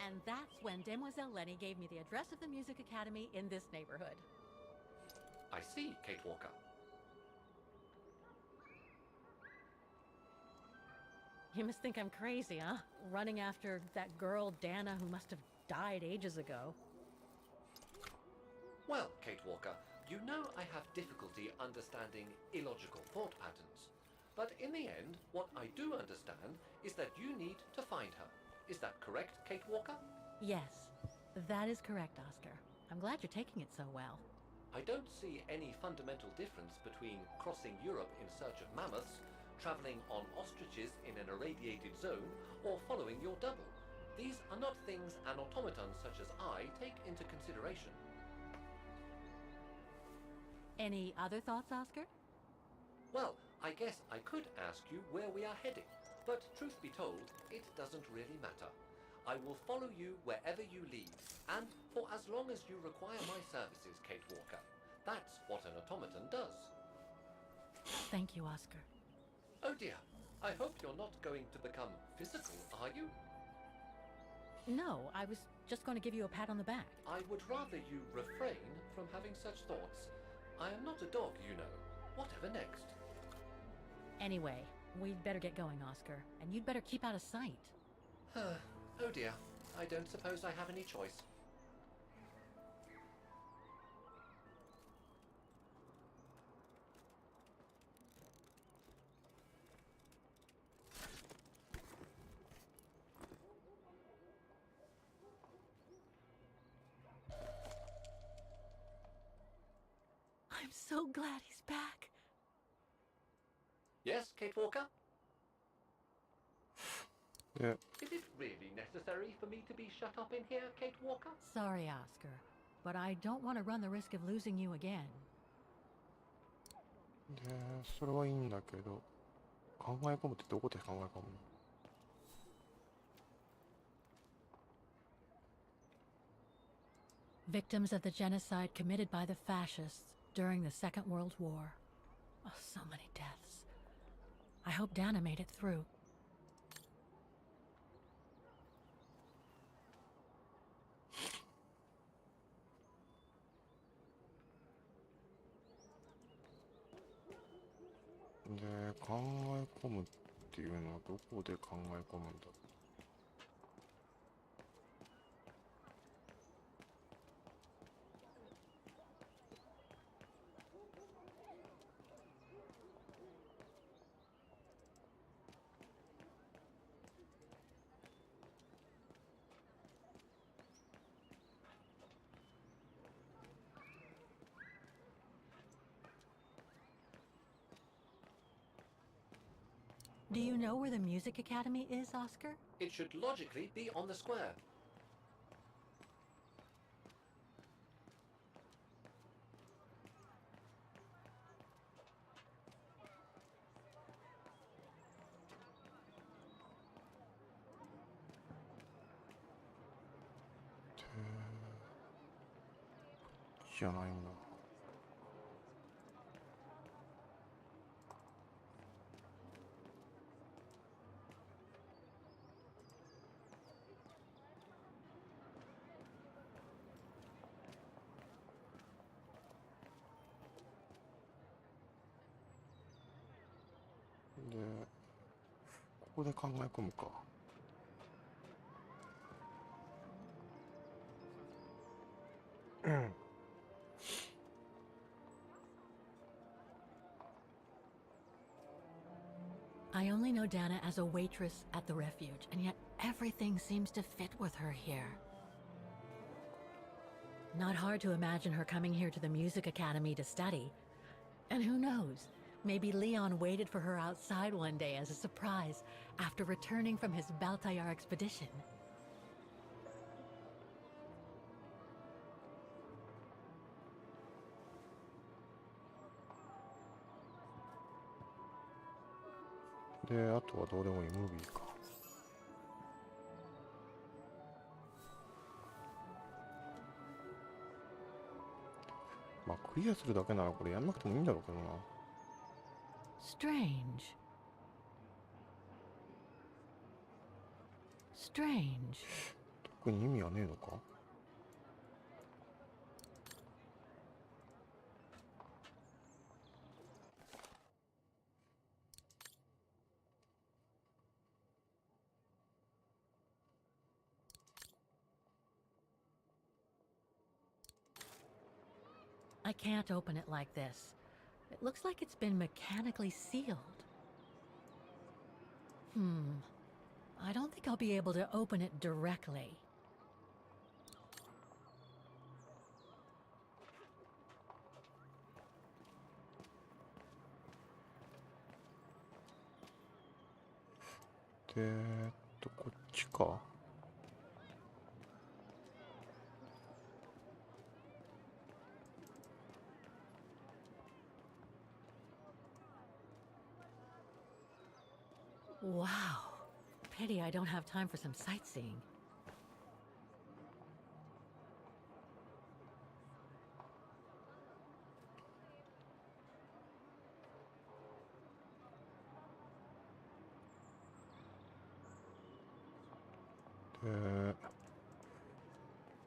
And that's when Demoiselle Lenny gave me the address of the Music Academy in this neighborhood. I see, Kate Walker. You must think I'm crazy, huh? Running after that girl, Dana, who must have died ages ago. Well, Kate Walker, you know I have difficulty understanding illogical thought patterns. But in the end, what I do understand is that you need to find her. Is that correct, Kate Walker? Yes, that is correct, Oscar. I'm glad you're taking it so well. I don't see any fundamental difference between crossing Europe in search of mammoths, traveling on ostriches in an irradiated zone, or following your double. These are not things an automaton such as I take into consideration. Any other thoughts, Oscar? Well, I guess I could ask you where we are heading, but truth be told, it doesn't really matter. I will follow you wherever you lead, and for as long as you require my services, Kate Walker. That's what an automaton does. Thank you, Oscar. Oh dear, I hope you're not going to become physical, are you? No, I was just going to give you a pat on the back. I would rather you refrain from having such thoughts. I am not a dog, you know. Whatever next? Anyway, we'd better get going, Oscar, and you'd better keep out of sight. Oh dear, I don't suppose I have any choice. I'm so glad he's back. Yes, Kate Walker? Yeah. Is it really necessary for me to be shut up in here, Kate Walker? Sorry, Oscar, but I don't want to run the risk of losing you again. で、それはいいんだけど、考え込むってどこで考え込むの？ Victims of the genocide committed by the fascists during the Second World War. Oh, so many deaths. I hope Dana made it through.で、考え込むっていうのはどこで考え込むんだ？ Do you know where the Music Academy is, Oscar? It should logically be on the square. じゃないんだ。で、ここで考え込むか。うん。I only know Dana as a waitress at the refuge, and yet everything seems to fit with her here. Not hard to imagine her coming here to the music academy to study. And who knows, maybe Leon waited for her outside one day as a surprise after returning from his Baltayar expedition.で、あとはどうでもいいムービーか。まあクリアするだけならこれやんなくてもいいんだろうけどな。Strange. Strange. 特に意味はねえのか。I can't open it like this. It looks like it's been mechanically sealed. I don't think I'll be able to open it directly.こっちか。Wow. Pity I don't have time for some sightseeing. .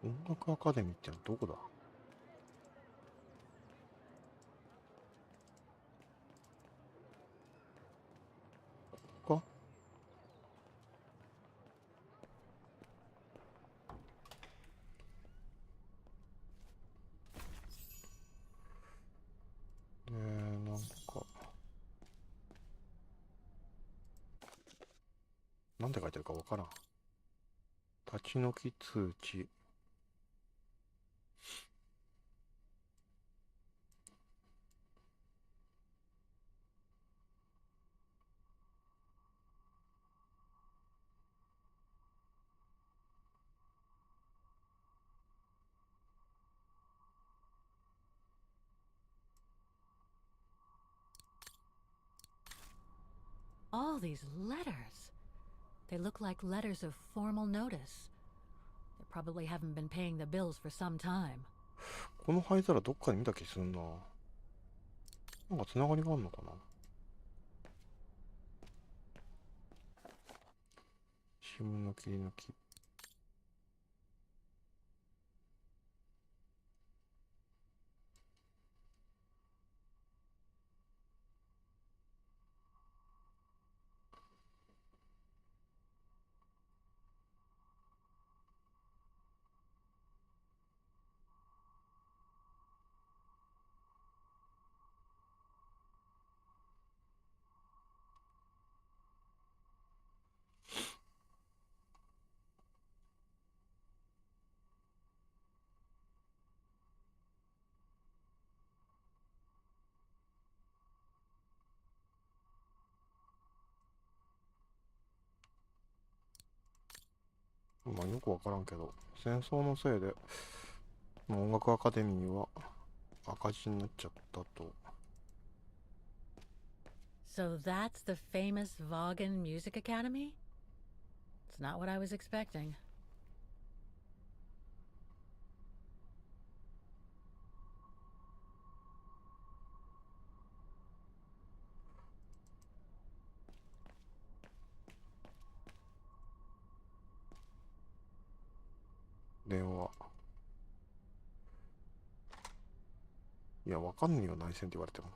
音楽アカデミーってのはどこだ。ここか。なんかなんて書いてるかわからん。立ち退き通知。All these letters. They look like letters of formal notice. They probably haven't been paying the bills for some time. この灰皿どっかで見た気すんな。なんかつながりがあるのかな。新聞の切り抜き。まあよくわからんけど、戦争のせいで音楽アカデミーは赤字になっちゃったと。So that's the famous Vaughan Music Academy? It's not what I was expecting. 電話。いや、わかんねえよ、内線って言われても。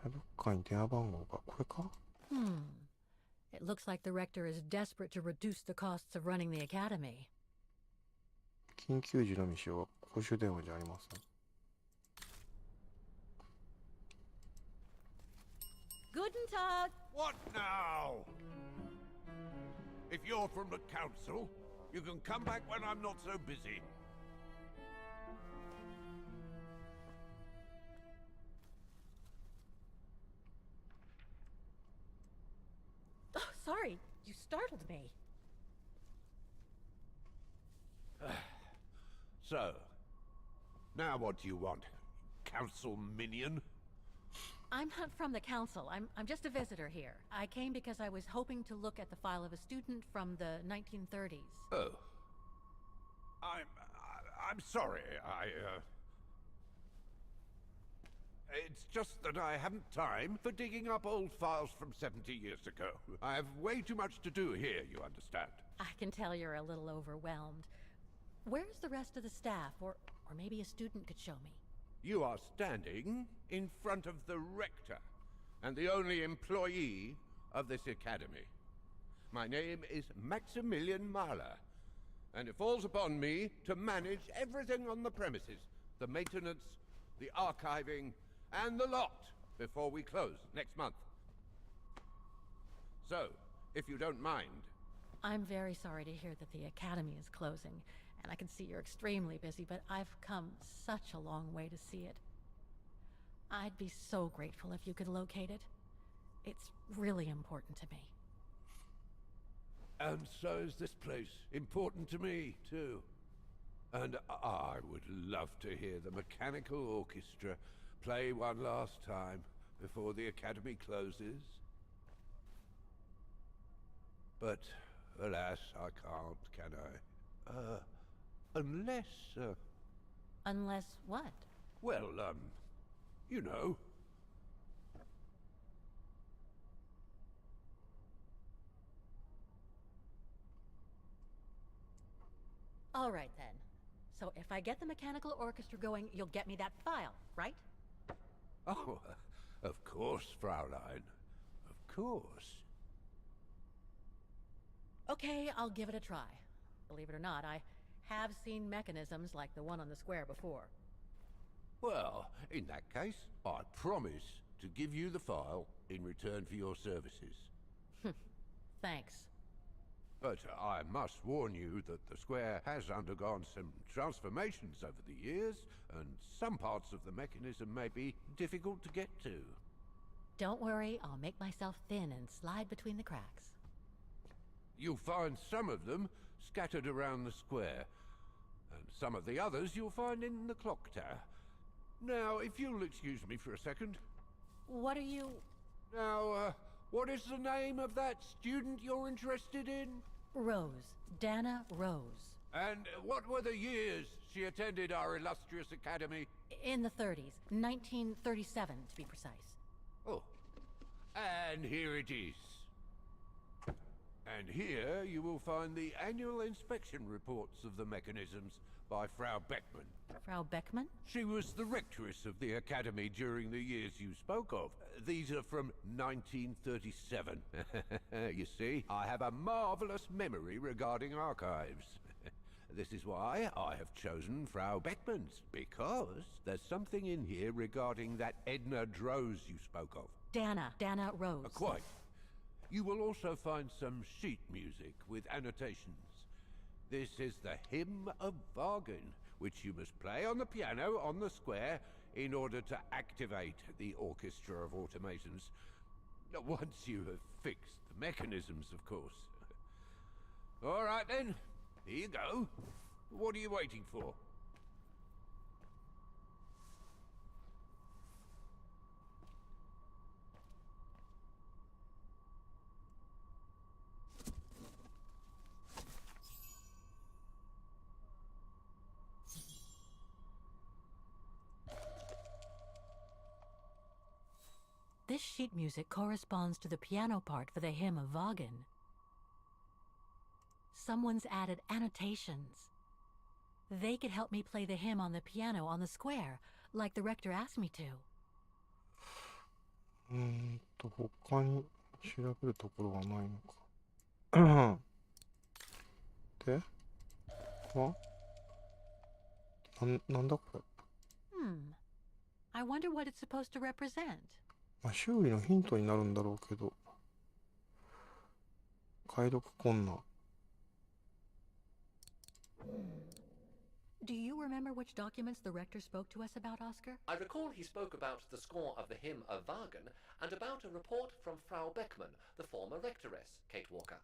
どっかに電話番号が、これか？ It looks like the rector is desperate to reduce the costs of running the academy. 緊急時のみ使用は公衆電話じゃありません。Guten Tag! What now? If you're from the council, you can come back when I'm not so busy. Oh, sorry, you startled me. So, now what do you want, council minion? I'm not from the council. I'm just a visitor here. I came because I was hoping to look at the file of a student from the 1930s. Oh. I'm sorry, It's just that I haven't time for digging up old files from 70 years ago. I have way too much to do here, you understand. I can tell you're a little overwhelmed. Where's the rest of the staff? Or maybe a student could show me. You are standing in front of the rector, and the only employee of this academy. My name is Maximilian Mahler, and it falls upon me to manage everything on the premises. The maintenance, the archiving, and the lot before we close next month. So, if you don't mind... I'm very sorry to hear that the academy is closing, and I can see you're extremely busy, but I've come such a long way to see it. I'd be so grateful if you could locate it. It's really important to me. And so is this place important to me, too. And I would love to hear the mechanical orchestra play one last time before the academy closes. But, alas, I can't, can I? Unless... Unless what? Well, you know. All right, then. So if I get the mechanical orchestra going, you'll get me that file, right? Oh, of course, Fraulein. Of course. Okay, I'll give it a try. Believe it or not, I have seen mechanisms like the one on the square before. Well, in that case, I promise to give you the file in return for your services. Thanks. But I must warn you that the square has undergone some transformations over the years, and some parts of the mechanism may be difficult to get to. Don't worry, I'll make myself thin and slide between the cracks. You'll find some of them scattered around the square, and some of the others you'll find in the clock tower. Now, if you'll excuse me for a second. What are you... Now, what is the name of that student you're interested in? Rose. Dana Rose. And what were the years she attended our illustrious academy? In the 30s. 1937, to be precise. Oh. And here it is. And here you will find the annual inspection reports of the mechanisms by Frau Beckmann. Frau Beckmann? She was the rectress of the academy during the years you spoke of. These are from 1937. You see, I have a marvelous memory regarding archives. This is why I have chosen Frau Beckmann's, because there's something in here regarding that Edna Droz you spoke of. Dana Rose. Quite. You will also find some sheet music with annotations. This is the Hymn of Wagen, which you must play on the piano on the square in order to activate the Orchestra of Automations. Once you have fixed the mechanisms, of course. All right then, here you go. What are you waiting for? This sheet music corresponds to the piano part for the Hymn of Wagen. someone's added annotations. They could help me play the hymn on the piano on the square, like the rector asked me to. 他に調べるところはないのか。で、なんだこれ。I wonder what it's supposed to represent. まあ、修理のヒントになるんだろうけど。解読困難。Do you remember which documents the rector spoke to us about, Oscar? I recall he spoke about the score of the hymn of Wagen and about a report from Frau Beckmann, the former rectoress, Kate Walker.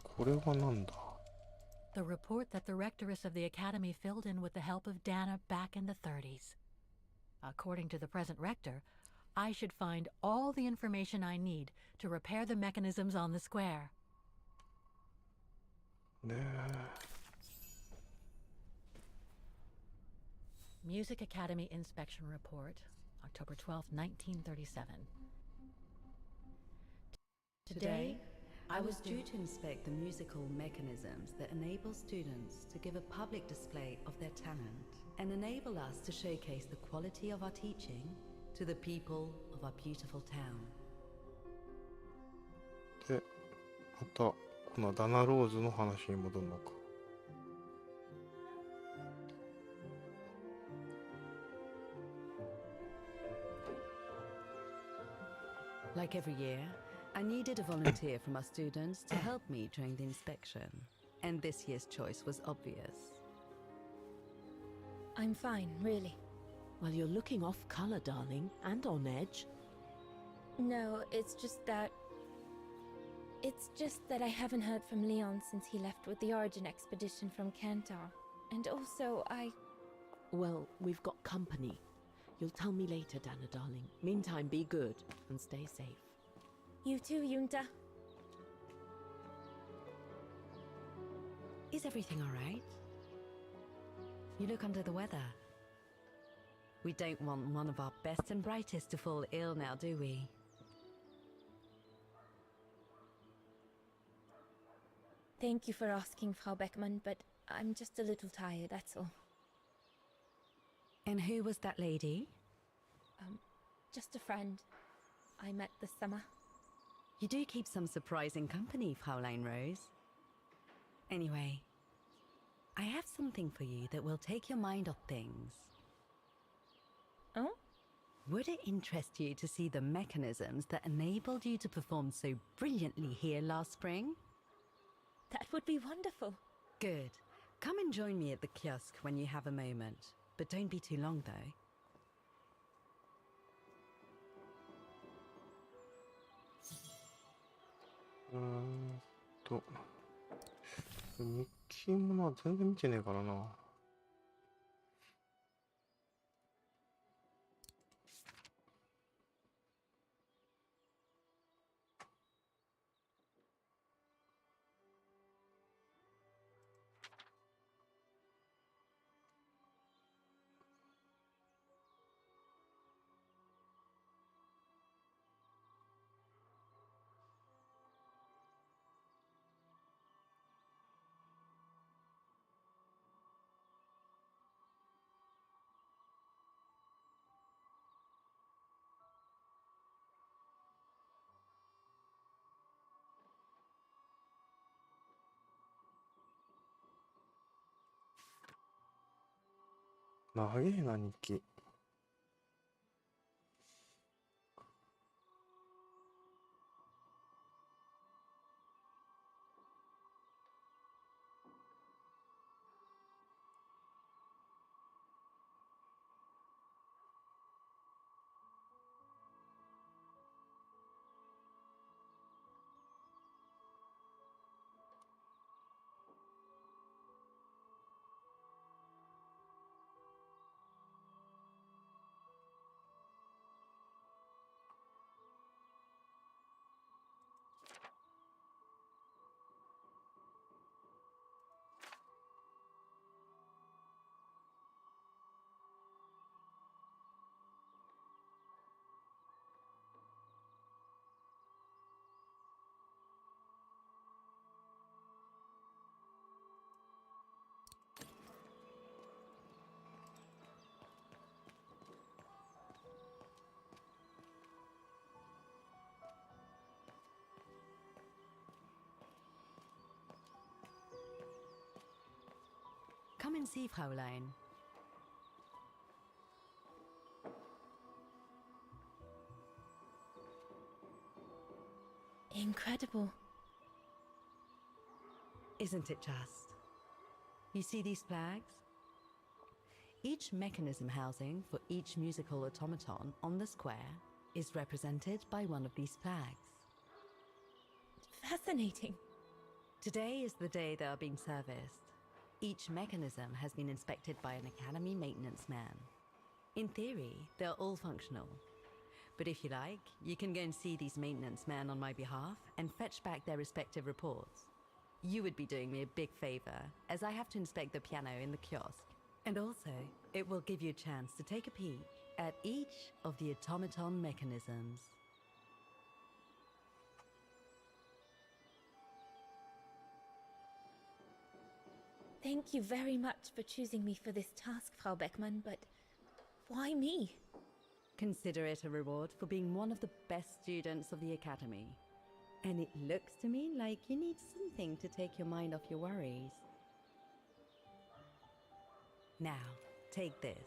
これはなんだ? The report that the rectoress of the academy filled in with the help of Dana back in the 30s. According to the present rector, I should find all the information I need to repair the mechanisms on the square. ねえ。Music Academy Inspection Report, October 12, 1937. Today, I was due to inspect the musical mechanisms that enable students to give a public display of their talent and enable us to showcase the quality of our teaching to the people of our beautiful town. で、またこのダナ・ローズの話に戻るのか。Like every year, I needed a volunteer from our students to help me during the inspection, and this year's choice was obvious. I'm fine, really. Well, you're looking off color, darling, and on edge. No, it's just that I haven't heard from Leon since he left with the Origin expedition from Kantar. And also, Well, we've got company. You'll tell me later, Dana, darling. Meantime, be good and stay safe. You too, Yunta. Is everything all right? You look under the weather. We don't want one of our best and brightest to fall ill now, do we? Thank you for asking, Frau Beckmann, but I'm just a little tired, that's all. And who was that lady? Just a friend I met this summer. You do keep some surprising company, Fraulein Rose. Anyway, I have something for you that will take your mind off things. Oh? Would it interest you to see the mechanisms that enabled you to perform so brilliantly here last spring? That would be wonderful. Good. Come and join me at the kiosk when you have a moment. But don't be too long, though. 日記もな、全然見てねえからな。長えな、日記。Come and see, Fräulein. Incredible. Isn't it just? You see these flags? Each mechanism housing for each musical automaton on the square is represented by one of these flags. Fascinating. Today is the day they are being serviced. Each mechanism has been inspected by an Academy maintenance man. In theory, they're all functional. But if you like, you can go and see these maintenance men on my behalf and fetch back their respective reports. You would be doing me a big favor, as I have to inspect the piano in the kiosk. And also, it will give you a chance to take a peek at each of the automaton mechanisms. Thank you very much for choosing me for this task, Frau Beckmann, but why me? Consider it a reward for being one of the best students of the Academy. And it looks to me like you need something to take your mind off your worries. Now, take this.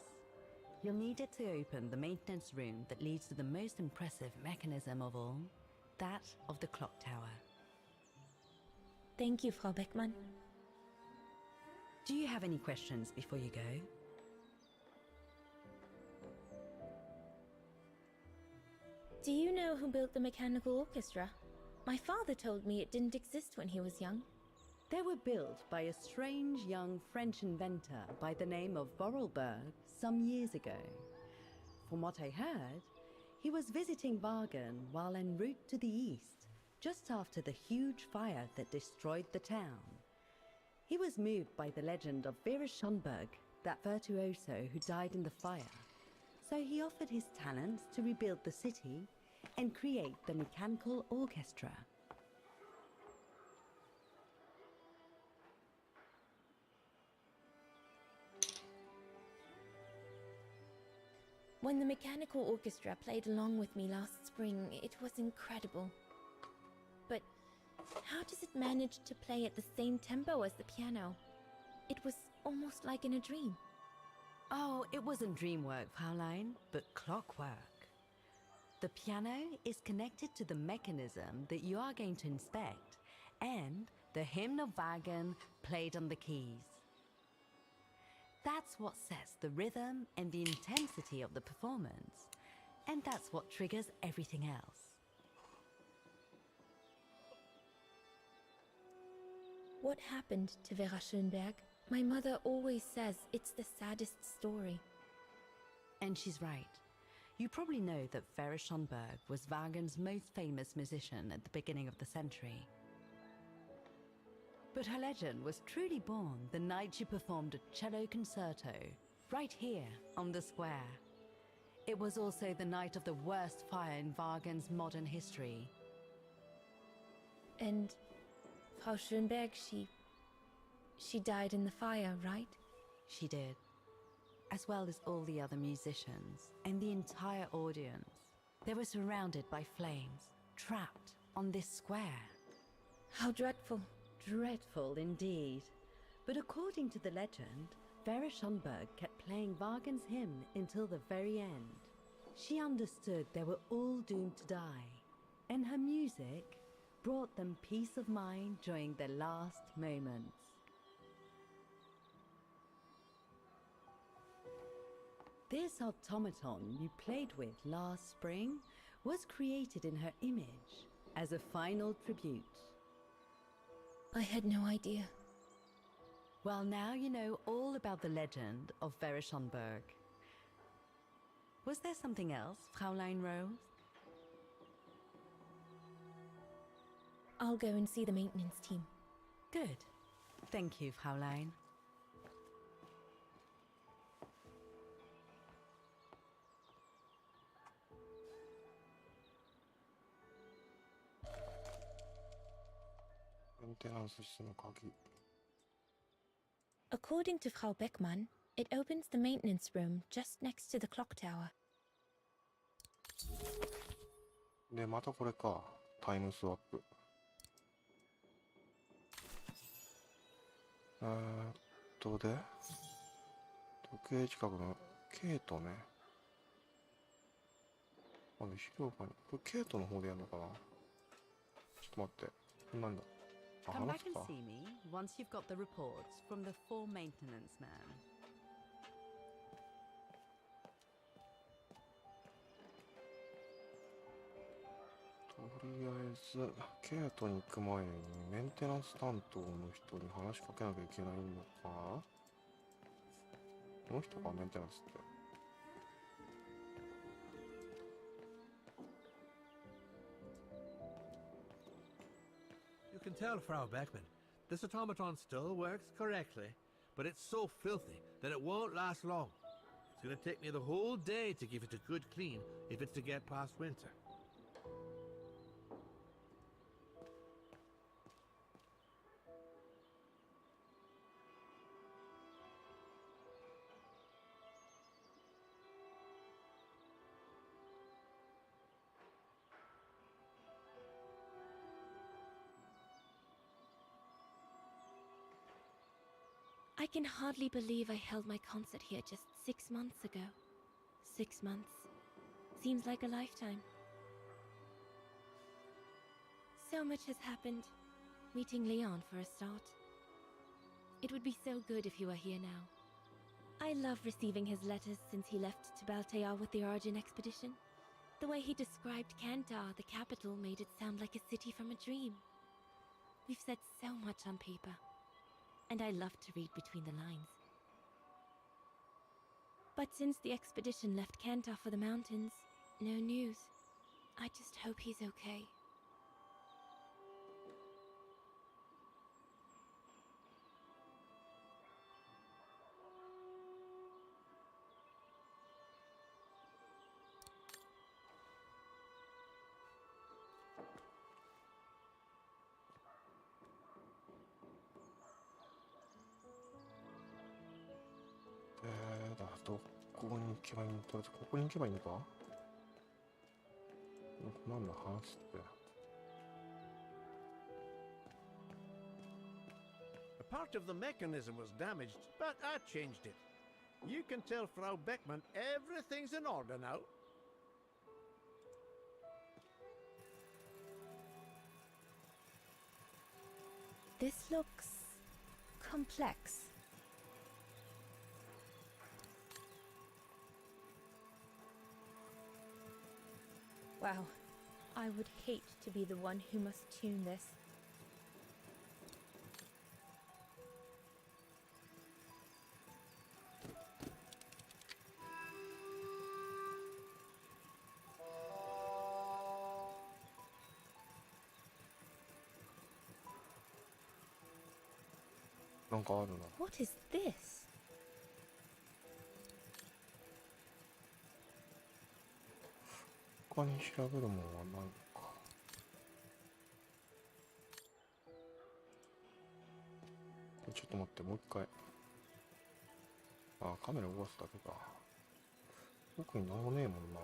You'll need it to open the maintenance room that leads to the most impressive mechanism of all, that of the clock tower. Thank you, Frau Beckmann. Do you have any questions before you go? Do you know who built the mechanical orchestra? My father told me it didn't exist when he was young. They were built by a strange young French inventor by the name of Vorarlberg some years ago. From what I heard, he was visiting Wagen while en route to the east, just after the huge fire that destroyed the town. He was moved by the legend of Vera Schönberg, that virtuoso who died in the fire. So he offered his talents to rebuild the city and create the mechanical orchestra. When the mechanical orchestra played along with me last spring, it was incredible. But how does it manage to play at the same tempo as the piano? It was almost like in a dream. Oh, it wasn't dream work, Fräulein, but clockwork. The piano is connected to the mechanism that you are going to inspect, and the hymn of Wagen played on the keys. That's what sets the rhythm and the intensity of the performance, and that's what triggers everything else. What happened to Vera Schönberg? My mother always says it's the saddest story. And she's right. You probably know that Vera Schönberg was Wagen's most famous musician at the beginning of the century. But her legend was truly born the night she performed a cello concerto, right here on the square. It was also the night of the worst fire in Wagen's modern history. And Frau Schönberg, she died in the fire, right? She did. As well as all the other musicians and the entire audience. They were surrounded by flames, trapped on this square. How dreadful. Dreadful indeed. But according to the legend, Vera Schönberg kept playing Wagen's hymn until the very end. She understood they were all doomed to die, and her music brought them peace of mind during their last moments. This automaton you played with last spring was created in her image as a final tribute. I had no idea. Well, now you know all about the legend of Vera Schönberg. Was there something else, Fräulein Rose? I'll go and see the maintenance team. Good. Thank you, Fräulein. According to Frau Beckmann, it opens the maintenance room just next to the clock tower. で、またこれか。タイムスワップ。で、時計近くのケイトね。あれ、資料館に。これケイトの方でやるのかな。ちょっと待って。なんだ。あ、 Come 話 back す and か。 see me once you've got the reports from the 4 maintenance men. とりあえず、ケイトに行く前にメンテナンス担当の人に話しかけなきゃいけないのかな。この人がメンテナンスって。You can tell, Frau Beckman, this automaton still works correctly, but it's so filthy that it won't last long. It's going to take me the whole day to give it a good clean if it's to get past winter. I can hardly believe I held my concert here just 6 months ago. 6 months. Seems like a lifetime. So much has happened. Meeting Leon for a start. It would be so good if you were here now. I love receiving his letters since he left to Baltair with the Origin expedition. The way he described Kantar, the capital, made it sound like a city from a dream. We've said so much on paper. And I love to read between the lines. But since the expedition left Kantar for the mountains, no news. I just hope he's okay. That's どこに行けばいいの？とりあえずここに行けばいいのか？なんだ話って。A part of the mechanism was damaged, but I changed it. You can tell Frau Beckman everything's in order now. This looks complex. Wow, I would hate to be the one who must tune this. What is this?他に調べるものはないか。ちょっと待って、もう一回。あ、カメラ動かすだけか。特になんもねえもんな。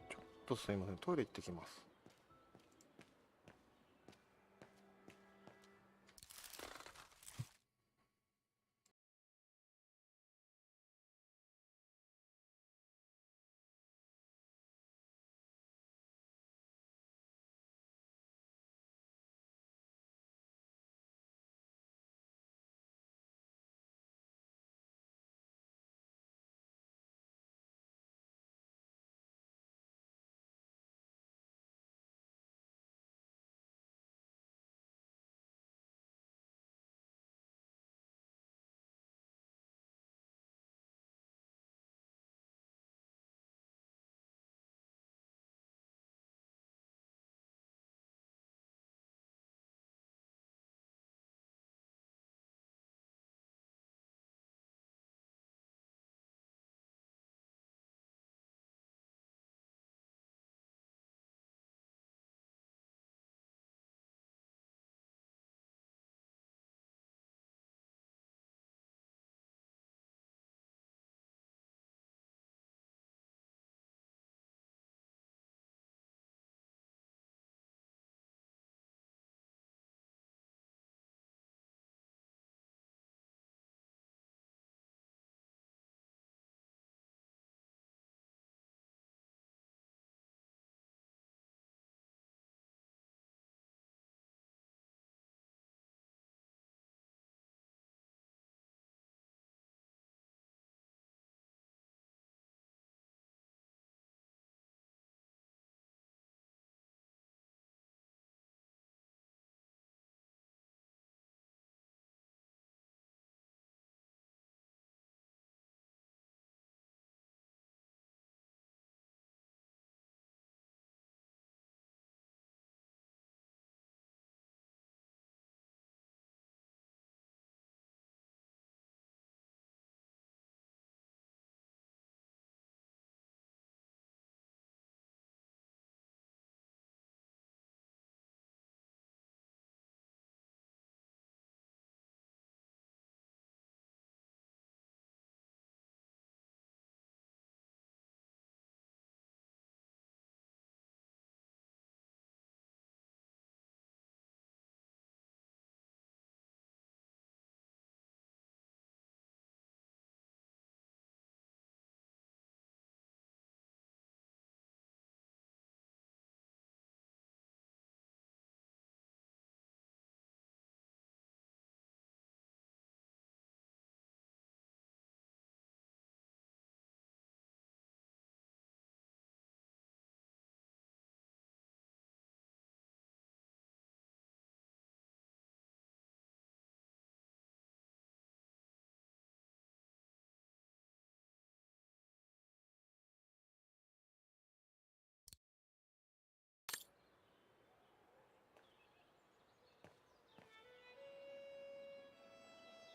ちょっとすいません、トイレ行ってきます。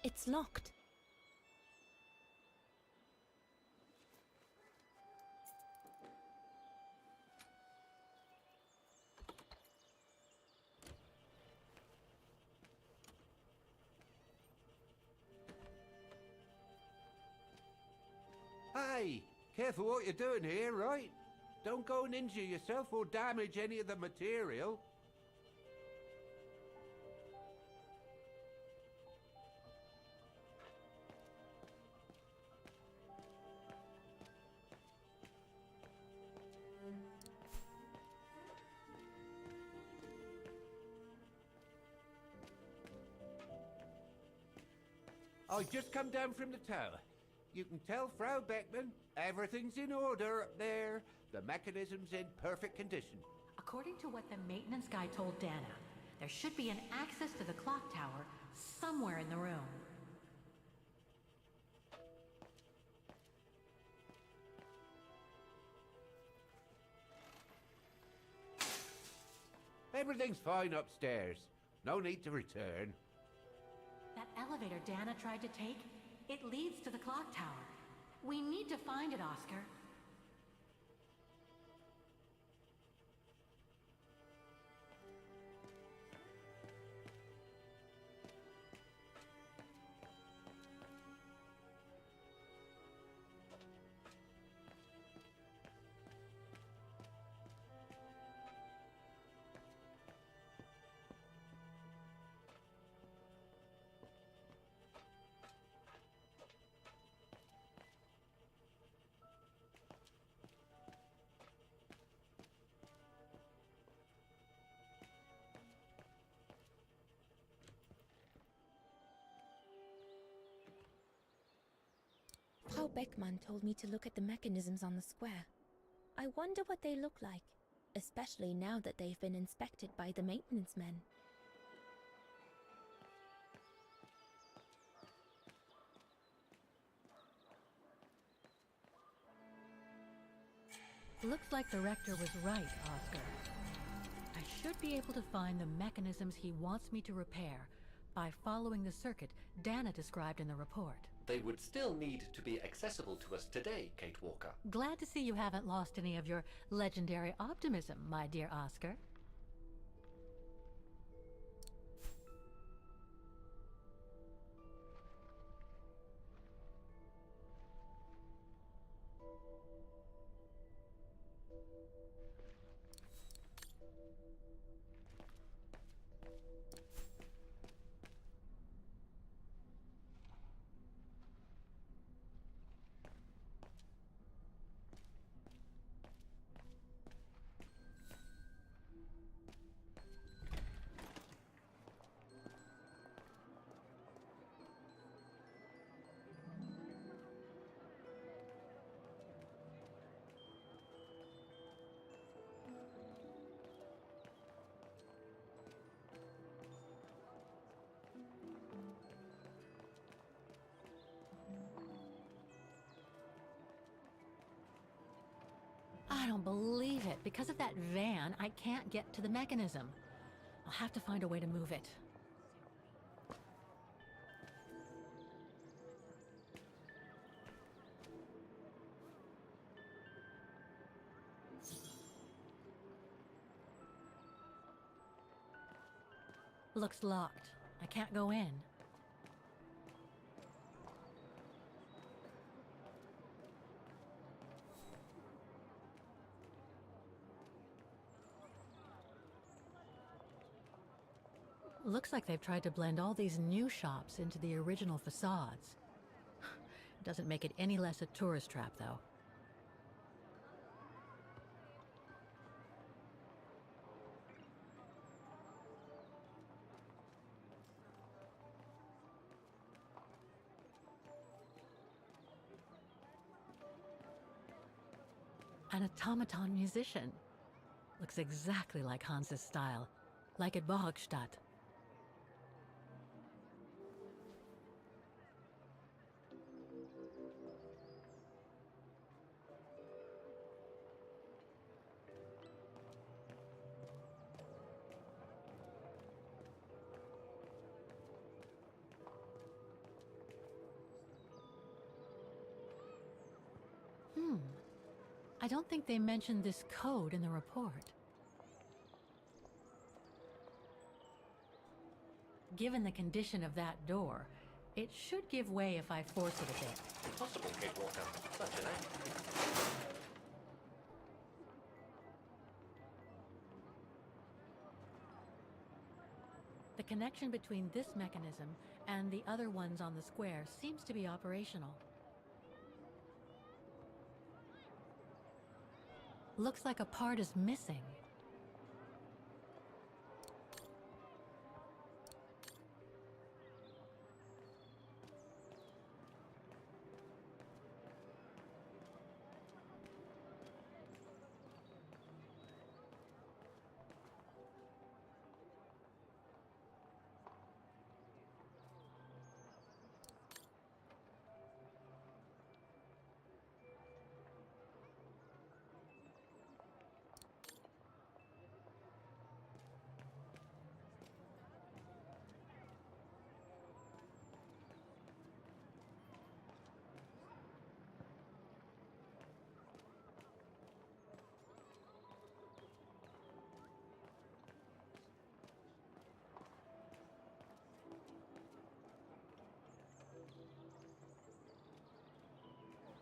It's locked. Hey, careful what you're doing here, right? Don't go and injure yourself or damage any of the material. I just come down from the tower. You can tell Frau Beckman everything's in order up there. The mechanism's in perfect condition. According to what the maintenance guy told Dana, there should be an access to the clock tower somewhere in the room. Everything's fine upstairs. No need to return. That elevator Dana tried to take, it leads to the clock tower. We need to find it, Oscar. Frau Beckmann told me to look at the mechanisms on the square. I wonder what they look like, especially now that they've been inspected by the maintenance men. Looks like the rector was right, Oscar. I should be able to find the mechanisms he wants me to repair by following the circuit Dana described in the report. They would still need to be accessible to us today, Kate Walker. Glad to see you haven't lost any of your legendary optimism, my dear Oscar. I don't believe it. Because of that van, I can't get to the mechanism. I'll have to find a way to move it. Looks locked. I can't go in. Looks like they've tried to blend all these new shops into the original facades. Doesn't make it any less a tourist trap, though. An automaton musician. Looks exactly like Hans's style, like at Bohgstadt. I don't think they mentioned this code in the report. Given the condition of that door, it should give way if I force it a bit. Impossible, Kate Walker. Such an act. The connection between this mechanism and the other ones on the square seems to be operational. Looks like a part is missing.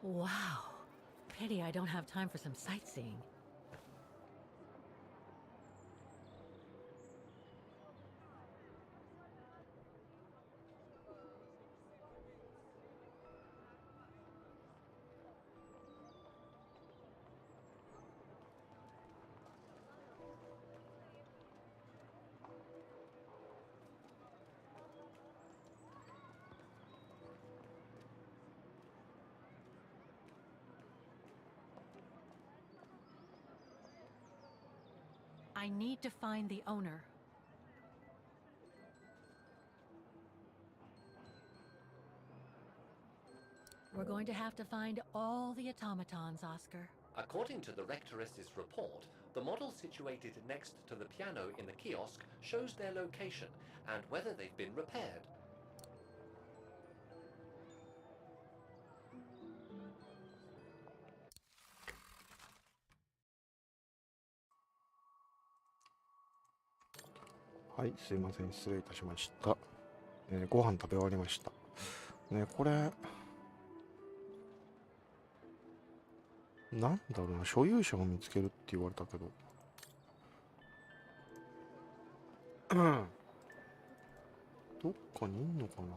Wow. Pity I don't have time for some sightseeing. I need to find the owner. We're going to have to find all the automatons, Oscar. According to the Rectoress's report, the model situated next to the piano in the kiosk shows their location and whether they've been repaired.はい、すいません、失礼いたしました。ご飯食べ終わりました。ね、これ、なんだろうな、所有者を見つけるって言われたけど。どっかにいんのかな。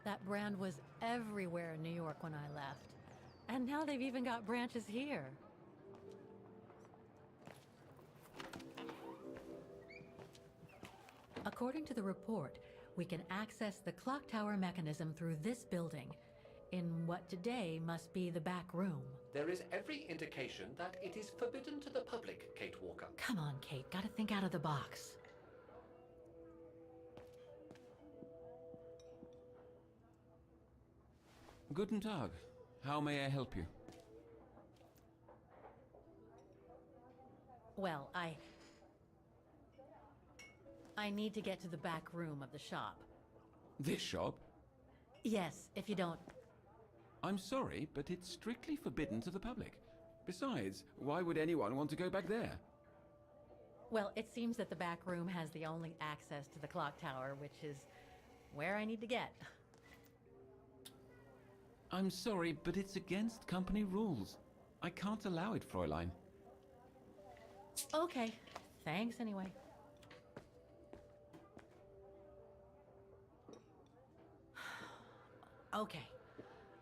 That brand was everywhere in New York when I left. And now they've even got branches here. According to the report, we can access the clock tower mechanism through this building, in what today must be the back room. There is every indication that it is forbidden to the public, Kate Walker. Come on, Kate, gotta think out of the box. Guten Tag. How may I help you? Well, I need to get to the back room of the shop. This shop? Yes, if you don't... I'm sorry, but it's strictly forbidden to the public. Besides, why would anyone want to go back there? Well, it seems that the back room has the only access to the clock tower, which is where I need to get. I'm sorry, but it's against company rules. I can't allow it, Fräulein. Okay, thanks anyway. Okay,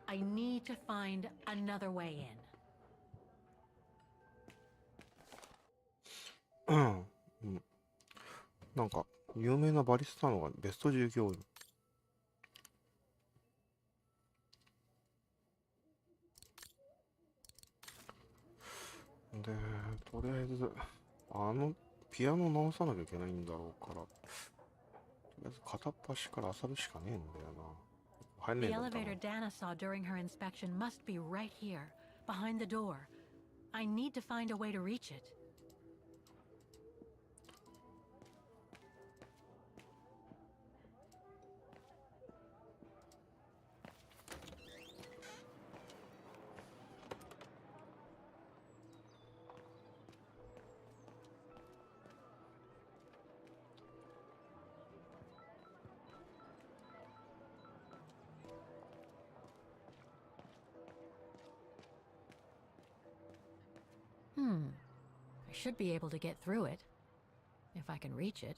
I need to find another way in. なんか、有名なバリスタのがベスト従業員。で、とりあえず、ピアノ直さなきゃいけないんだろうから、とりあえず片っ端から漁るしかねえんだよな。入んねえ The んだった elevator Dana saw during her inspection must be right here, behind the door. I need to find a way to reach it. I should be able to get through it, if I can reach it.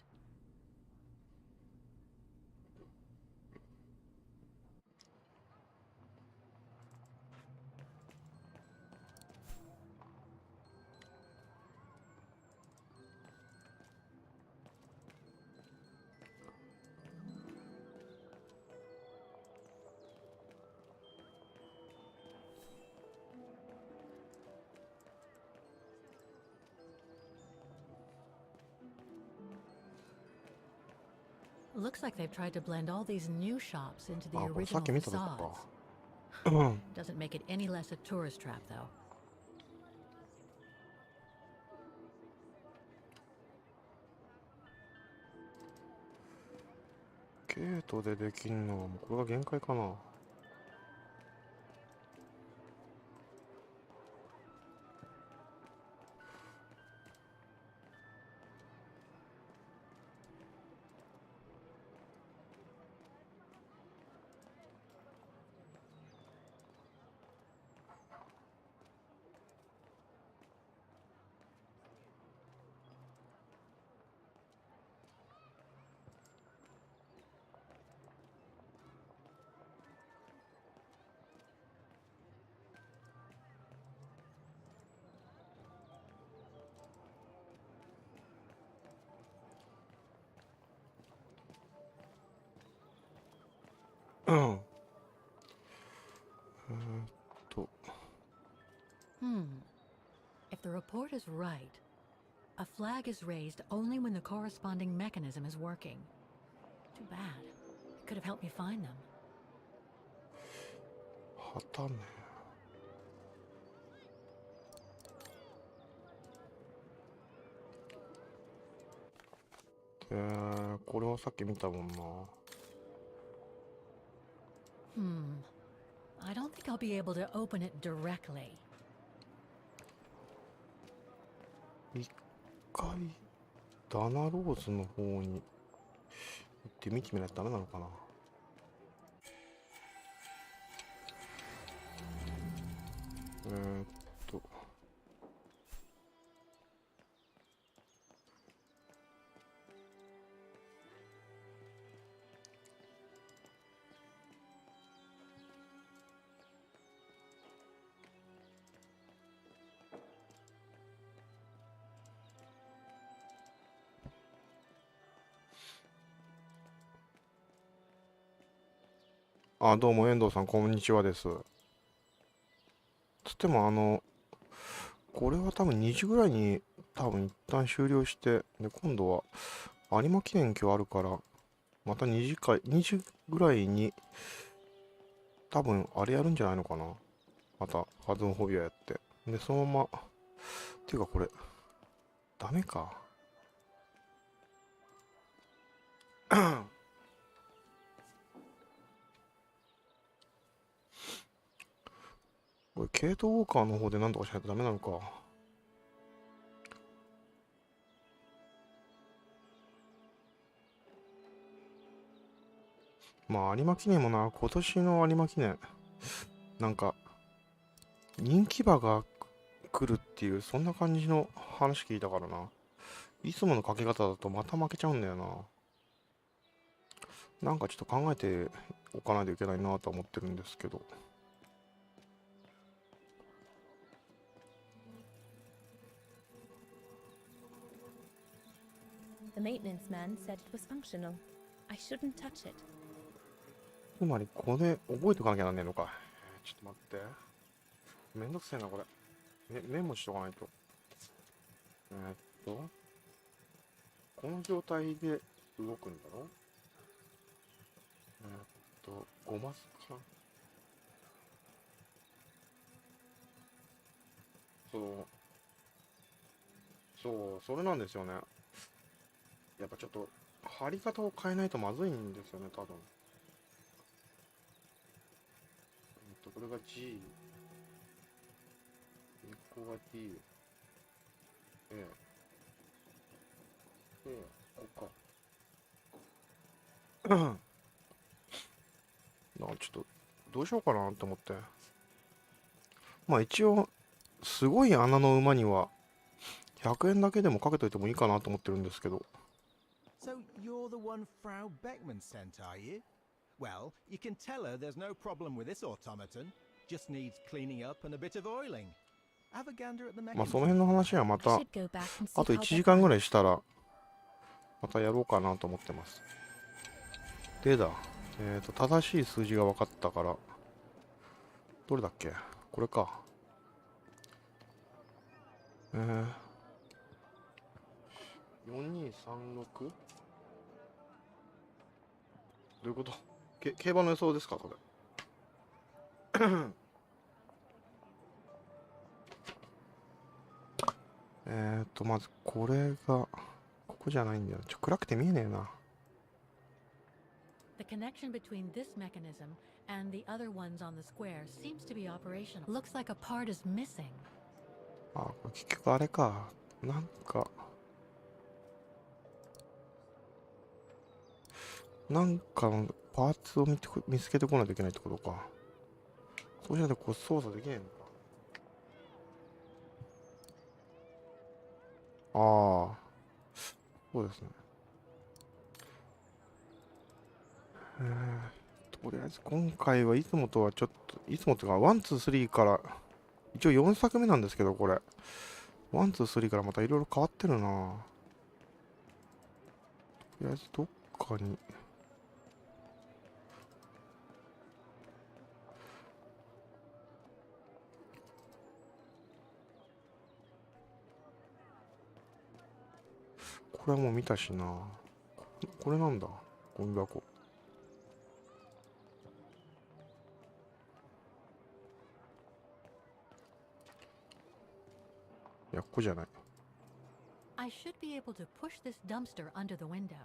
Looks like they've tried to blend all these new shops into the あ、これさ original っき見たとこ facades. か。Doesn't make it any less a tourist trap, though. ゲートでできんのはもうこれが限界かな。If the report is right, a flag is raised only when the corresponding mechanism is working. Too bad. It could have helped me find them. 旗ね。これはさっき見たもんな。I don't think I'll be able to open it directly. 一回ダナローズの方に行って見てみないとダメなのかな。ーっとあ、どうも遠藤さん、こんにちはです。つってもこれは多分2時ぐらいに多分一旦終了して、で、今度は有馬記念今日あるから、また2時ぐらいに多分あれやるんじゃないのかな。またファズモフォビアやって。で、そのまま、っていうかこれ、ダメか。これ、ケイトウォーカーの方で何とかしないとダメなのか。まあ、有馬記念もな、今年の有馬記念、なんか、人気馬が来るっていう、そんな感じの話聞いたからな。いつものかけ方だとまた負けちゃうんだよな。なんかちょっと考えておかないといけないなとは思ってるんですけど。The maintenance man said it was functional. I shouldn't touch it. つまりこれ覚えておかなきゃなんねえのか。ちょっと待って。めんどくせえなこれ。メモしとかないと。この状態で動くんだろ。5マスか。そう、それなんですよね。やっぱちょっと貼り方を変えないとまずいんですよね、多分。これが G、ここが D、A、ここか。なんかちょっとどうしようかなと思って。まあ一応すごい穴の馬には100円だけでもかけといてもいいかなと思ってるんですけど。So you're the one Frau Beckman sent, are you? Well, you can tell her there's no problem with this automaton. Just needs cleaning up and a bit of oiling. Have a gander at the mechanism. まあその辺の話はまたあと1時間ぐらいしたらまたやろうかなと思ってます。でだ、正しい数字が分かったから、どれだっけ？これか。4236？ どういうこと？競馬の予想ですかそれ。まずこれがここじゃないんだよ。暗くて見えねえな。The connection between this mechanism and the other ones on the square seems to be operational. Looks like a part is missing. あ、これ結局あれか。なんかのパーツを見つけてこないといけないってことか。そうじゃなくてこう操作できないのか。ああ、そうですね。とりあえず今回はいつもとはちょっと、いつもというか、ワン、ツー、スリーから、一応4作目なんですけど、これ。ワン、ツー、スリーからまたいろいろ変わってるな。とりあえずどっかに。これはもう見たしな。これなんだ。ゴミ箱。いや、ここじゃない。I should be able to push this dumpster under the window.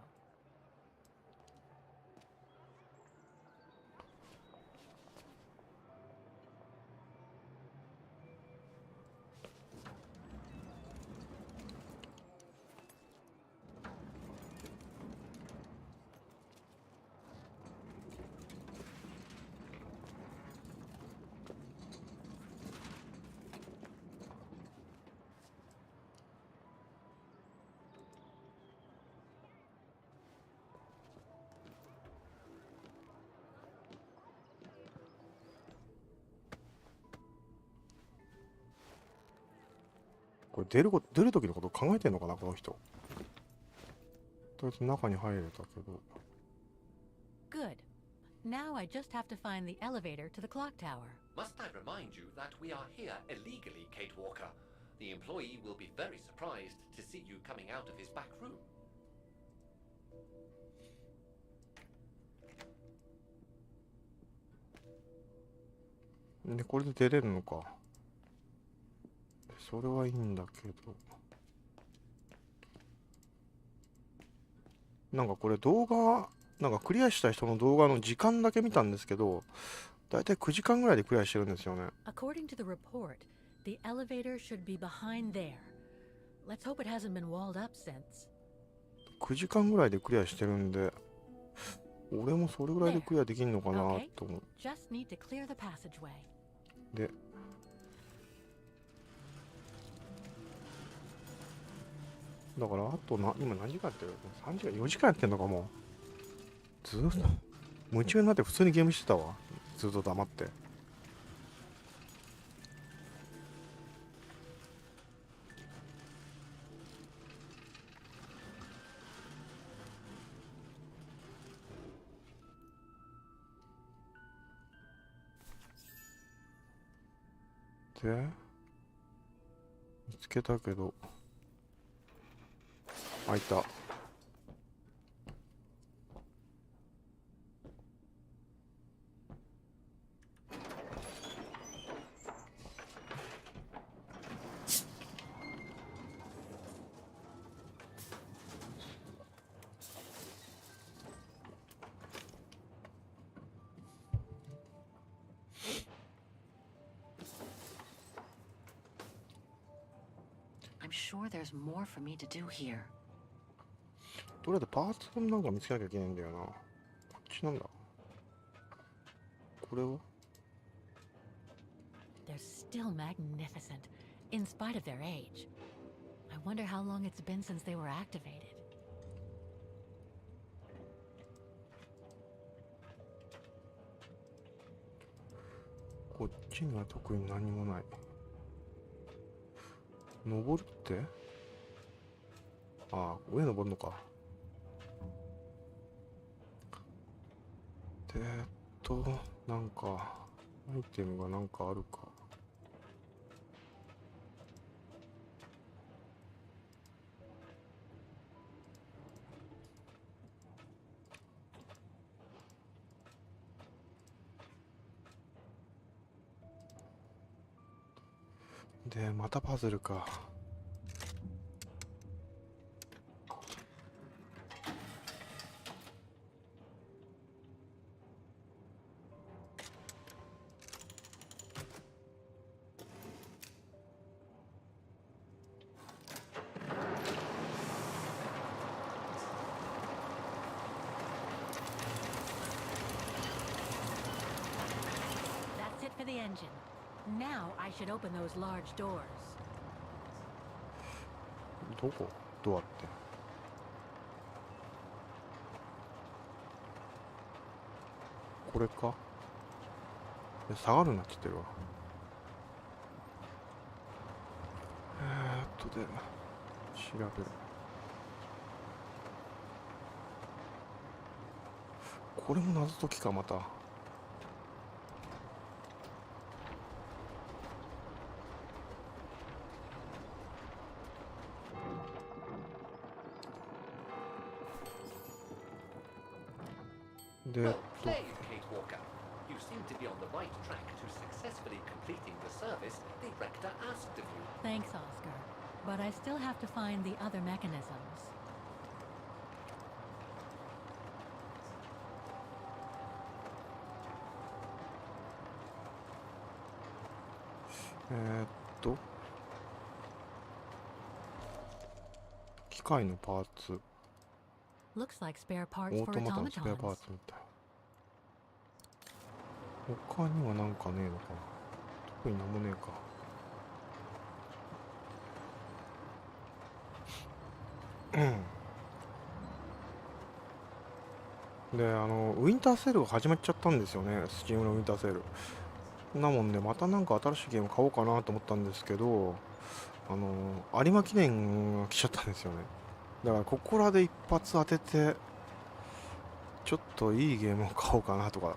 これ出る時のこと考えてんのかな、この人。とりあえず中に入れたけど。Good. Now I just have to find the elevator to the clock tower. Must I remind you that we are here illegally, Kate Walker? The employee will be very surprised to see you coming out of his back room. で、これで出れるのか。それはいいんだけど。なんかこれ動画、なんかクリアした人の動画の時間だけ見たんですけど、だいたい9時間ぐらいでクリアしてるんですよね。According to the report, the elevator should be behind there. Let's hope it hasn't been walled up since. 9時間ぐらいでクリアしてるんで、俺もそれぐらいでクリアできんのかなと思う。Just need to clear the passageway. で、だからあと今何時間やってる？ 3 時間4時間やってんのかもう。ずーっと夢中になって普通にゲームしてたわ。ずっと黙って。で、見つけたけど、開いた。I'm sure there's more for me to do here. とりあえずパーツなんか見つけなきゃいけないんだよな。こっちなんだ。これは They're still magnificent, in spite of their age. I wonder how long it's been since they were activated. こっちには特に何もない。登るって？ああ、上登るのか。なんか、アイテムがなんかあるか。で、またパズルか。That's it for the engine. Now I should open those large doors. どこ？ドアって。これか？下がるなって言ってるわ。で、調べる。これも謎解きか、また。で、Well played, Kate Walker. You seem to be on the right track to successfully completing the service the rector asked of you. Thanks, Oscar. But I still have to find the other mechanisms. 機械のパーツ。Looks like spare オ parts ー for トマタのスペアパー automatons. ツみたい。他にはなんかねえのかな。特になんもねえか。で、ウィンターセールが始まっちゃったんですよね、スチームのウィンターセール。なもんで、またなんか新しいゲーム買おうかなと思ったんですけど、有馬記念が来ちゃったんですよね。だから、ここらで一発当てて、ちょっといいゲームを買おうかなとか、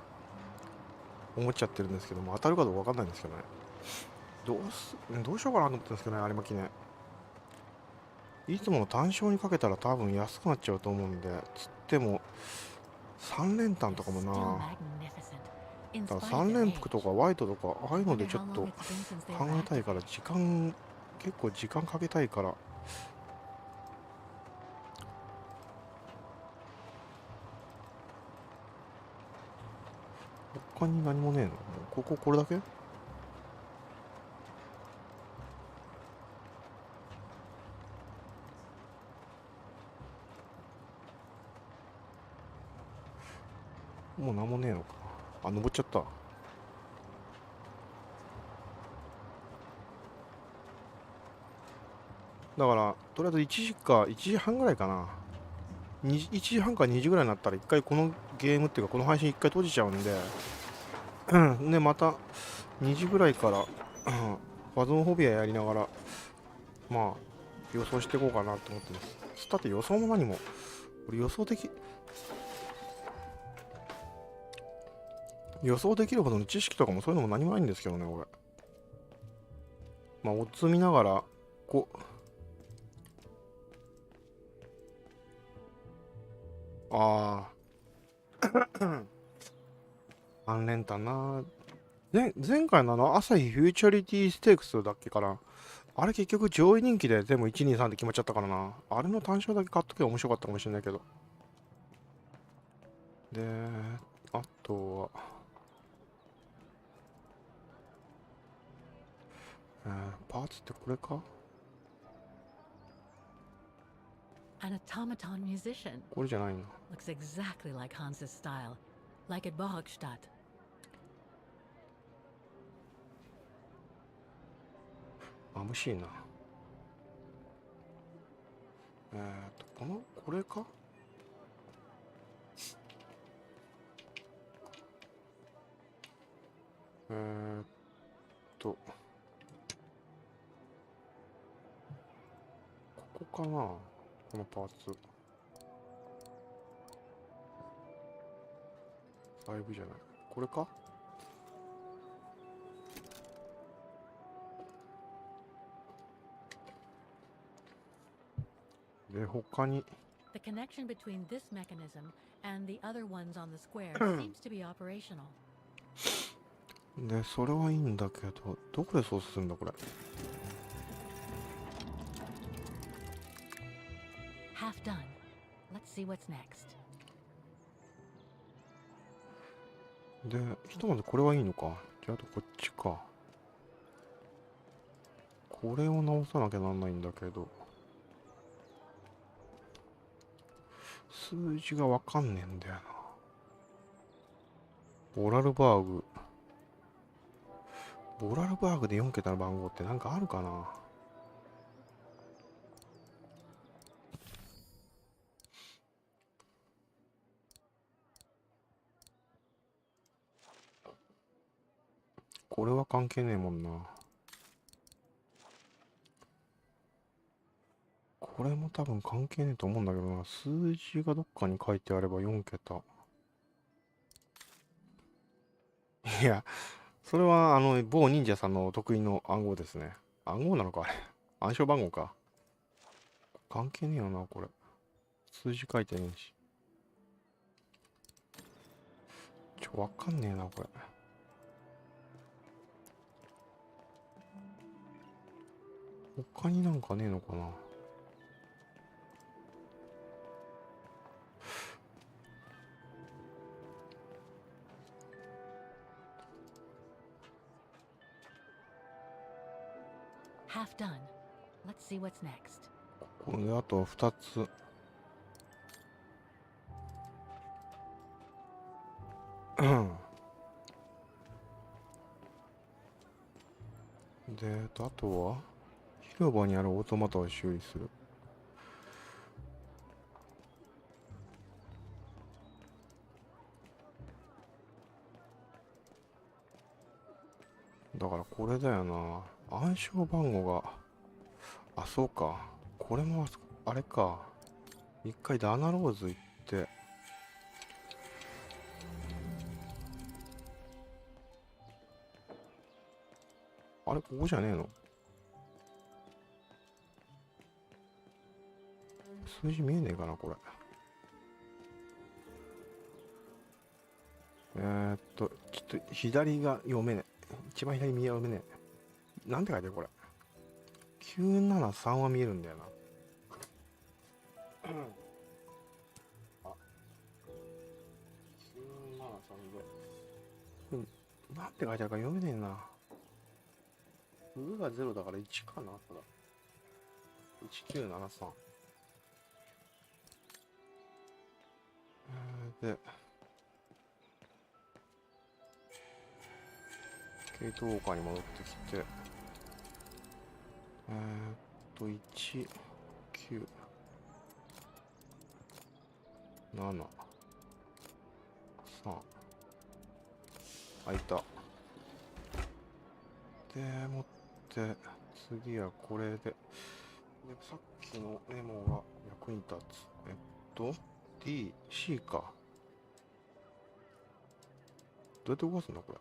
思っちゃってるんですけども、当たるかどうかわかんないんですけどね。どうしようかなと思ってるんですけどね、有馬記念。いつもの単勝にかけたら多分安くなっちゃうと思うんで、つっても、3連単とかもな。だから3連服とかワイトとか、ああいうのでちょっと考えたいから、結構時間かけたいから。他に何もねえの？これだけ？もう何もねえのか。あ、登っちゃった。だから、とりあえず1時半ぐらいかな。1時半か2時ぐらいになったら、一回このゲームっていうか、この配信一回閉じちゃうんで、で、また2時ぐらいから、ファゾンフォビアやりながら、まあ、予想していこうかなと思ってます。だって予想も何も、俺予想できるほどの知識とかもそういうのも何もないんですけどね、俺。まあ、オッズ見ながら、ああ。3連単な。前回の朝日フューチャリティステークスだっけかな。あれ結局上位人気で全部1、2、3で決まっちゃったからな。あれの単勝だけ買っとけば面白かったかもしれないけど。で、あとは、パーツってこれか？ An automaton musician. これじゃないの。Looks exactly like Hans's style, like at Bohogstadt. 眩しいな。これか？ここかな？このパーツ。5じゃない。これか？で、他に。The connection between this mechanism and the other ones on the square seems to be operational. で、それはいいんだけど、どこで操作するんだ、これ。Half done. Let's see what's next. で、ひとまずこれはいいのか。じゃあ、あとこっちか。これを直さなきゃなんないんだけど。数字がわかんねえんだよな。ボラルバーグで4桁の番号ってなんかあるかな。これは関係ねえもんな。これも多分関係ねえと思うんだけどな。数字がどっかに書いてあれば4桁。いや、それは某忍者さんの得意の暗号ですね。暗号なのかあれ。暗証番号か。関係ねえよな、これ。数字書いてねえし。わかんねえな、これ。他になんかねえのかな。Half done. Let's see what's next. これあと2つ。で、あとは広場にあるオートマタを修理する。だからこれだよな。暗証番号が。あ、そうか。これも、あれか。一回ダナローズ行って。あれ、ここじゃねえの？数字見えねえかな、これ。ちょっと左が読めねえ。一番左右が読めねえ。なんて書いてるこれ。973は見えるんだよな。あ、973で。なんて書いてあるか読めねえな。上が0だから1かな、これ。1973。で、ケイトウォーカーに戻ってきて、1、9、7、3。開いた。で、持って、次はこれで、さっきのメモが役に立つ。D、C か。どうやって動かすんだこれ。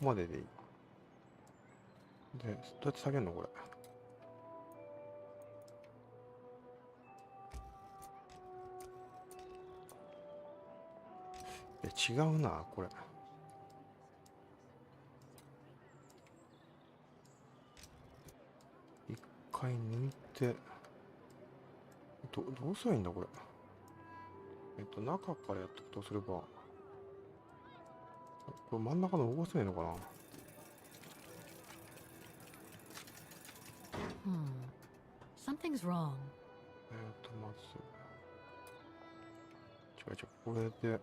まででいい。で、どうやって下げるのこれ。違うな、これ。一回抜いて、どうすればいいんだ、これ。中からやったとすれば、これ真ん中の動かせないのかな。Something's wrong. まず。違う、これで。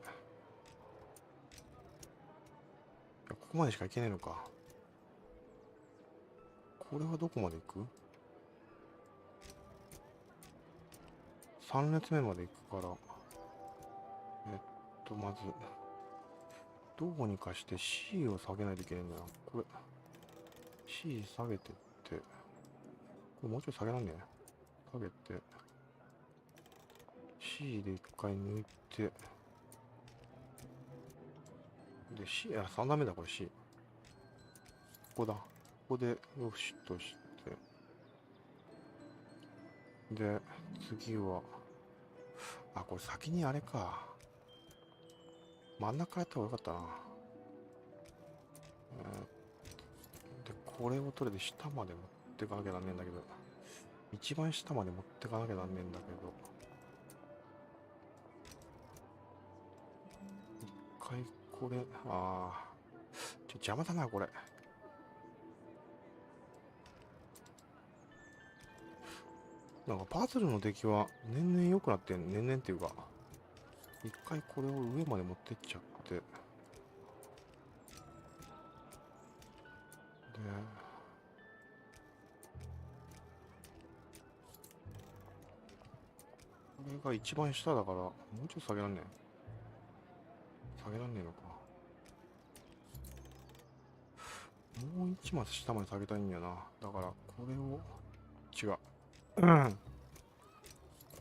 ここまでしか行けないのか。これはどこまで行く？ 3 列目まで行くから、まず、どうにかして C を下げないといけないんだな。これ、C 下げてって、これもうちょい下げらんね。下げて、C で一回抜いて、で、C、3段目だ、これ C。ここだ。ここで、よしとして、で、次は、これ先にあれか。真ん中やった方がよかったな。で、これを取れて下まで持ってかなきゃなんねえんだけど、一番下まで持ってかなきゃなんねえんだけど、一回これ、邪魔だな、これ。なんかパズルの出来は年々良くなってん、年々っていうか、一回これを上まで持ってっちゃって、で、これが一番下だから、もうちょっと下げらんねえ。下げらんねえのか。もう一マス下まで下げたいんやな。だから、これを、違う。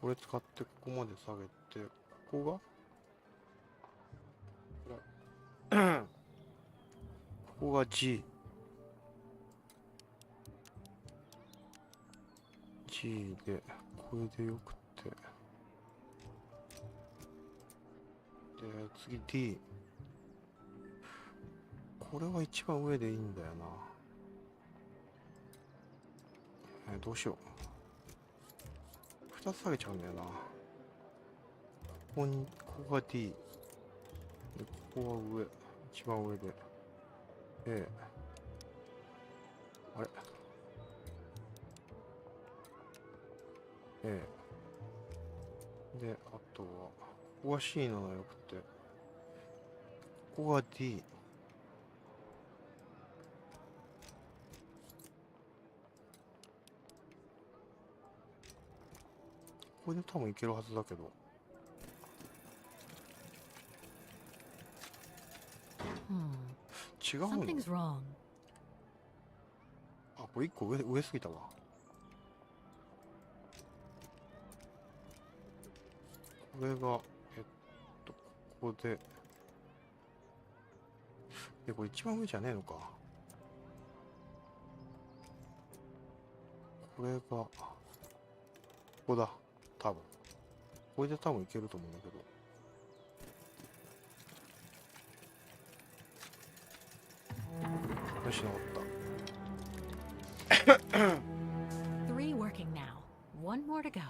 これ使ってここまで下げて、ここがここが G。G で、これでよくて。で、次 D。これは一番上でいいんだよな。どうしよう。2つ下げちゃうんだよな。ここが D。で、ここが上。一番上で。A。あれA。で、あとは、ここが C なのよくて。ここが D。これで多分いけるはずだけど。違うの？ Something's wrong. これ1個上すぎたわ。これが、ここで。これ一番上じゃねえのか。これが、ここだ。多分。これで多分いけると思うんだけど。よし、治った。3 working now. One more to go.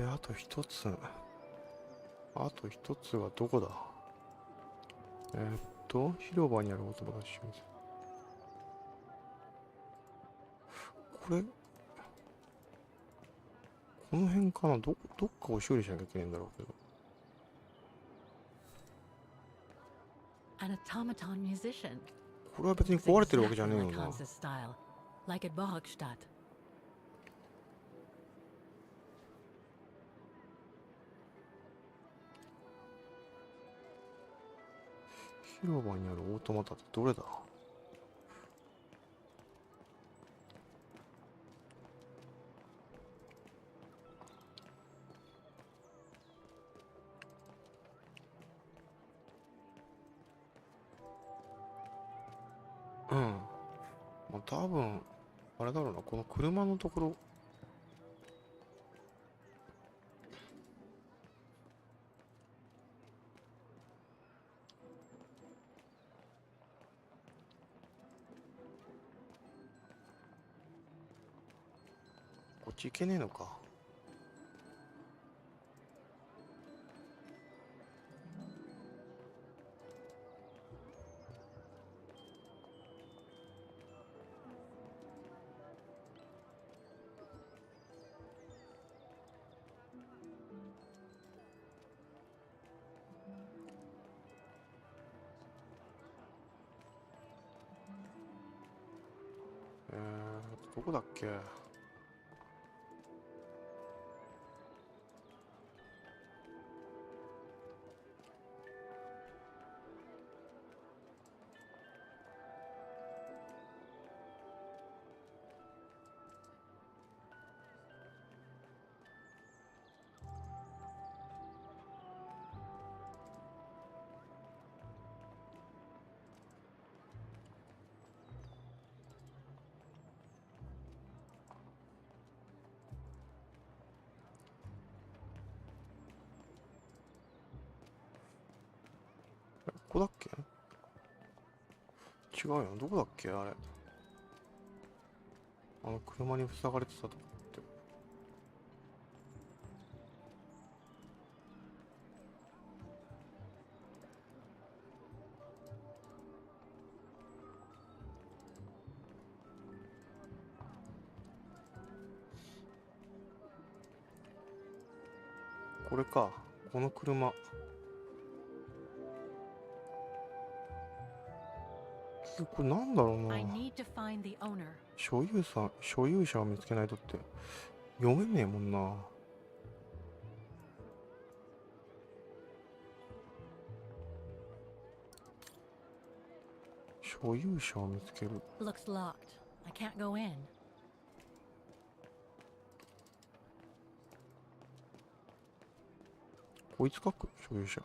あと一つ。あと一つはどこだ？広場にあるお友達。これ、この辺かな？どっかを修理しなきゃいけないんだろうけど。An automaton musician. これは別に壊れてるわけじゃねえよ Exactly な。 like Hans's style, like at Bohogstadt. 広場にあるオートマタってどれだ？多分あれだろうな、この車のところ。こっち行けねえのか。どこだっけ。ここだっけ。違うよ、どこだっけあれ。あの車に塞がれてたとこって。これか、この車。これなんだろうな。I need to find the owner. 所有者を見つけないとって読めねえもんな。所有者を見つける。Looks locked. I can't go in. こいつ書く所有者。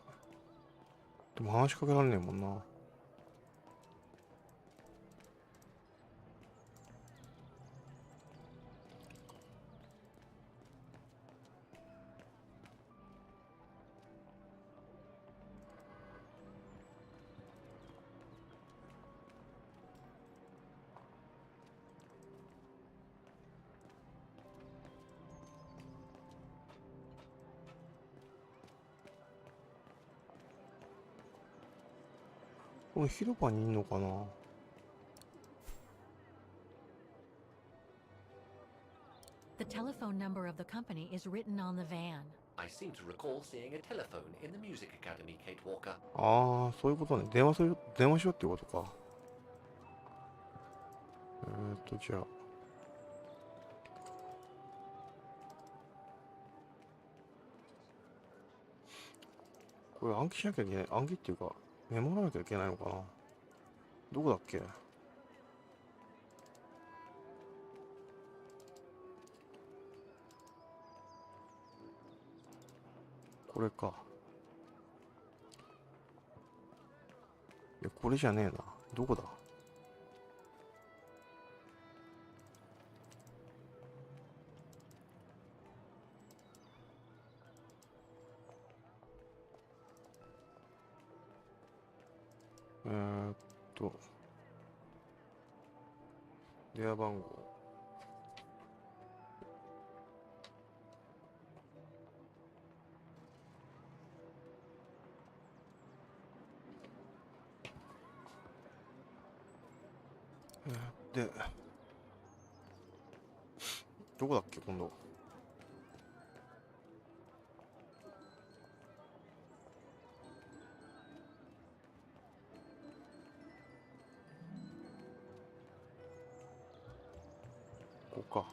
でも話しかけられねえもんな。この広場にいんのかな。The telephone number of the company is written on the van. I seem to recall seeing a telephone in the music academy, Kate Walker. ああ、そういうことね。電話しようってことか。じゃあ。これ暗記しなきゃいけない。暗記っていうか、メモらなきゃいけないのかな。どこだっけ。これか。いや、これじゃねえな。どこだ。電話番号。で、どこだっけ今度。ここか。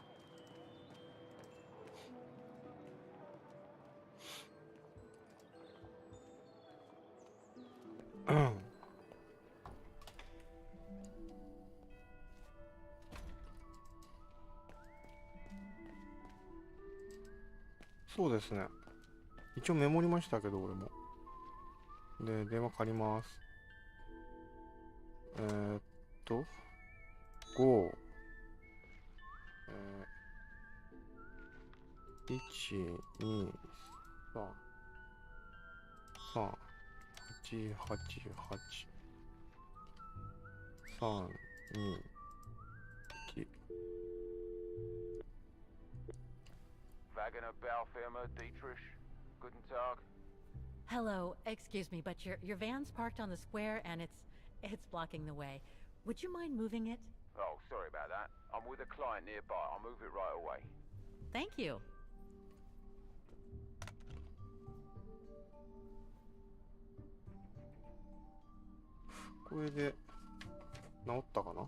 そうですね。一応メモりましたけど、俺も。で、電話借ります。5、1、2、3、3、8、8、8、3、2、1。Wagner Baufirma, Dietrich. Guten Tag. Hello, excuse me, but your van's parked on the square and it's blocking the way. Would you mind moving it? Oh, sorry about that. I'm with a client nearby. I'll move it right away. Thank you. これで治ったかな。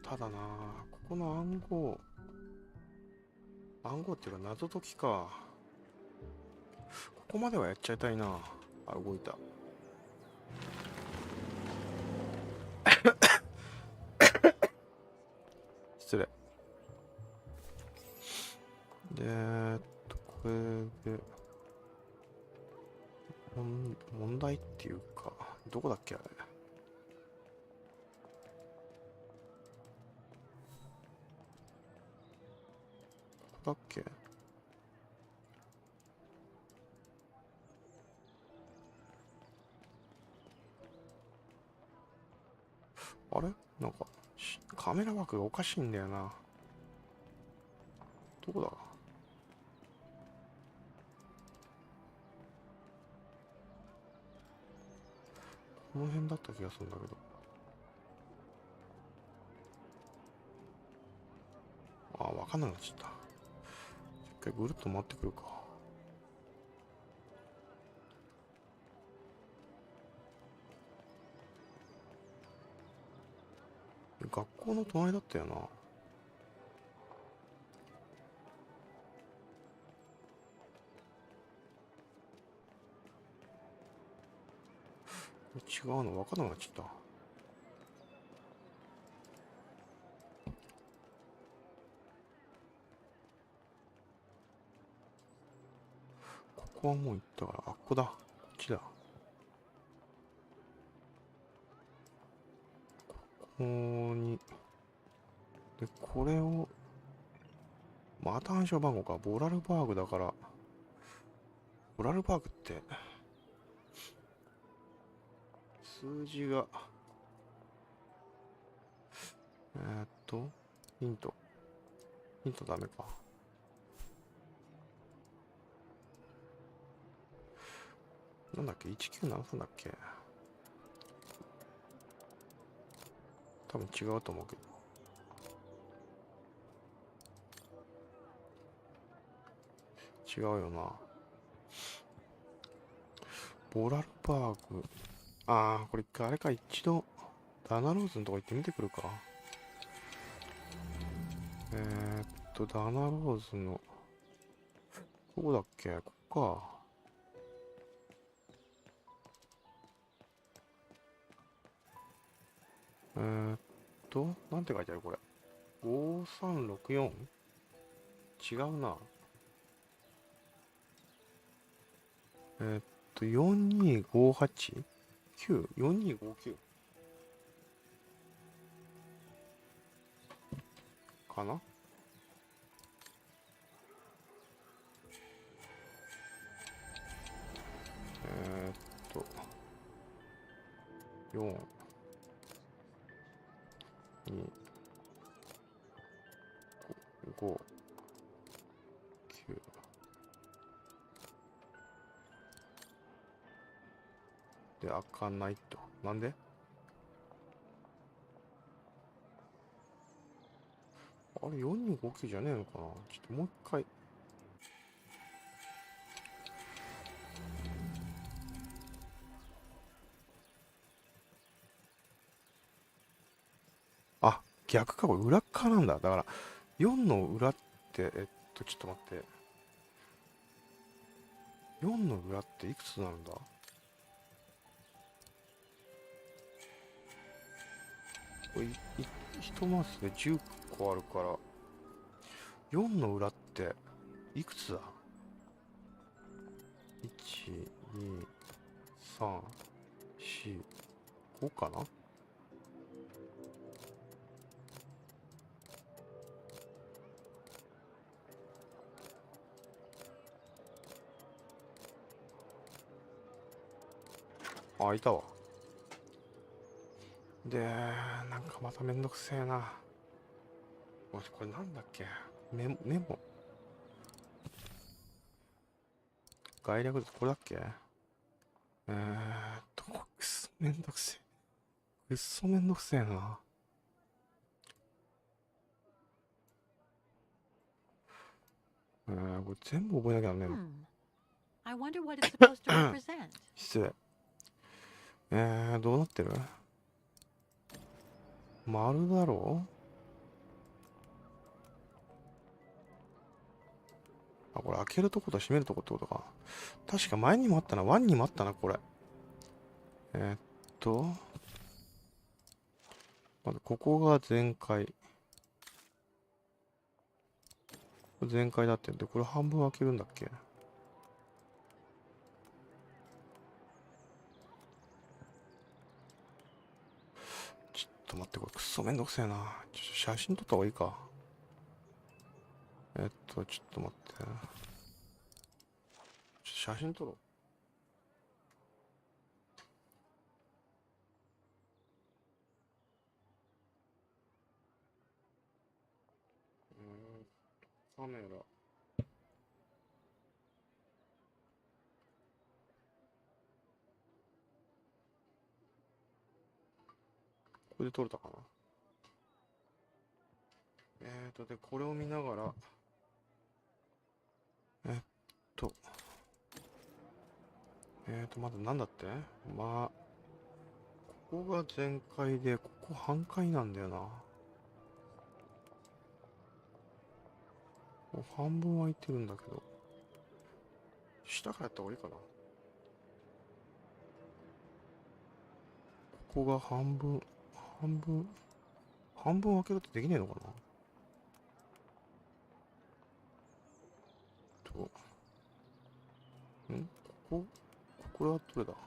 ただな、ここの暗号っていうか謎解きか。ここまではやっちゃいたいな。あ、動いた。失礼。で、これで問題っていうか、どこだっけあれ。ここだっけ。あれなんかカメラ枠がおかしいんだよな。どこだ。この辺だった気がするんだけど。ああ、わかんなくなっちゃった。一回ぐるっと回ってくるか。学校の隣だったよな。違うの分からなくなっちゃった。ここはもう行ったから、あ、ここだ。こっちだ。ここに。で、これを、また暗証番号か。ボラルバーグだから、ボラルバーグって、数字が、ヒントダメか。なんだっけ、1973だっけ。多分違うと思うけど。違うよな。ボラルバーグ。ああ、これあれか、一度、ダナローズのとこ行ってみてくるか。ダナローズの、どこだっけ、ここか。なんて書いてあるこれ。5364？ 違うな。4258？ 9？4259？ かな。4、2、5、9。で、開かないと。なんで？あれ、4259じゃねえのかな。ちょっともう一回。あ、逆か、これ裏っ側なんだ。だから、4の裏って、ちょっと待って。4の裏っていくつなんだ？これ、一マスで10個あるから、4の裏っていくつだ？ 1、2、3、4、5かな。あ、いたわ。で、なんかまためんどくせえな。これなんだっけ、メモ。概略これだっけ。くっそめんどくせえ。くっそめんどくせえな。これ全部覚えなきゃなんねえの。I wonder what it's supposed to represent. 失礼。どうなってる？丸だろう？あ、これ開けるとこと閉めるとこってことか。確か前にもあったな。ワンにもあったな、これ。まずここが全開。全開だってんで、これ半分開けるんだっけ？ちょっと待って、これくっそめんどくせえな。写真撮った方がいいか。ちょっと待って。写真撮ろう。カメラ。これで撮れたかな。で、これを見ながら、まだなんだって？まあ、ここが全開で、ここ半開なんだよな。もう半分空いてるんだけど。下からやった方がいいかな。ここが半分開けるってできねえのかな。これはどれだ？こ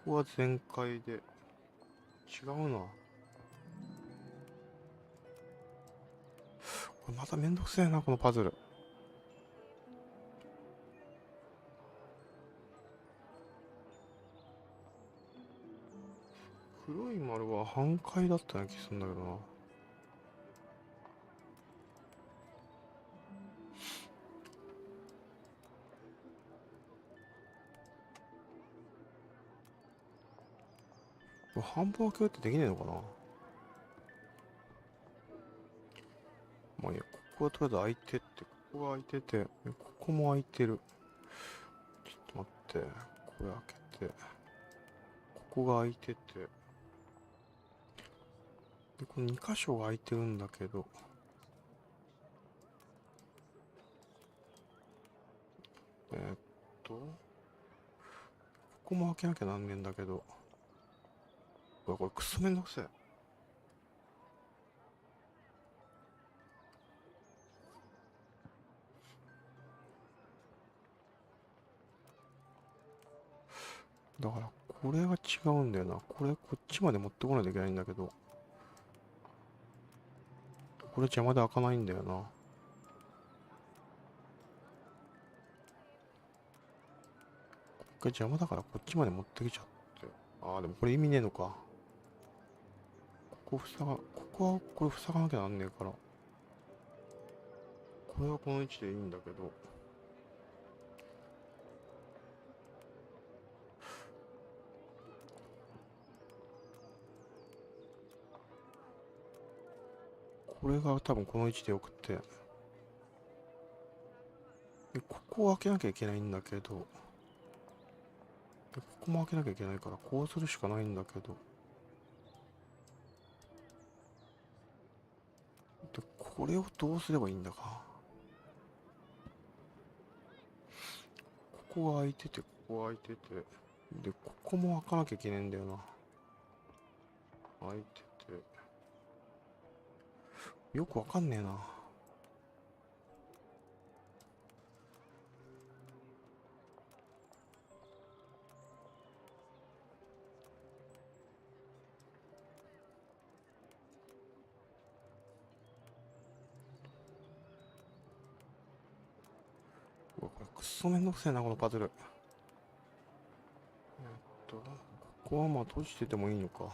こは全開で。違うな。これまためんどくせえな、このパズル。黒い丸は半開だったような気するんだけどな。これ半分開けるってできねえのかな。まあいいや、ここはとりあえず開いてって、ここが開いてて、ここも開いてる。ちょっと待って、これ開けて、ここが開いてて、で、この2箇所が開いてるんだけど、ここも開けなきゃなんねえんだけど、うわ、これくっそめんどくせえ。だから、これが違うんだよな。これ、こっちまで持ってこないといけないんだけど、これ邪魔で開かないんだよな。これ邪魔だからこっちまで持ってきちゃって。ああ、でもこれ意味ねえのか。ここはこれ塞がなきゃなんねえから。これはこの位置でいいんだけど。これが多分この位置でよくて。で、ここを開けなきゃいけないんだけど。で、ここも開けなきゃいけないから、こうするしかないんだけど。で、これをどうすればいいんだか。ここが開いてて、ここが開いてて。で、ここも開かなきゃいけないんだよな。開いてて。よくわかんねえな。うわ、これくっそめんどくせえな、このパズル。ここはまあ閉じててもいいのか。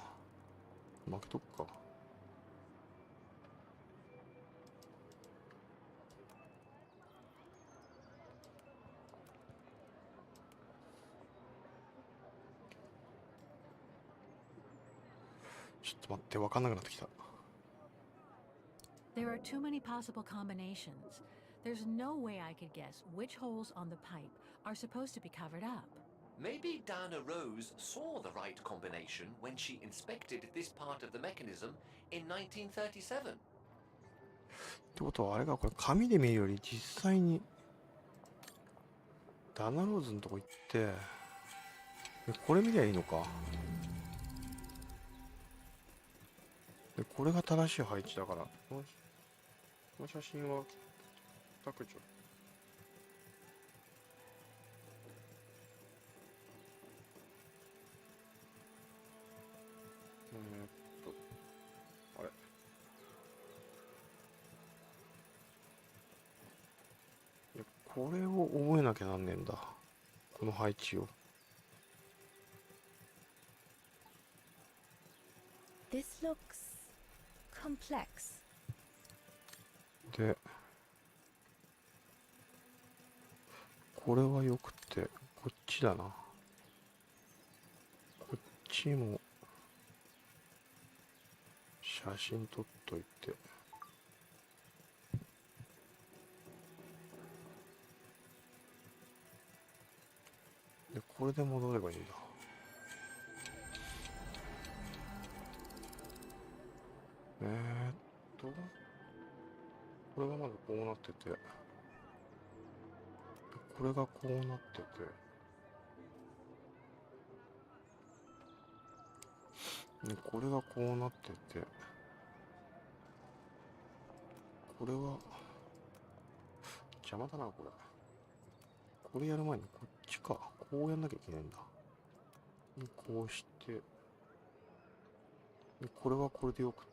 負けとくか。ちょっと待って、わかんなくなってきた。There are too many possible combinations. There's no way I could guess which holes on the pipe are supposed to be covered up. Maybe Dana Rose saw the right combination when she inspected this part of the mechanism in 1937. ってことはあれか、これ紙で見るより実際にダナローズのとこ行ってこれ見りゃいいのか。でこれが正しい配置だから、この写真は削除。あれこれを覚えなきゃなんねえんだ、この配置を。This looks complex. でこれはよくてこっちだな。こっちも写真撮っといて、でこれで戻ればいいんだ。これがまずこうなってて、これがこうなってて、でこれがこうなってて、これは邪魔だな、これ。これやる前にこっちか、こうやんなきゃいけないんだ。でこうして、でこれはこれでよくって、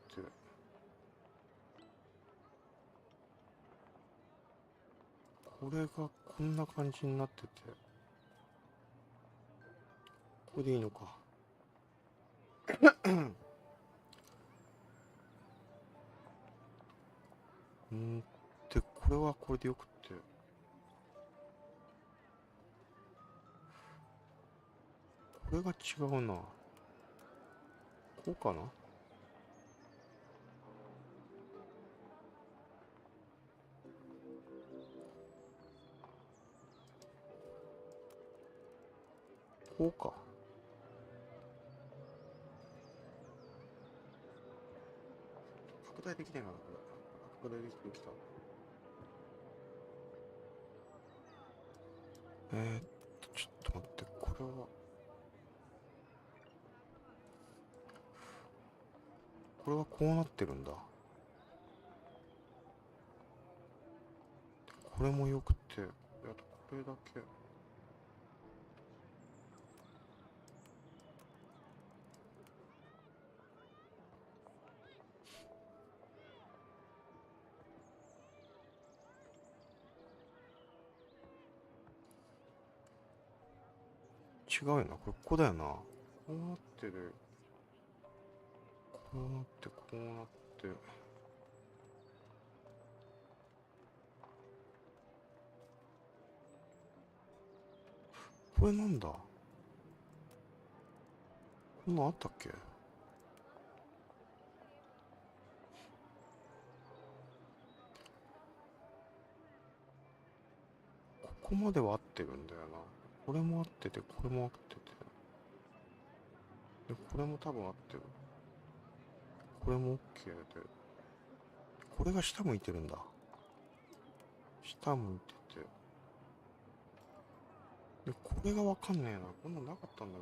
これがこんな感じになってて、これでいいのか。でこれはこれでよくって、これが違うな。こうかな。こうか。拡大できないかな、これ。拡大できた。ちょっと待って、これは。これはこうなってるんだ。これもよくて、あとこれだけ。違うよな、これここだよな。こうなってる。こうなって、こうなって。これなんだ。こんなんあったっけ。ここまでは合ってるんだよな。これも合ってて、これも合ってて。で、これも多分合ってる。これも OK で。これが下向いてるんだ。下向いてて。で、これがわかんねえな。こんなんなかったんだ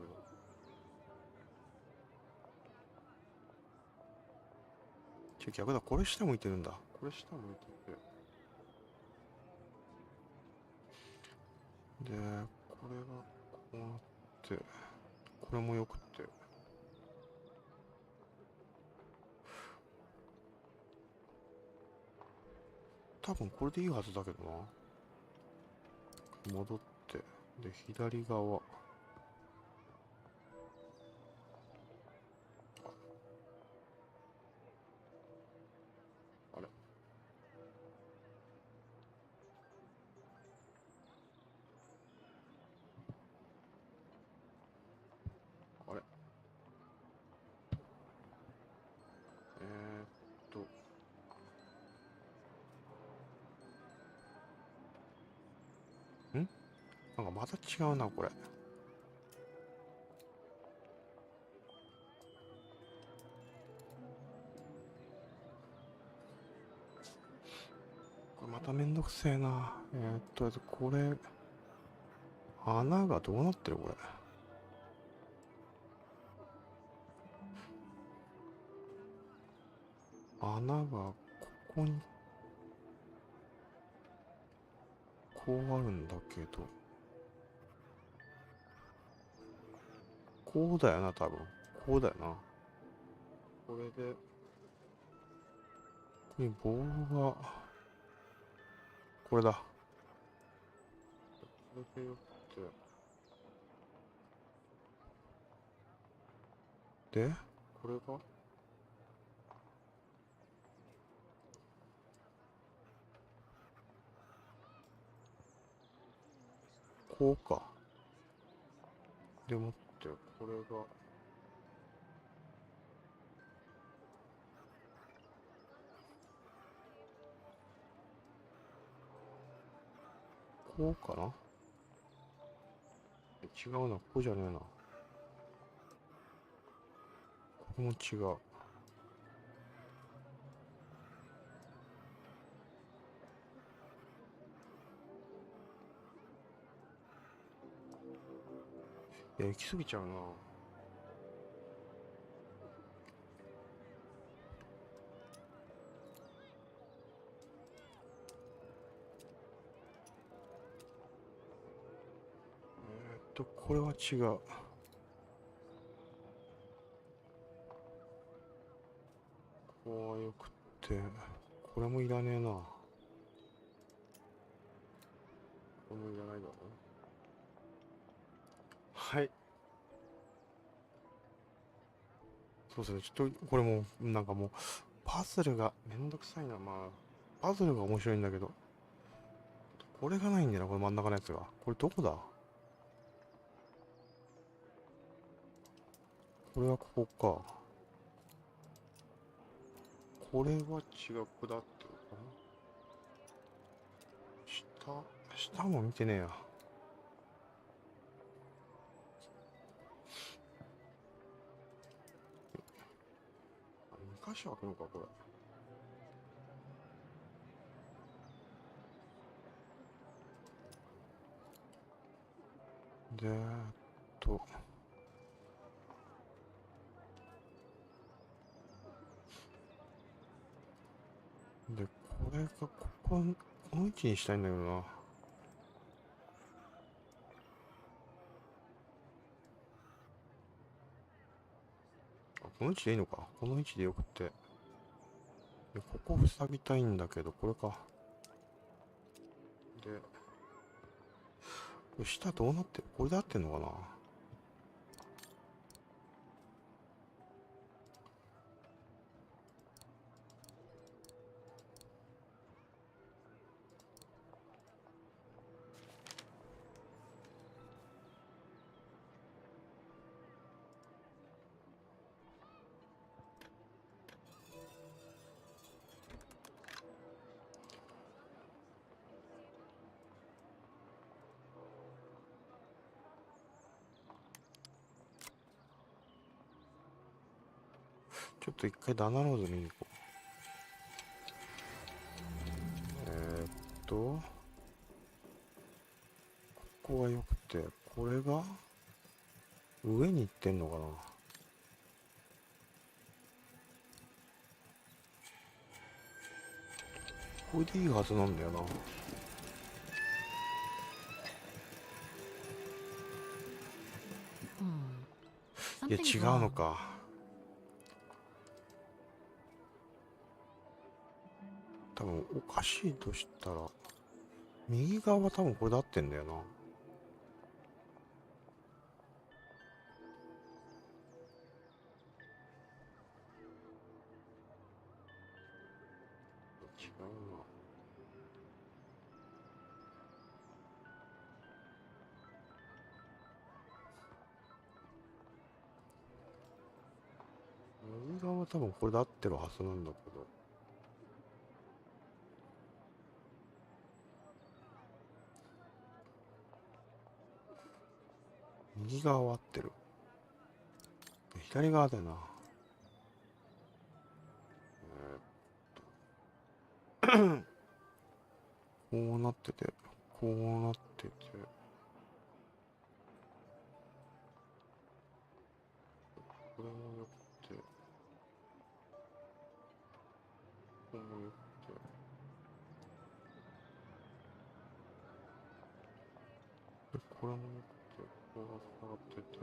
けど。逆だ。これ下向いてるんだ。これ下向いてて。で、これがこうなって、これもよくて。多分これでいいはずだけどな。戻って、で、左側。あれあれーっと、なんかまた違うな、これ。これまためんどくせえな。これ、穴がどうなってるこれ。穴がここに、こうあるんだけど。こうだよな、多分。こうだよな。これで、ここに棒が、これだ。これでよって。で、これがこうか。でもって、これが、こうかな。違うな、ここじゃねえな。ここも違う。いや、行き過ぎちゃうな。これは違う。ここはよくって、これもいらねえな。これもいらないだろ。はい。そうですね、ちょっと、これも、なんかもう、パズルがめんどくさいな。まあ、パズルが面白いんだけど、これがないんだよな、これ真ん中のやつが。これどこだ？これはここか。これは違くだってことかな。下も見てねえや。2箇所開くのか、これ。で、で、これがこの位置にしたいんだけどな。この位置でいいのか。この位置でよくて。で、ここ塞ぎたいんだけど、これか。で、下どうなってる？これで合ってんのかな？ちょっと一回ダナローズ見に行こう。ここがよくて、これが上に行ってんのかな。これでいいはずなんだよな。いや、違うのか。多分おかしいとしたら、右側は多分これで合ってんだよな。違うな。右側は多分これで合ってるはずなんだけど。右側は合ってる。左側だよな。こうなってて、こうなってて。これもよくて。これもよくて。で、これもよくて、これが繋がってて。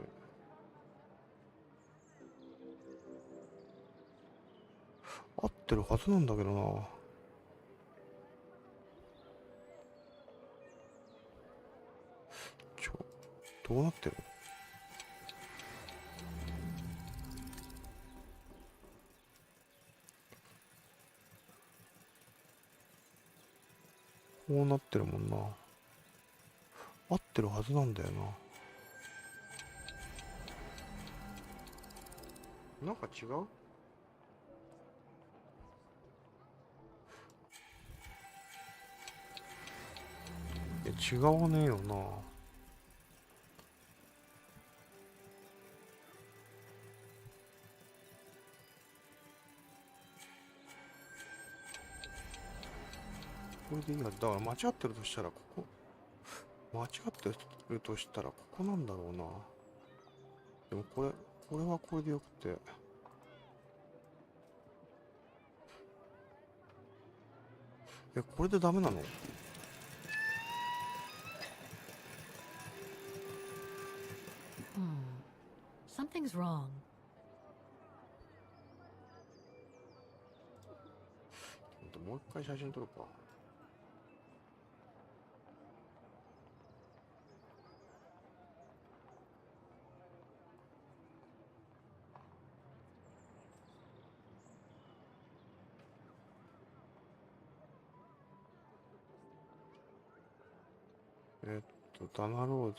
合ってるはずなんだけどな。どうなってる？こうなってるもんな。合ってるはずなんだよな。なんか違う？違わねえよな。これでいいや。だから間違ってるとしたらここ。間違ってるとしたらここなんだろうな。でもこれはこれでよくて。これでダメなの？Something's wrong. もう一回写真撮るか。ダナローズ。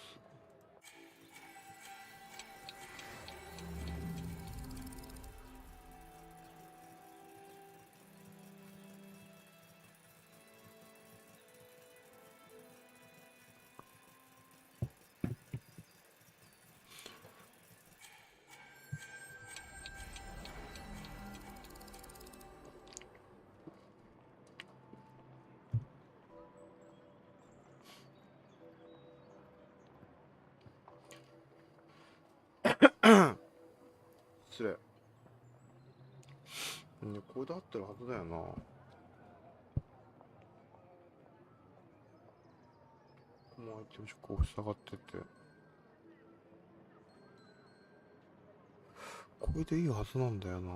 失礼。これで合ってるはずだよな。ここも相手をこう塞がってて。これでいいはずなんだよな。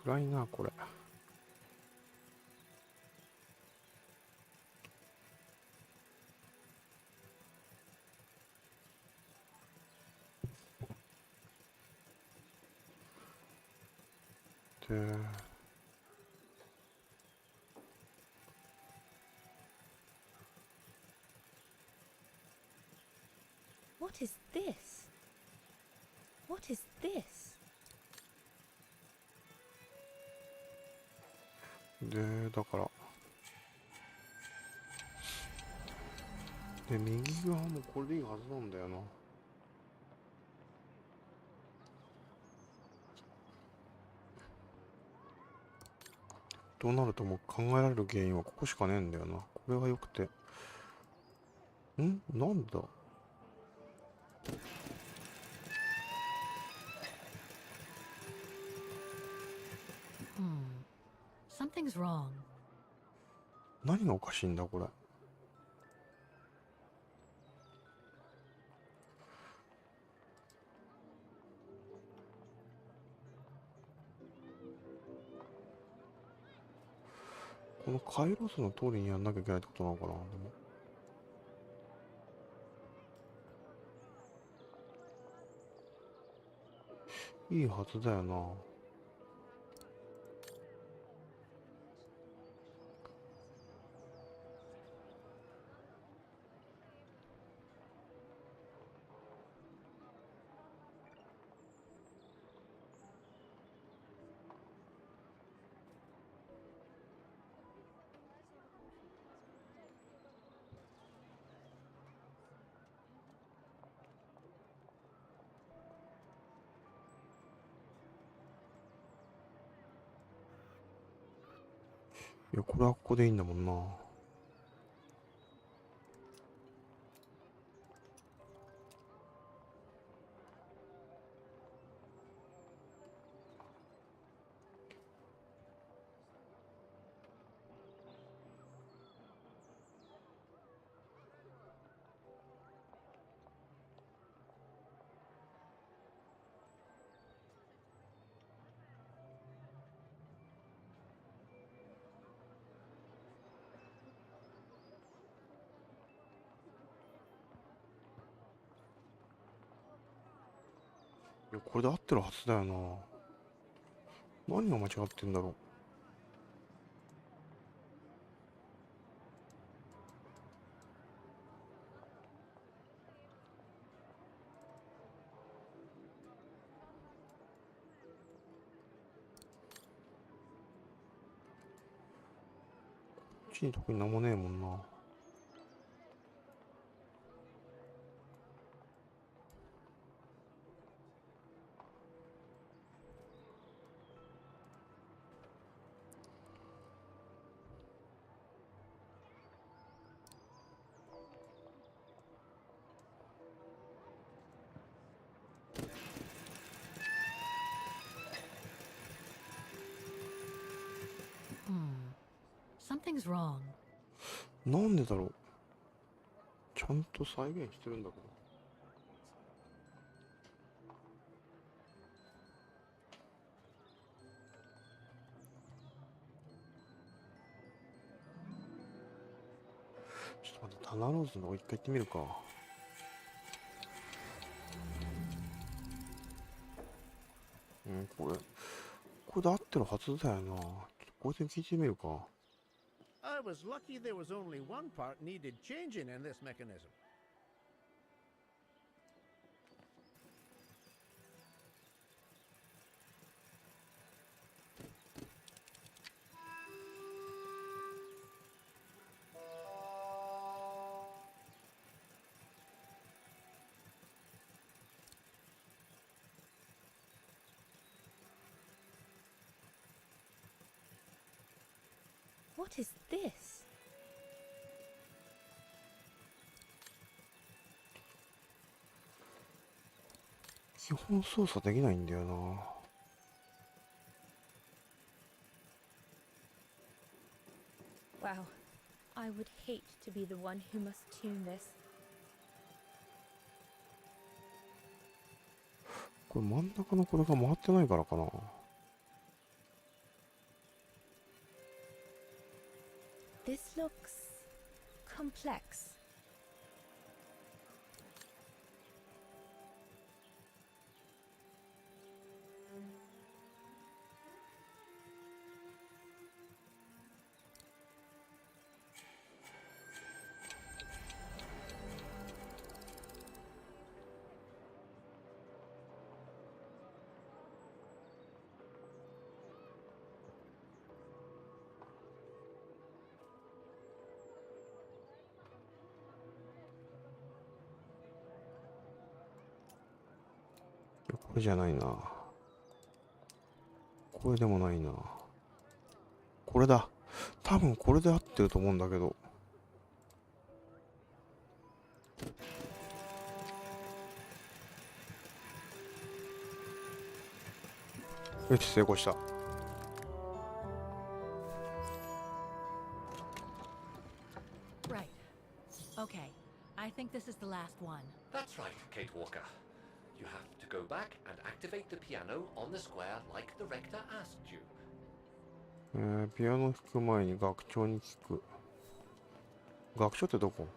暗いな、これ。で、What is this? What is this? で、だから。で、右側もこれでいいはずなんだよな。となるともう考えられる原因はここしかねえんだよな。これが良くて。なんだ？Something's wrong. 何がおかしいんだこれ。この回路図の通りにやんなきゃいけないってことなのかな。でもいいはずだよな。いや、これはここでいいんだもんな。いや、これで合ってるはずだよな。何が間違ってんだろう。こっちに特になんもねえもんな。Something's wrong. なんでだろう。ちゃんと再現してるんだけど。ちょっと待って、タナローズの方一回行ってみるか。これで合ってるはずだよな。ちょっとこいつに聞いてみるか。I was lucky there was only one part needed changing in this mechanism. What is this? 基本操作できないんだよな。Wow. I would hate to be the one who must tune this. これ真ん中のこれが回ってないからかな。This looks complex.これじゃないな。これでもないな。これだ。多分これで合ってると思うんだけど。よし、成功した。Kate Walker. You have to go back and activate the piano on the square like the rector asked you. ピアノ弾く前に学長に聞く。学長ってどこ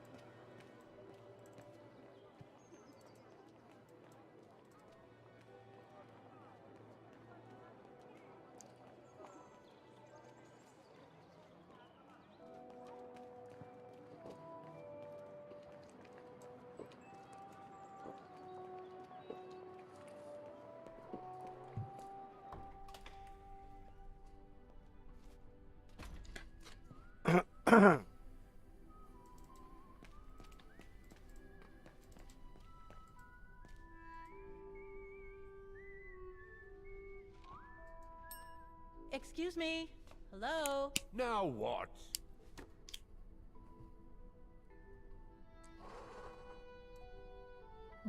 ？Excuse me. Hello? Now what?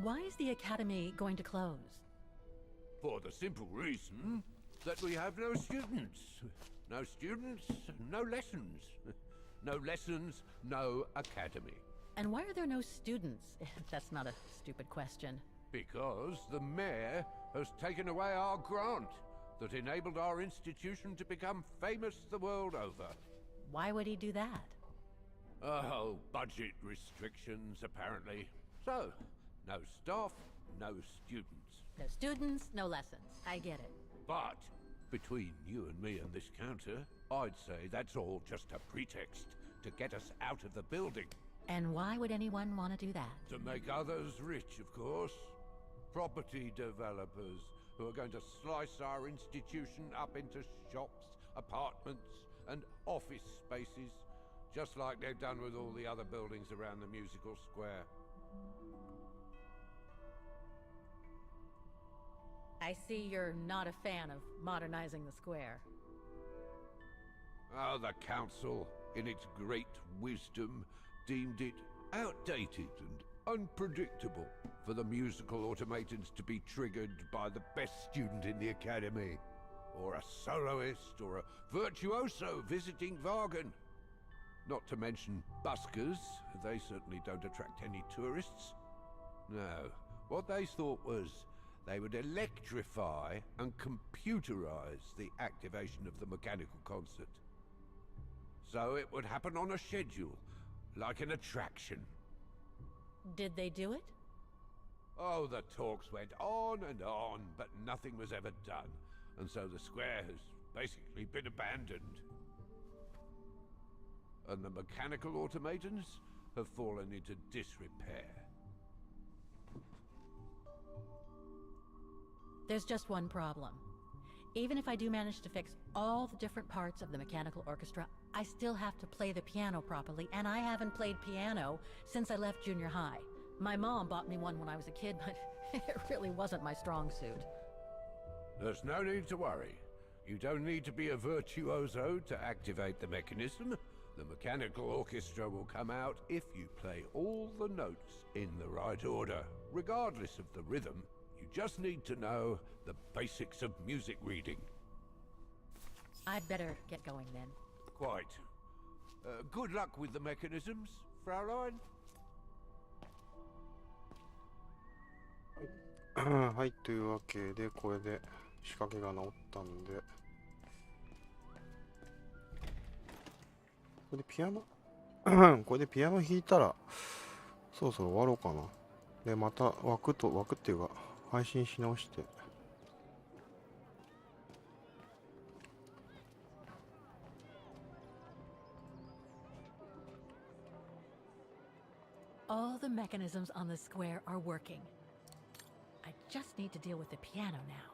Why is the academy going to close? For the simple reason that we have no students. No students, no lessons. No lessons, no academy. And why are there no students? That's not a stupid question. Because the mayor has taken away our grant that enabled our institution to become famous the world over. Why would he do that? Oh, budget restrictions, apparently. So, no staff, no students. No students, no lessons. I get it. But, between you and me and this counter, I'd say that's all just a pretext to get us out of the building. And why would anyone want to do that? To make others rich, of course. Property developers who are going to slice our institution up into shops, apartments, and office spaces, just like they've done with all the other buildings around the musical square. I see you're not a fan of modernizing the square. Oh, the council, in its great wisdom, deemed it outdated and unpredictable for the musical automatons to be triggered by the best student in the academy, or a soloist, or a virtuoso visiting Wagen. Not to mention buskers, they certainly don't attract any tourists. No, what they thought was they would electrify and computerize the activation of the mechanical concert. So it would happen on a schedule, like an attraction. Did they do it? Oh, the talks went on, but nothing was ever done. And so the square has basically been abandoned. And the mechanical automatons have fallen into disrepair. There's just one problem. Even if I do manage to fix all the different parts of the mechanical orchestra, I still have to play the piano properly, and I haven't played piano since I left junior high. My mom bought me one when I was a kid, but it really wasn't my strong suit. There's no need to worry. You don't need to be a virtuoso to activate the mechanism. The mechanical orchestra will come out if you play all the notes in the right order, regardless of the rhythm. You just need to know the basics of music reading. I'd better get going then. Quite. Good luck with the mechanisms, Fraulein. はい、というわけで、これで仕掛けが治ったんで、これでピアノこれでピアノ弾いたら、そろそろ終わろうかな。で、また枠っていうか、配信し直して。All the mechanisms on the square are working. I just need to deal with the piano now.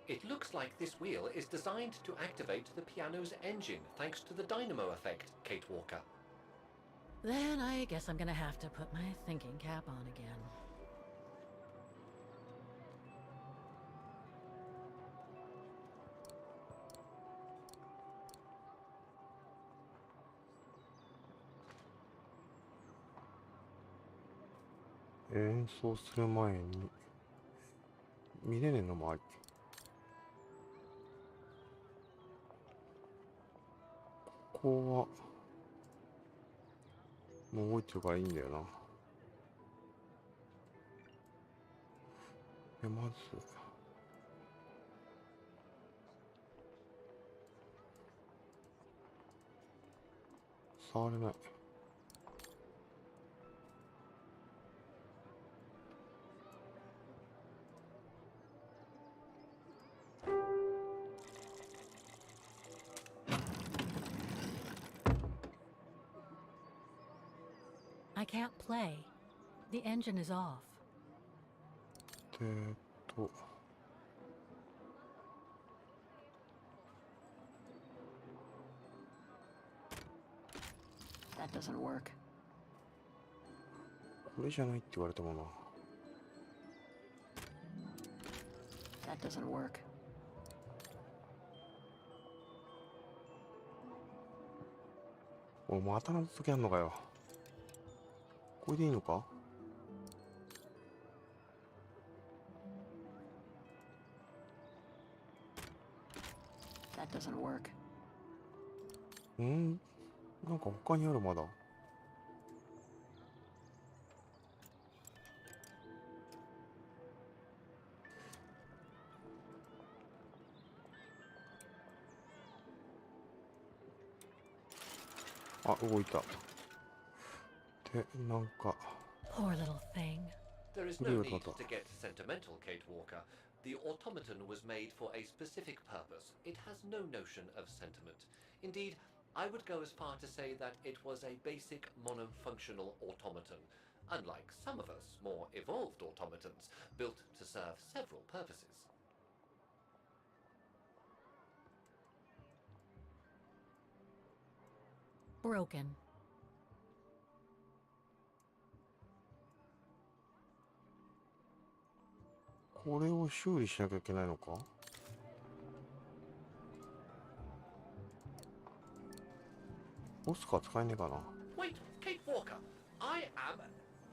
It looks like this wheel is designed to activate the piano's engine thanks to the dynamo effect, Kate Walker. Then I guess I'm gonna have to put my thinking cap on again.「演奏する前に見れねえのもあり」ここはもう動いてるからいいんだよな。まず触れない。I can't play. The engine is off. と That doesn't work. これじゃないって言われてもな。That doesn't work. お、また謎解きあんのかよ。これでいいのか。That doesn't work. なんか他にあるまだ。あ、動いた。で、なんか。Poor little thing. There is no need to get sentimental, Kate Walker. The automaton was made for a specific purpose. It has no notion of sentiment. Indeed, I would go as far to say that it was a basic monofunctional automaton, unlike some of us more evolved automatons, built to serve several purposes. Broken. これを修理しなきゃいけないのか。ボスか使えねえかな。Wait, Kate Walker, I am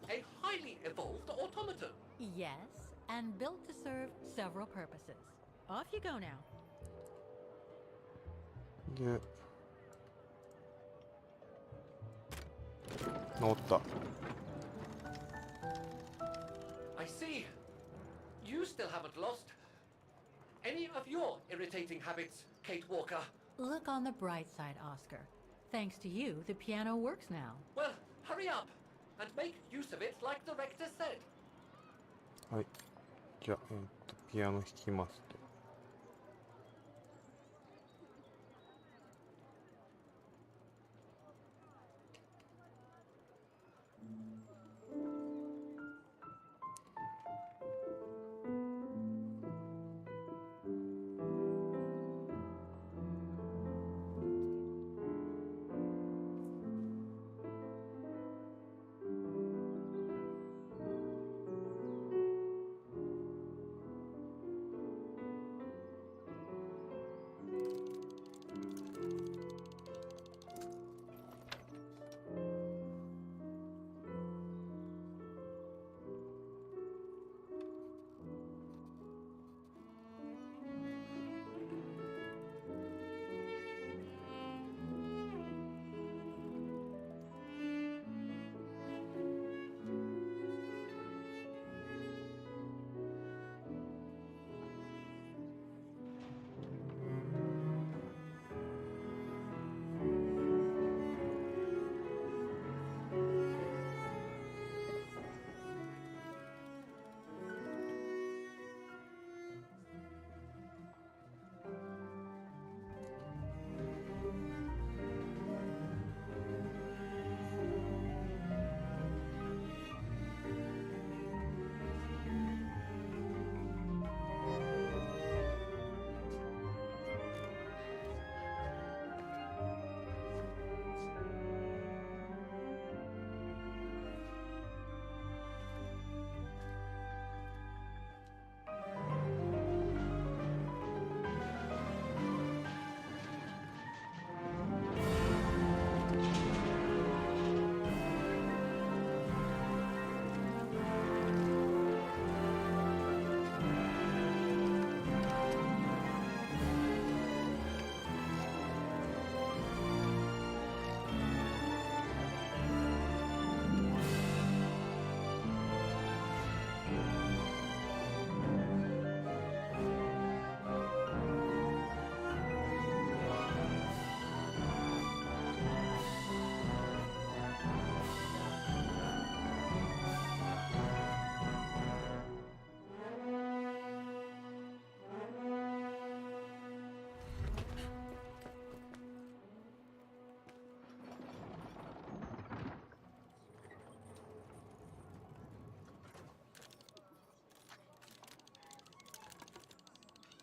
a highly evolved automaton. Yes, and built to serve several purposes. Off you go now. で、乗った。I see. You still haven't lost any of your irritating habits, Kate Walker. Look on the bright side, Oscar. Thanks to you, the piano works now. Well, hurry up and make use of it like the rector said. はい。じゃあ、ピアノ弾きますと。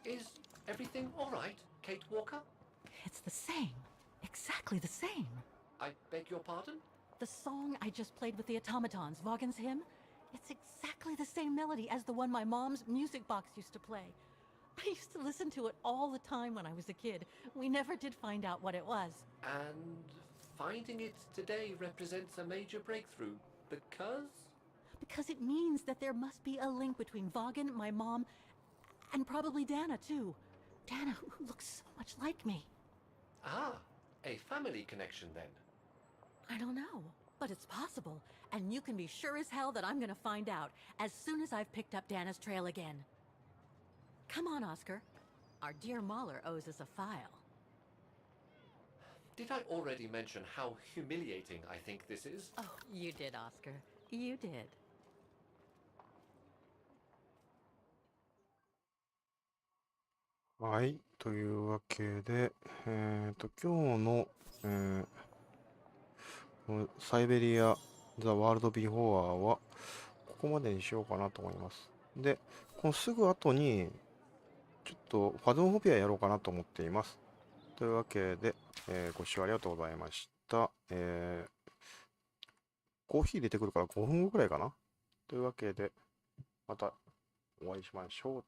Is everything all right, Kate Walker? It's the same. Exactly the same. I beg your pardon? The song I just played with the automatons, Vaughan's hymn, it's exactly the same melody as the one my mom's music box used to play. I used to listen to it all the time when I was a kid. We never did find out what it was. And finding it today represents a major breakthrough because? Because it means that there must be a link between Vaughan, my mom, and probably Dana, too. Dana, who looks so much like me. Ah, a family connection then. I don't know, but it's possible. And you can be sure as hell that I'm gonna find out as soon as I've picked up Dana's trail again. Come on, Oscar. Our dear Mahler owes us a file. Did I already mention how humiliating I think this is? Oh, you did, Oscar. You did. はい、というわけで、今日の、このサイベリア・ザ・ワールド・ビフォアは、ここまでにしようかなと思います。で、このすぐ後に、ちょっとファズモフォビアやろうかなと思っています。というわけで、ご視聴ありがとうございました。コーヒー出てくるから5分後くらいかな。というわけで、またお会いしましょう。